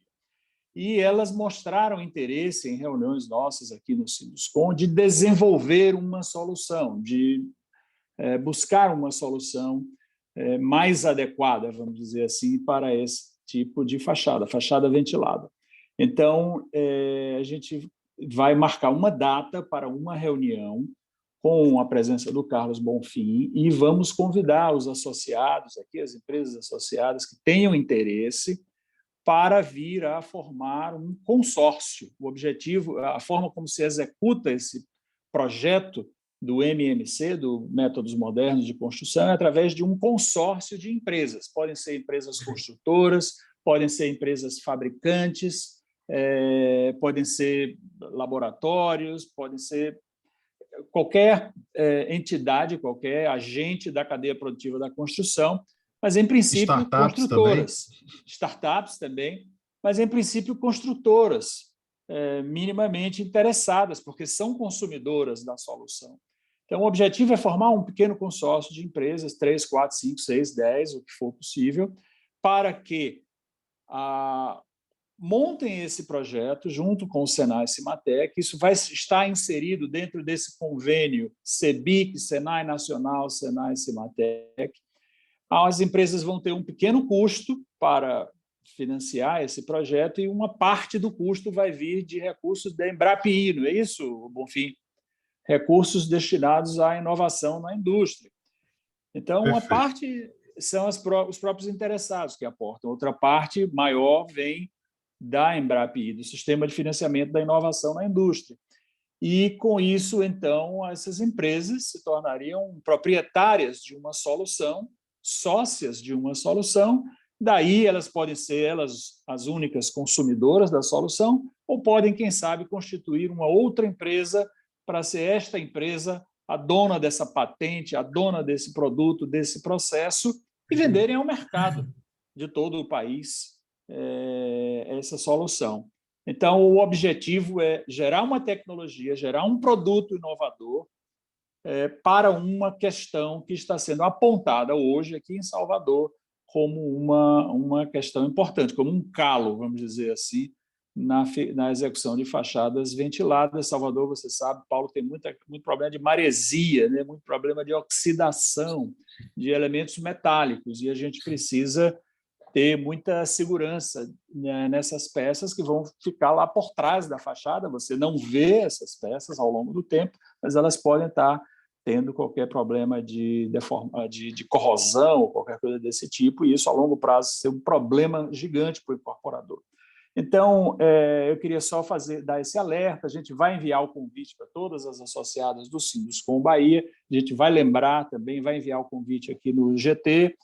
Speaker 7: E elas mostraram interesse em reuniões nossas aqui no Sinduscom de desenvolver uma solução, de buscar uma solução mais adequada, vamos dizer assim, para esse tipo de fachada ventilada. Então, a gente vai marcar uma data para uma reunião com a presença do Carlos Bonfim e vamos convidar os associados aqui, as empresas associadas que tenham interesse, para vir a formar um consórcio. O objetivo, a forma como se executa esse projeto do MMC, do Métodos Modernos de Construção, é através de um consórcio de empresas. Podem ser empresas construtoras, podem ser empresas fabricantes, podem ser laboratórios, podem ser qualquer entidade, qualquer agente da cadeia produtiva da construção, mas, em princípio, construtoras. Startups também, mas, em princípio, construtoras minimamente interessadas, porque são consumidoras da solução. Então, o objetivo é formar um pequeno consórcio de empresas, 3, 4, 5, 6, 10, o que for possível, para que montem esse projeto junto com o Senai Cimatec. Isso vai estar inserido dentro desse convênio CEBIC, Senai Nacional, Senai Cimatec. As empresas vão ter um pequeno custo para financiar esse projeto e uma parte do custo vai vir de recursos da Embrapi, não é isso, Bonfim? Recursos destinados à inovação na indústria. Então, uma parte são os próprios interessados que aportam, outra parte maior vem da Embrapi, do Sistema de Financiamento da Inovação na Indústria. E, com isso, então, essas empresas se tornariam proprietárias de uma solução, sócias de uma solução, daí elas podem ser as únicas consumidoras da solução, ou podem, quem sabe, constituir uma outra empresa para ser esta empresa a dona dessa patente, a dona desse produto, desse processo, e venderem ao mercado de todo o país essa solução. Então, o objetivo é gerar uma tecnologia, gerar um produto inovador para uma questão que está sendo apontada hoje aqui em Salvador como uma questão importante, como um calo, vamos dizer assim, na execução de fachadas ventiladas. Salvador, você sabe, Paulo, tem muito problema de maresia, né? Muito problema de oxidação de elementos metálicos, e a gente precisa ter muita segurança, né, nessas peças que vão ficar lá por trás da fachada. Você não vê essas peças ao longo do tempo, mas elas podem estar tendo qualquer problema de corrosão ou qualquer coisa desse tipo, e isso, a longo prazo, ser um problema gigante para o incorporador. Então, eu queria só dar esse alerta. A gente vai enviar o convite para todas as associadas do Sinduscom Bahia, a gente vai lembrar também, vai enviar o convite aqui no GT,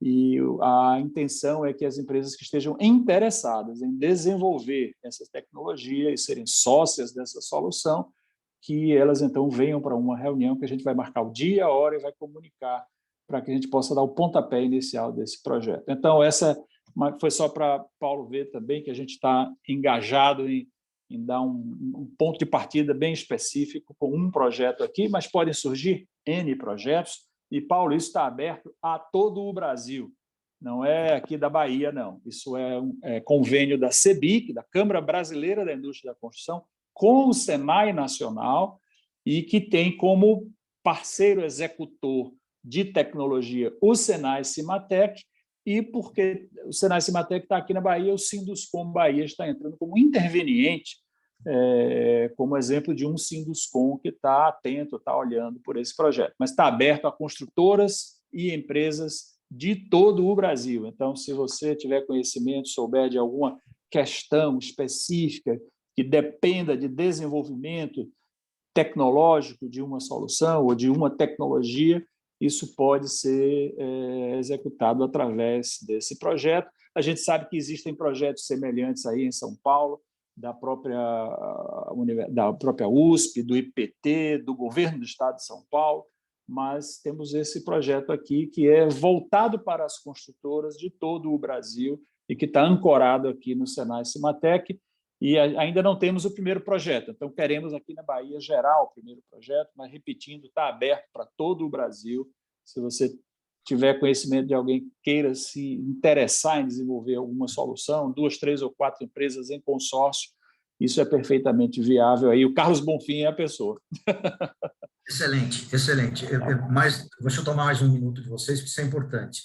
Speaker 7: e a intenção é que as empresas que estejam interessadas em desenvolver essa tecnologia e serem sócias dessa solução, que elas, então, venham para uma reunião que a gente vai marcar o dia, a hora e vai comunicar para que a gente possa dar o pontapé inicial desse projeto. Então, essa foi só para Paulo ver também que a gente está engajado em dar um ponto de partida bem específico com um projeto aqui, mas podem surgir N projetos, e, Paulo, isso está aberto a todo o Brasil, não é aqui da Bahia, não. Isso é um convênio da CEBIC, da Câmara Brasileira da Indústria da Construção, com o Senai Nacional, e que tem como parceiro executor de tecnologia o Senai Cimatec, e porque o Senai Cimatec está aqui na Bahia, o Sinduscom Bahia está entrando como interveniente, como exemplo de um Sinduscom que está atento, está olhando por esse projeto. Mas está aberto a construtoras e empresas de todo o Brasil. Então, se você tiver conhecimento, souber de alguma questão específica que dependa de desenvolvimento tecnológico de uma solução ou de uma tecnologia, isso pode ser executado através desse projeto. A gente sabe que existem projetos semelhantes aí em São Paulo, da própria USP, do IPT, do governo do estado de São Paulo, mas temos esse projeto aqui que é voltado para as construtoras de todo o Brasil e que está ancorado aqui no Senai Cimatec, e ainda não temos o primeiro projeto. Então, queremos aqui na Bahia gerar o primeiro projeto, mas, repetindo, está aberto para todo o Brasil. Se você tiver conhecimento de alguém que queira se interessar em desenvolver alguma solução, 2, 3 ou 4 empresas em consórcio, isso é perfeitamente viável. Aí o Carlos Bonfim é a pessoa.
Speaker 2: Excelente, excelente. Deixa eu tomar mais um minuto de vocês, porque isso é importante.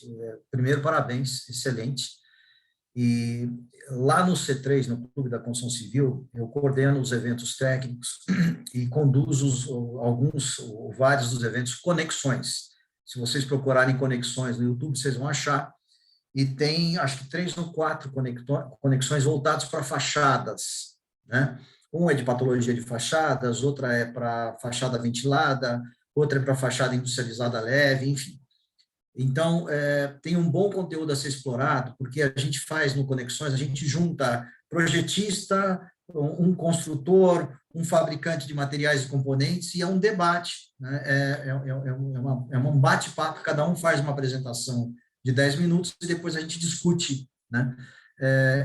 Speaker 2: Primeiro, parabéns, excelente. E lá no C3, no Clube da Construção Civil, eu coordeno os eventos técnicos e conduzo vários dos eventos Conexões. Se vocês procurarem Conexões no YouTube, vocês vão achar. E tem, acho que 3 ou 4 conexões voltadas para fachadas, né? Uma é de patologia de fachadas, outra é para fachada ventilada, outra é para fachada industrializada leve, enfim. Então, tem um bom conteúdo a ser explorado, porque a gente faz no Conexões, a gente junta projetista, um construtor, um fabricante de materiais e componentes, e é um debate, né? É um bate-papo, cada um faz uma apresentação de 10 minutos e depois a gente discute, né?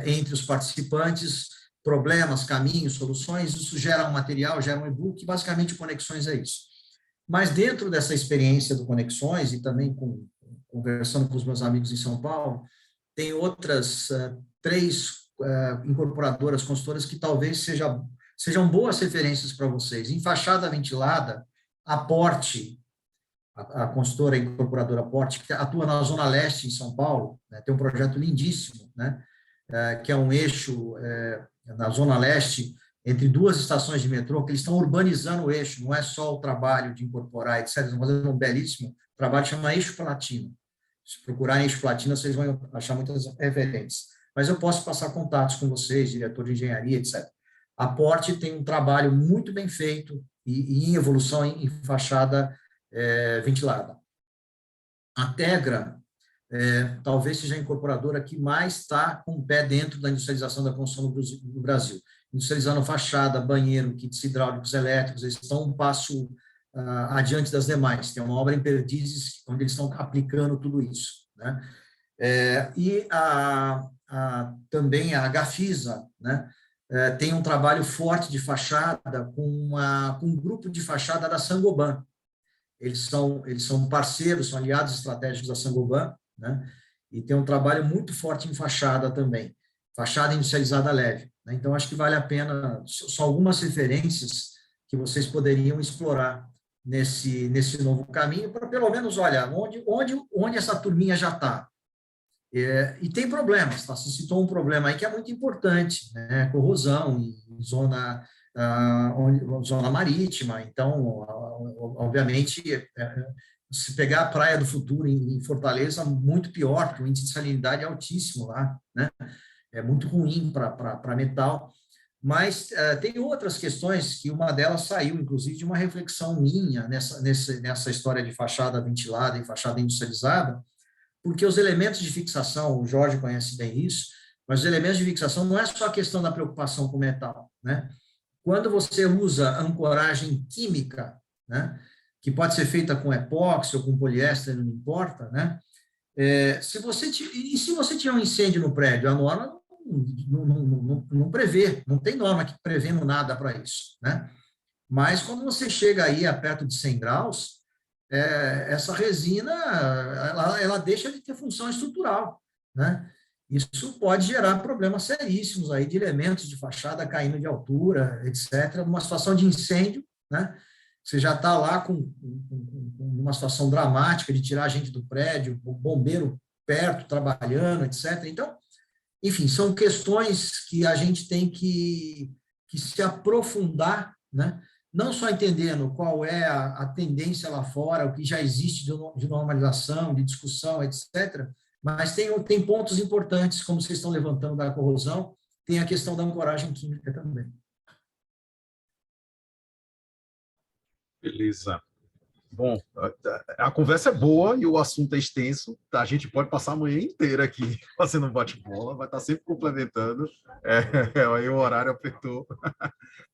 Speaker 2: Entre os participantes, problemas, caminhos, soluções, isso gera um material, gera um e-book, basicamente Conexões é isso. Mas dentro dessa experiência do Conexões, e também conversando com os meus amigos em São Paulo, tem outras 3 incorporadoras, consultoras, que talvez sejam boas referências para vocês. Em fachada ventilada, a Porte, a consultora incorporadora Porte, que atua na Zona Leste, em São Paulo, né, tem um projeto lindíssimo, né, que é um eixo na Zona Leste, entre 2 estações de metrô, que eles estão urbanizando o eixo, não é só o trabalho de incorporar, etc. Eles estão fazendo um belíssimo trabalho que chama Eixo Platino. Se procurarem Eixo Platino, vocês vão achar muitas referências. Mas eu posso passar contatos com vocês, diretor de engenharia, etc. A Porte tem um trabalho muito bem feito e em evolução em fachada ventilada. A Tegra talvez seja a incorporadora que mais está com o pé dentro da industrialização da construção no Brasil. Industrializando fachada, banheiro, kits hidráulicos, elétricos, eles estão um passo adiante das demais. Tem uma obra em Perdizes, onde eles estão aplicando tudo isso, né? E também a Gafisa, né? Tem um trabalho forte de fachada com um grupo de fachada da Saint-Gobain. Eles são parceiros, são aliados estratégicos da Saint-Gobain, né? E tem um trabalho muito forte em fachada também, fachada industrializada leve, né? Então, acho que vale a pena, são algumas referências que vocês poderiam explorar nesse novo caminho, para pelo menos, olha, onde essa turminha já está. E tem problemas, tá? Você citou um problema aí que é muito importante, né? Corrosão em zona marítima. Então, obviamente, se pegar a Praia do Futuro em Fortaleza, muito pior, porque o índice de salinidade é altíssimo lá, né? É muito ruim para metal. Mas tem outras questões, que uma delas saiu, inclusive, de uma reflexão minha nessa história de fachada ventilada e fachada industrializada, porque os elementos de fixação, o Jorge conhece bem isso, mas os elementos de fixação não é só a questão da preocupação com o metal, né? Quando você usa ancoragem química, né, que pode ser feita com epóxi ou com poliéster, não importa, né? Se você tiver um incêndio no prédio, a norma não prevê, não tem norma que prevendo nada para isso, né? Mas quando você chega aí a perto de 100 graus, essa resina ela deixa de ter função estrutural, né? Isso pode gerar problemas seríssimos aí de elementos de fachada caindo de altura, etc. Numa situação de incêndio, né? Você já está lá com uma situação dramática de tirar a gente do prédio, o bombeiro perto, trabalhando, etc. Então, enfim, são questões que a gente tem que se aprofundar, né? Não só entendendo qual é a tendência lá fora, o que já existe de normalização, de discussão, etc., mas tem pontos importantes, como vocês estão levantando da corrosão, tem a questão da ancoragem química também.
Speaker 1: Beleza. Bom, a conversa é boa e o assunto é extenso. Tá? A gente pode passar a manhã inteira aqui fazendo um bate-bola, vai estar sempre complementando. Aí o horário apertou.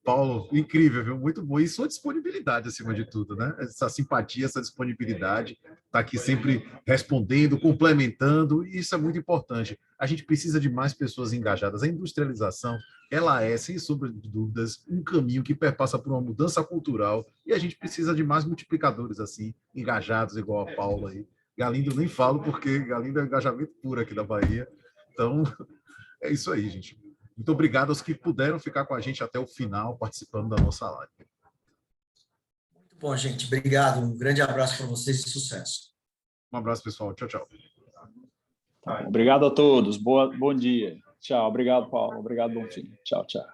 Speaker 1: Paulo, incrível, viu? Muito bom. E sua disponibilidade, acima de tudo, né? Essa simpatia, essa disponibilidade, está aqui sempre respondendo, complementando, e isso é muito importante. A gente precisa de mais pessoas engajadas. A industrialização, ela é, sem sombra de dúvidas, um caminho que perpassa por uma mudança cultural, e a gente precisa de mais multiplicadores assim, engajados, igual a Paula aí. Galindo eu nem falo, porque Galindo é engajamento puro aqui da Bahia. Então, é isso aí, gente. Muito obrigado aos que puderam ficar com a gente até o final, participando da nossa live.
Speaker 2: Muito bom, gente. Obrigado. Um grande abraço para vocês e sucesso.
Speaker 1: Um abraço, pessoal. Tchau, tchau.
Speaker 7: Obrigado a todos. Bom dia. Tchau. Obrigado, Paulo. Obrigado, Bonfim. Tchau, tchau.